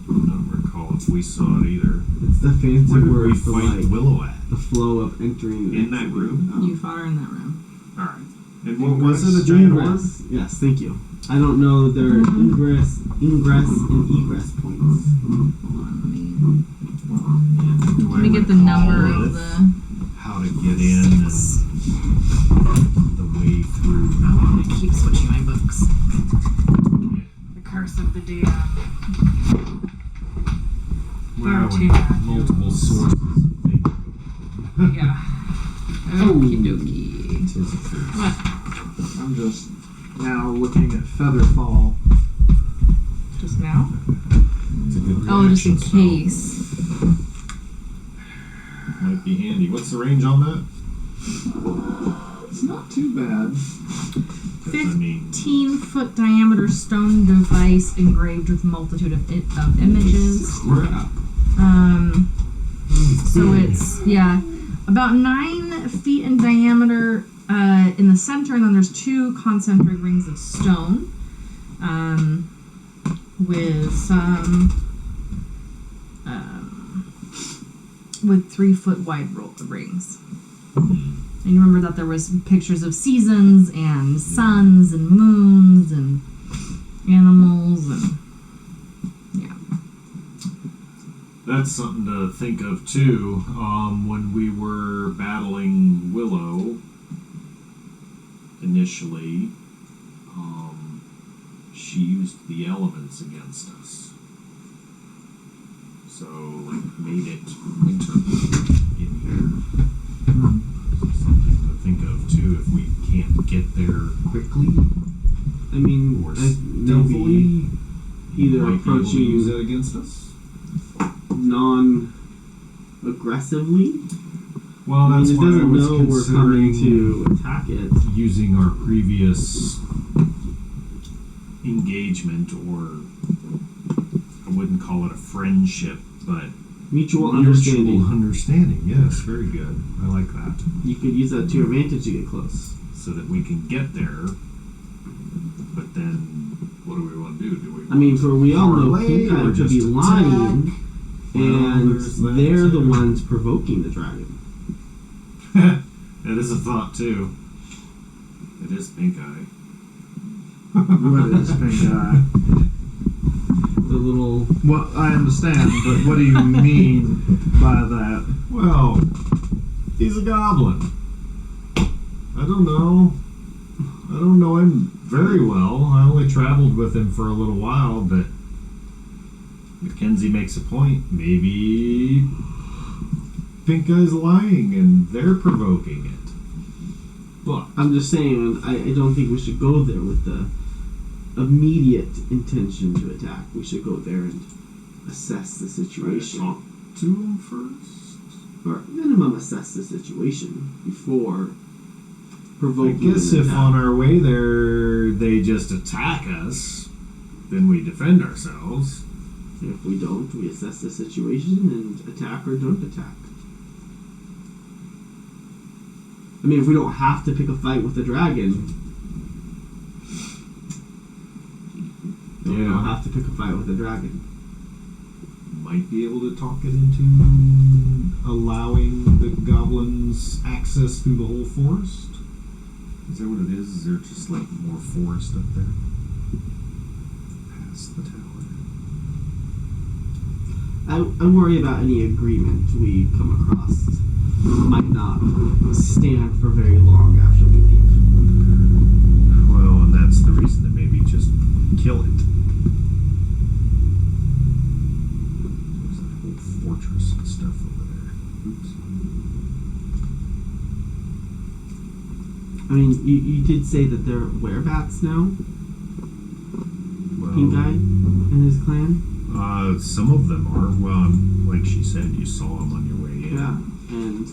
don't recall if we saw it either. It's the fancy Where did we word for fight like Willow at? the flow of entering In that room? You fought her in that room. Alright. And what was it? A giant orb? Ingress. Yes, thank you. I don't know their ingress, and egress points. Hold on, let me get the number of the. How to get in and the way through. Oh, I'm gonna keep switching my books. The Curse of the DM. Well, Far too and bad. multiple sources of things. Yeah. Okie dokie. Tis a curse. What? I'm just now looking at Featherfall. Just now? It's a good Oh, just in reaction spell. case. Might be handy. What's the range on that? It's not too bad. 'Cause, I mean, 15-foot diameter stone device engraved with multitude of images. Crap. So it's about 9 feet in diameter in the center, and then there's 2 concentric rings of stone with some with 3-foot wide rings. And you remember that there was pictures of seasons and suns and moons and animals and that's something to think of too. When we were battling Willow initially, she used the elements against us. So, like, made it winter in here. Something to think of, too, if we can't get there quickly I mean, or maybe stealthily. either Might be able to use approaching that against us. non-aggressively. Well, I mean, that's it why I doesn't was know we're coming considering to attack it. using our previous engagement, or I wouldn't call it a friendship, but Mutual mutual understanding. understanding. Yes, very good. I like that. You could use that to your advantage to get close. So that we can get there. But then, what do we want to do? Do we? I mean, for we all know parlay or Pinkeye could be just lying, attack? Well, and there's that they're the too. ones provoking the dragon. That is a thought too. It is Pinkeye. What is Pinkeye? The little Well, I understand, but what do you mean by that? Well, he's a goblin. I don't know. I don't know him very well. I only traveled with him for a little while, but Mackenzie makes a point. Maybe Pinkeye's lying and they're provoking it. But I'm just saying, I don't think we should go there with the immediate intention to attack. We should go there and assess the situation. talk to him first. Or minimum assess the situation before I provoking guess an if attack. on our way there they just attack us, then we defend ourselves. If we don't, we assess the situation and attack or don't attack. I mean, if we don't have to pick a fight with the dragon, then we don't have to pick a fight with the dragon. Might be able to talk it into allowing the goblins access through the whole forest. Is that what it is? Is there just like more forest up there? Past the tower. I worry about any agreement we come across might not stand for very long after we leave. Well, and that's the reason to maybe just kill it. There's that whole fortress and stuff over there. Oops. I mean, you did say that they're werebats now, Well, Pinkeye and his clan. some of them are. Well, like she said, you saw them on your way in. Yeah, and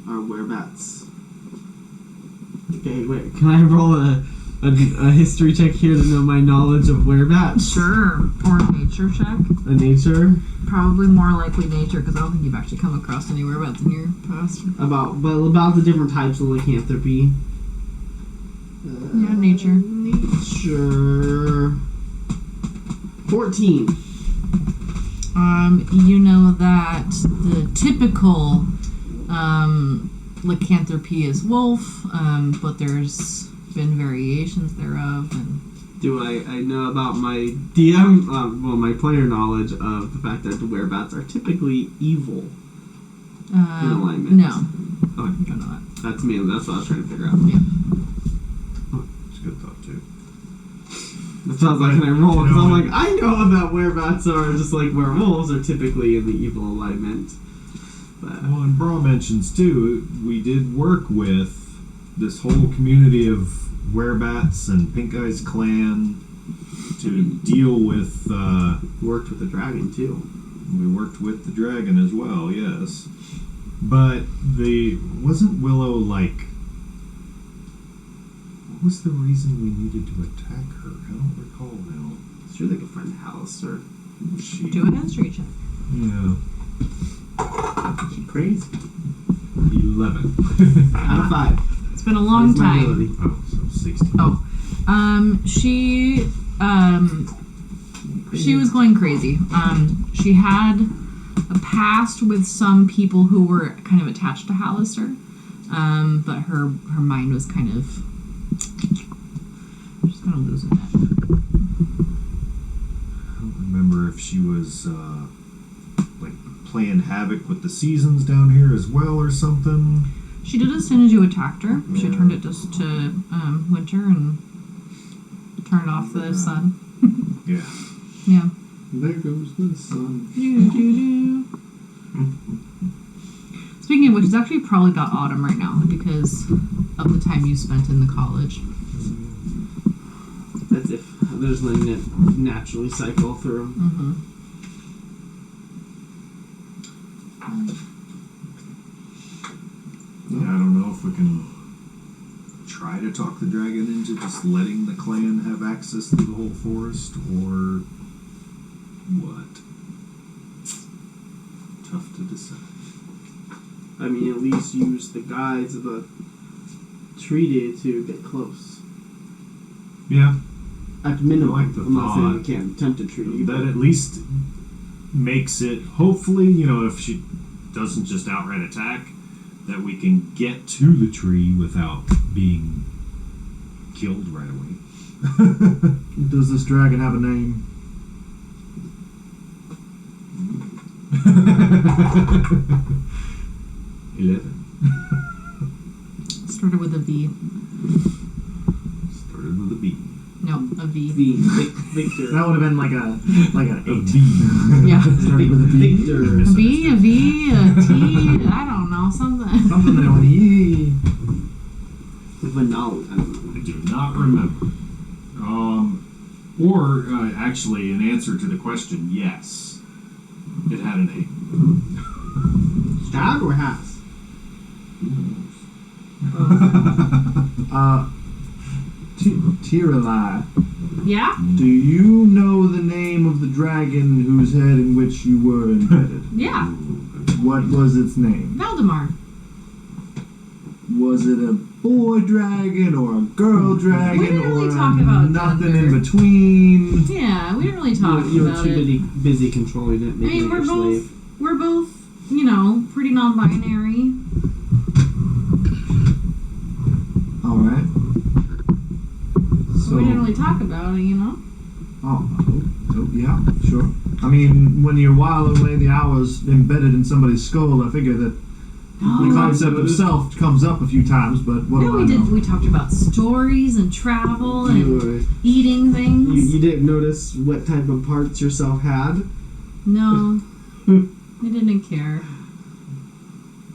our werebats. Okay, wait. Can I roll a history check here to know my knowledge of werebats? Sure. Or a nature check. A nature Probably more likely nature, because I don't think you've actually come across anywhere about in your past. about the different types of lycanthropy. Yeah, nature. Nature. 14. You know that the typical lycanthropy is wolf, but there's been variations thereof, and Do I know about my DM, my player knowledge of the fact that the werebats are typically evil in alignment? no. Okay. You don't know that. That's me. That's what I was trying to figure out. Yeah. It's a good thought too. That sounds like can I roll? Because You know, I'm like, I know that werebats are just like werewolves are typically in the evil alignment. But Well, and Bra mentions too, we did work with this whole community of werebats and Pinkeye's clan to deal with. worked with the dragon too. We worked with the dragon as well, yes. But wasn't Willow like? What was the reason we needed to attack her? I don't recall now. Sure, they could find Hallister. She, Do a history check. yeah, She's crazy. 11. Out of 5. It's been a long That's my time. ability. Oh, so 16. Oh. She was going crazy. She had a past with some people who were kind of attached to Hallister, but her mind was kind of just kind of losing it. I don't remember if she was like playing havoc with the seasons down here as well or something. She did as soon as you attacked her. She Yeah. turned it just to winter and turned off the sun. Yeah. Yeah. There goes the sun. Speaking of which, it's actually probably about autumn right now because of the time you spent in the college. That's if they're just letting it naturally cycle through. Mm-hmm. Yeah, I don't know if we can try to talk the dragon into just letting the clan have access to the whole forest, or what? Tough to decide. I mean, at least use the guides of a treaty to get close. Yeah, At minimum, I like the I'm not saying we thought. can't attempt a treaty. that at least makes it, hopefully, if she doesn't just outright attack, that we can get to the tree without being killed right away. Does this dragon have a name? 11. Started with a V. Started with a B. No, a V. Victor. That would have been like an A 8. B. Yeah. Starting with a V. Victor. A B, a V, a T. I don't know, something. Something that went E. But no, I don't know. I do not remember. Actually, in answer to the question, yes. It had a name. Had or has? Tiralai, Yeah? do you know the name of the dragon whose head in which you were embedded? Yeah. What was its name? Valdemar. Was it a boy dragon or a girl dragon We didn't really or talk about nothing gender. in between? Yeah, we didn't really talk You're about too it. busy controlling it, I making mean, it your slave. we're both, pretty non-binary. All right. So we didn't really talk about it, Oh, yeah, sure. I mean, when you're whiling away the hours embedded in somebody's skull, I figure that the concept of self comes up a few times, but what No, do I we did. know? We talked about stories and travel and You eating things. didn't notice what type of parts yourself had? No, I didn't care.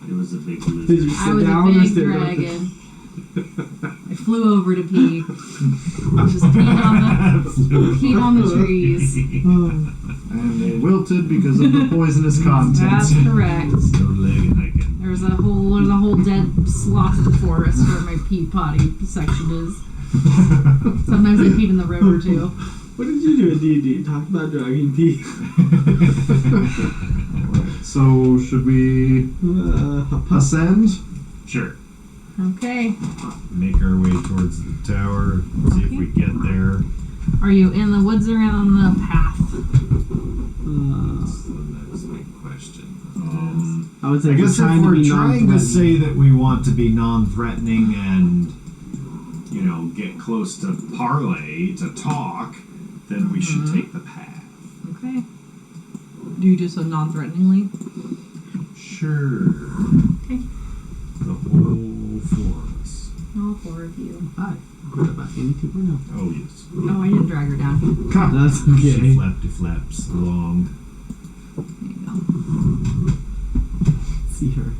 It was a big Did lizard. you I sit was down a or big stand up? dragon. I flew over to pee. Just peed on the trees. And they wilted because of the poisonous content. That's correct. No leg and I can. There's a whole dead sloth forest where my pee potty section is. Sometimes I peed in the river too. What did you do at D&D? Talk about dragon pee. So, should we ascend? Sure. Okay. Make our way towards the tower. See if we get there. Are you in the woods or on the path? That's the next big question. I would say I guess if trying to we're be trying to non-threatening. say that we want to be non-threatening and, get close to parlay, to talk, then we should take the path. Okay. Do you do so non-threateningly? Sure. Okay. The whole four of us. All four of you. Hi. What about any 2.0? Oh, yes. Oh, I didn't drag her down. That's She okay. flaps along. There you go. See her.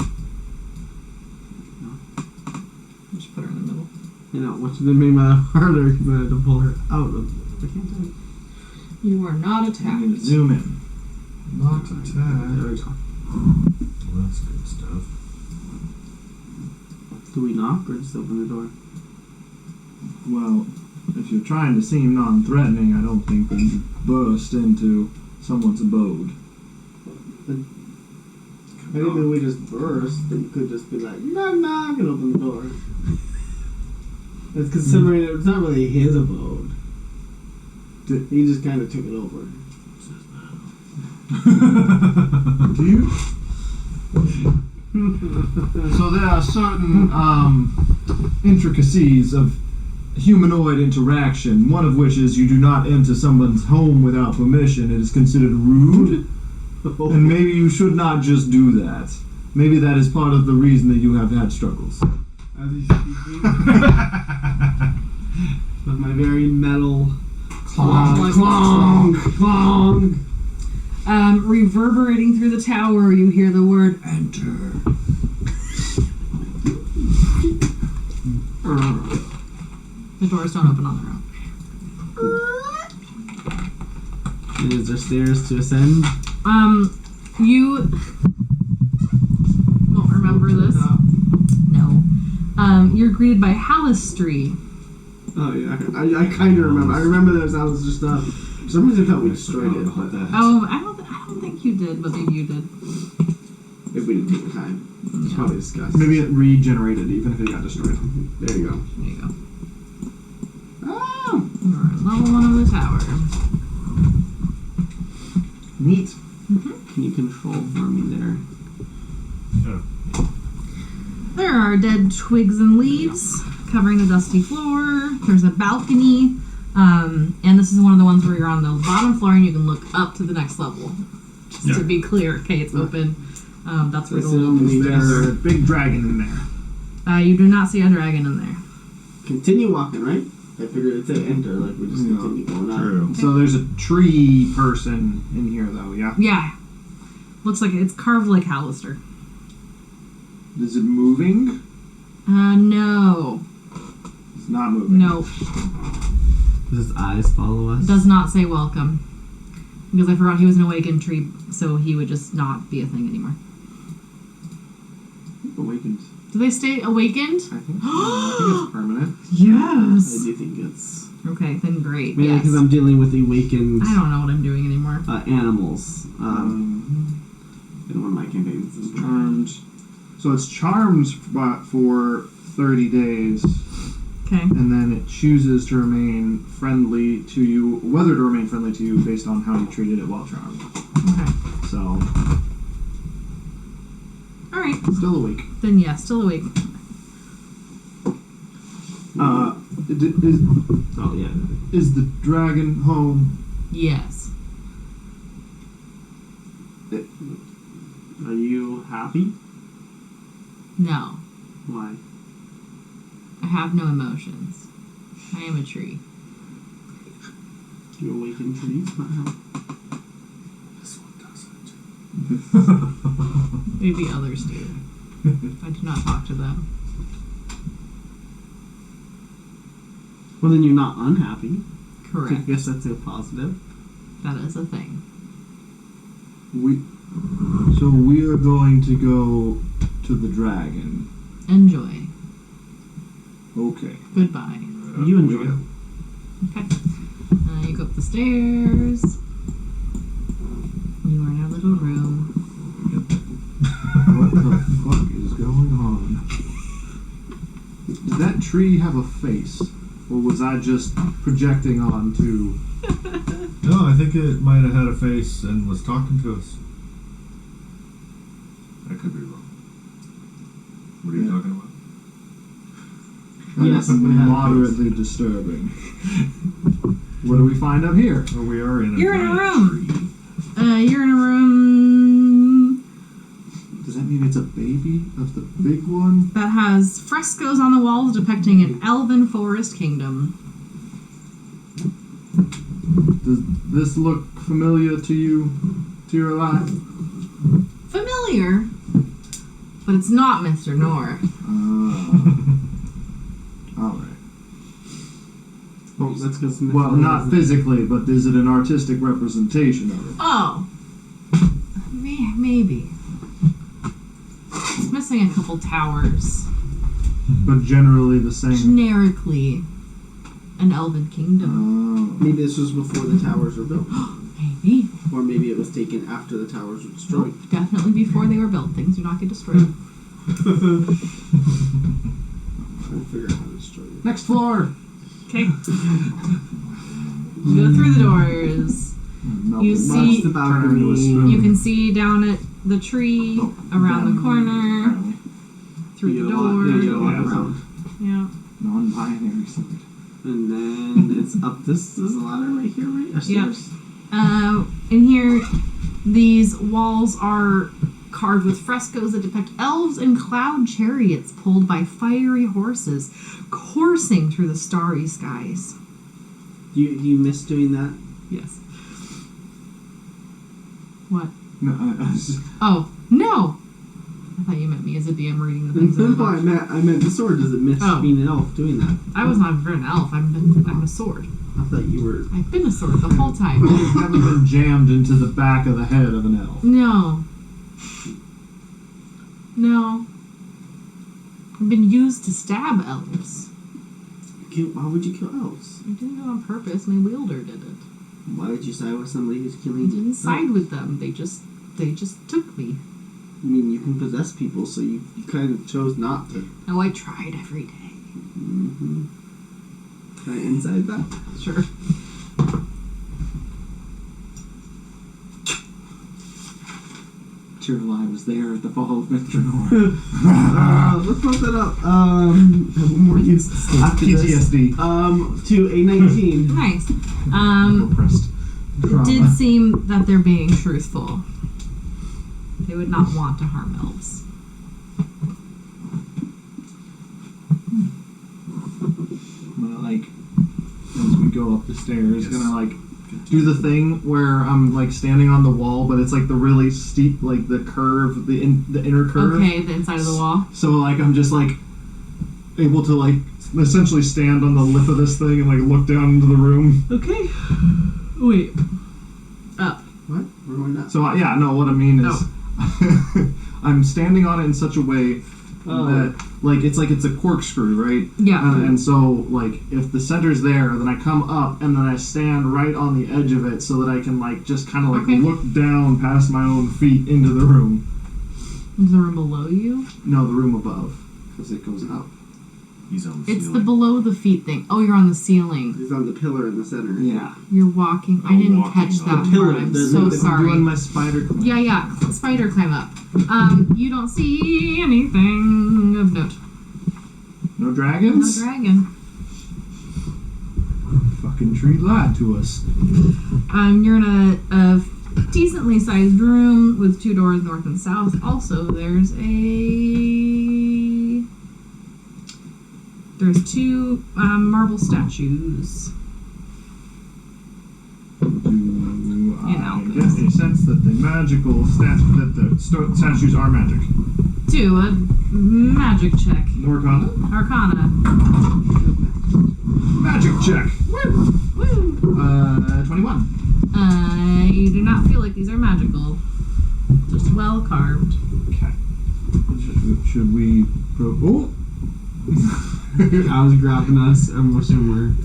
Just put her in the middle. Which then made my harder because I had to pull her out of. I can't tell. You are not I'm attacked. going to zoom in. Not There attack. we go. Well, that's good stuff. Do we knock or just open the door? Well, if you're trying to seem non-threatening, I don't think that you burst into someone's abode. Maybe we just burst, then you could just be like, knock, knock, and open the door. That's considering it's not really his abode. He just kind of took it over. Do you? So there are certain intricacies of humanoid interaction, one of which is you do not enter someone's home without permission. It is considered rude, and maybe you should not just do that. Maybe that is part of the reason that you have had struggles. As he's speaking, with my very metal Clong. clong, clong. Reverberating through the tower, you hear the word enter. The doors don't open on their own. And is there stairs to ascend? You won't remember this. No. You're greeted by Halistry. Oh yeah, I kind of remember. I remember those. I was just for some reason I thought we destroyed it. But Oh, I don't think you did, but maybe you did. if we didn't take the time, it's Yeah. probably discussed. Maybe it regenerated even if it got destroyed. There you go. There you go. Oh, You're at level 1 of the tower. Neat. can you control for me there? There are dead twigs and leaves covering the dusty floor. There's a balcony. And this is one of the ones where you're on the bottom floor and you can look up to the next level. Just to be clear, okay, it's open. That's where the Is there a big dragon in there? You do not see a dragon in there. Continue walking, right? I figured it said enter, like we just Yeah. continue going on. True. So there's a tree person in here though, yeah? Yeah. Looks like it's carved like Hallister. Is it moving? No. It's not moving. No. Does his eyes follow us? Does not say welcome. Because I forgot he was an awakened tree, so he would just not be a thing anymore. Awakened. Do they stay awakened? I think so. I think it's permanent. I Yes. do think it's Okay, then great. maybe Yes. because I'm dealing with awakened I don't know what I'm doing anymore. animals. In one of my campaigns. It's charmed. So it's charmed for 30 days, Okay. and then it chooses to remain friendly to you, whether to remain friendly to you based on how you treated it while charmed. Okay. So, Alright. still awake. Then yeah, still awake. Oh yeah. Is the dragon home? Yes. Are you happy? No. Why? I have no emotions. I am a tree. You awaken trees? Not how. This one doesn't. Maybe others do. I do not talk to them. Well, then you're not unhappy. I Correct. guess that's a positive. That is a thing. So we are going to go to the dragon. Enjoy. Okay. Goodbye. You enjoy it. Okay. You go up the stairs. You are in a little room. What the fuck is going on? Did that tree have a face? Or was I just projecting onto... No, I think it might have had a face and was talking to us. I could be wrong. What are you talking about? Yes, That's we have a moderately disturbing. What do we find up here? Well, we are in a You're in a giant room. tree. You're in a room Does that mean it's a baby of the big one? that has frescoes on the walls depicting an elven forest kingdom. Does this look familiar to you, to your life? Familiar, but it's not Mr. Nor. Alright. Oh, that's because. Well, not physically, but is it an artistic representation of it? Oh. Maybe. It's missing a couple towers. But generally the same. Generically, an elven kingdom. Maybe this was before the towers were built, Maybe. or maybe it was taken after the towers were destroyed. Nope, definitely before they were built. Things do not get destroyed. Trying to figure out how to destroy it. Next floor! Okay. You go through the doors. You Watch see, the Turn into a balcony. spoon. you can see down at the tree, around the corner, through the door. Yeah, you walk Yeah. around. Yeah. Non-binary side. And then it's up this ladder right here, right? Or Yep. stairs? In here, these walls are carved with frescoes that depict elves and cloud chariots pulled by fiery horses, coursing through the starry skies. Do you miss doing that? Yes. What? No, I was just, Oh, no! I thought you meant me as a DM reading the things in the That's why book. I meant the sword. Does it miss Oh. being an elf doing that? I was not an elf. I'm a sword. I thought you were. I've been a sword the whole time. you haven't been jammed into the back of the head of an elf. No. No. I've been used to stab elves. Why would you kill elves? I didn't do it on purpose. My wielder did it. Why would you side with somebody who's I killing? didn't side with them. They just took me. I mean, you can possess people, so you kind of chose not to. Oh, I tried every day. Mm-hmm. Can I inside that? Sure. Chirilai was there at the fall of Mithranor. Let's look that up. Have more use after this. PTSD. To a 19. Nice. Repressed It trauma. did seem that they're being truthful. They would not want to harm elves. I'm gonna like, as we go up the stairs, Yes. gonna like do the thing where I'm like standing on the wall, but it's like the really steep, like the curve, the inner curve. Okay, the inside of the wall. So like I'm just like able to like essentially stand on the lip of this thing and like look down into the room. Okay. Wait. Up. What? We're going up. So yeah, no, what I mean is I'm standing on it in such a way that like it's a corkscrew, right? Yeah. And so like if the center's there, then I come up and then I stand right on the edge of it so that I can like just kind of like Okay. look down past my own feet into the room. Is the room below you? No, the room above. Because it goes up. He's on the It's the ceiling. below the feet thing. Oh, you're on the ceiling. It's on the pillar in the center. Yeah. You're walking. I Oh, didn't walking catch on that the pillar. part. I'm The- so the- I'm sorry. doing my spider climb. Yeah. Spider climb up. You don't see anything of note. No No dragons? dragon. Fucking tree lied to us. You're in a decently sized room with 2 doors north and south. Also, there's 2 marble statues. Do I know, get a sense that the statues are magic? 2, a magic check. Norcana? Arcana. Magic check. Woo! 21. You do not feel like these are magical. Just well carved. Okay. Should we oh! I was grabbing us. I'm assuming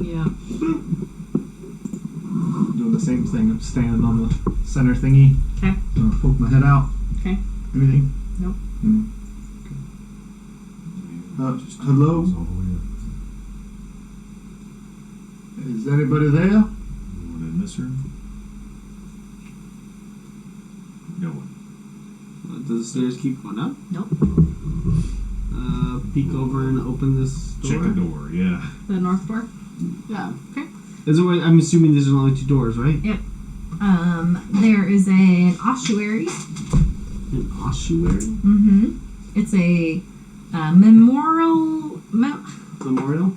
Yeah. Doing the same thing. I'm standing on the center thingy. Okay. Poke my head out. Okay. Anything? Nope. Just hello? goes all the way up. Is anybody there? Anyone in this room? No one. we're. Does the stairs keep going up? Nope. Peek over and open this door. Check the door, yeah. The north door. Yeah. Okay. Is it? I'm assuming there's only 2 doors, right? There is an ossuary. An ossuary. Mm-hmm. It's a memorial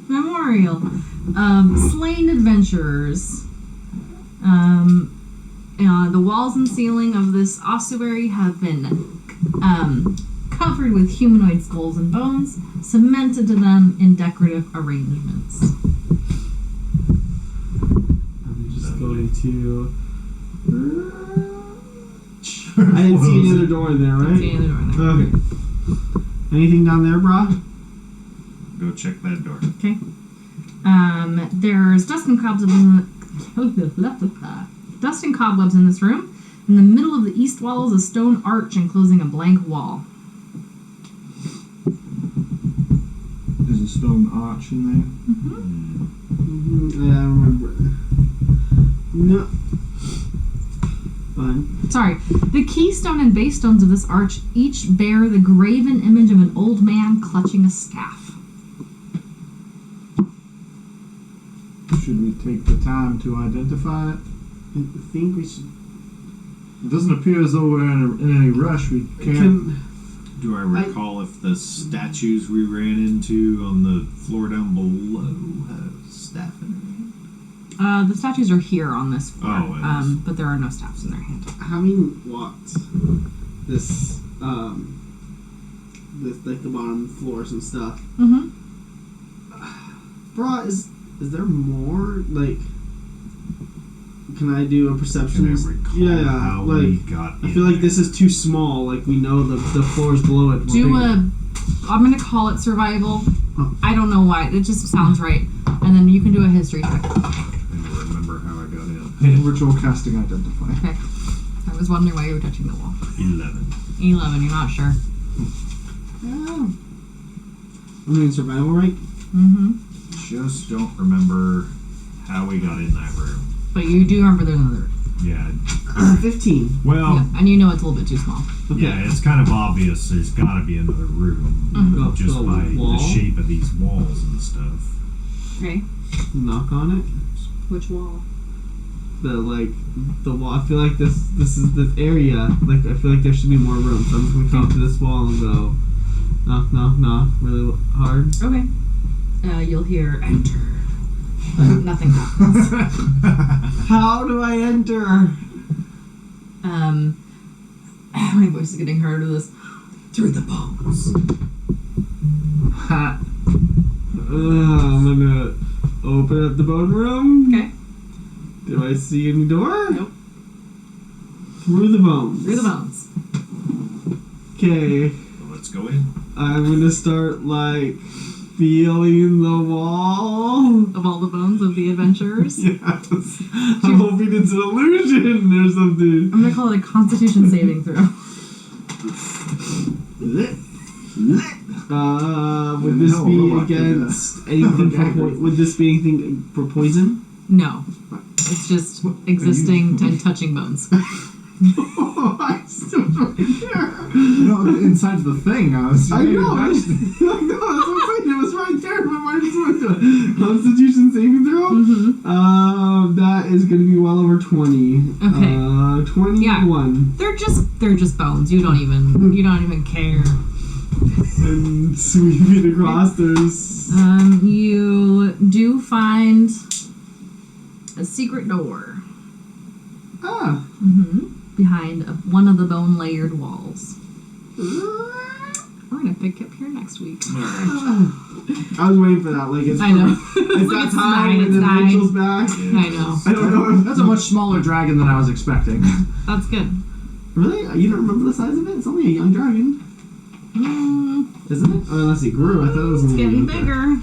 Memorial. of slain adventurers. The walls and ceiling of this ossuary have been covered with humanoid skulls and bones, cemented to them in decorative arrangements. I'm just going to. I didn't see any other door in there, Don't see right? any other door in there. Okay. Anything down there, brah? Go check that door. Okay. There's dust and cobwebs in this room. In the middle of the east wall is a stone arch enclosing a blank wall. There's a stone arch in there. Yeah, I remember. No. Fine. Sorry. The keystone and base stones of this arch each bear the graven image of an old man clutching a staff. Should we take the time to identify it? I think we should. It doesn't appear as though we're in any rush. We can't. Do I recall if the statues we ran into on the floor down below have staff in The statues are here on this floor. Oh, yes. But there are no staffs in their hand. Having walked this, like the bottom floors and stuff. Mm-hmm. Bra, is there more? Like, can I do a perception? Can I recall Yeah, how like we got I in feel like there? this is too small. Like we know the floors below it. I'm gonna call it survival. Oh. I don't know why. It just sounds right. And then you can do a history check. I don't remember how I got in. Ritual casting identify. Okay. I was wondering why you were touching the wall. 11. 11. You're not sure. Yeah. I'm doing survival, right? Mm-hmm. Just don't remember how we got in that room. But you do remember there's another room. Yeah. 15. Well, Yeah. And you know it's a little bit too small. Okay. yeah, it's kind of obvious there's got to be another room Mhm. just The by wall? the shape of these walls and stuff. Okay. Knock on it. Which wall? The wall. I feel like this is this area. Like I feel like there should be more room. So I'm just gonna come up to this wall and go knock, knock, knock, really hard. Okay. You'll hear enter. Nothing happens. How do I enter? My voice is getting harder to this. Through the bones. I'm gonna open up the bone room. Okay. Do I see any door? Nope. Through the bones. Through the bones. Okay. Well, let's go in. I'm gonna start like feeling the wall. Of all the bones of the adventurers. Yes. I'm hoping it's an illusion or something. I'm gonna call it a Constitution saving throw. Would this No, be robot did against anything would this be anything for poison? No. It's just existing and touching bones. Oh, I still don't care. No, inside the thing. I know. That's what I'm saying. It was right there. My mind just went to it. Constitution saving throw. Mm-hmm. That is going to be well over 20. Okay. 21. They're just bones. You don't even care. And sweeping across, there's. You do find a secret door. Ah. Behind one of the bone layered walls. We're gonna pick up here next week. I was waiting for that. Like it's. I know. It's that It's time nine, when it's the nine. Rachel's back. I know. I don't know. That's a much smaller dragon than I was expecting. That's good. Really? You don't remember the size of it? It's only a young dragon, isn't it? Oh, unless it grew. I thought it was It's only getting a young bigger.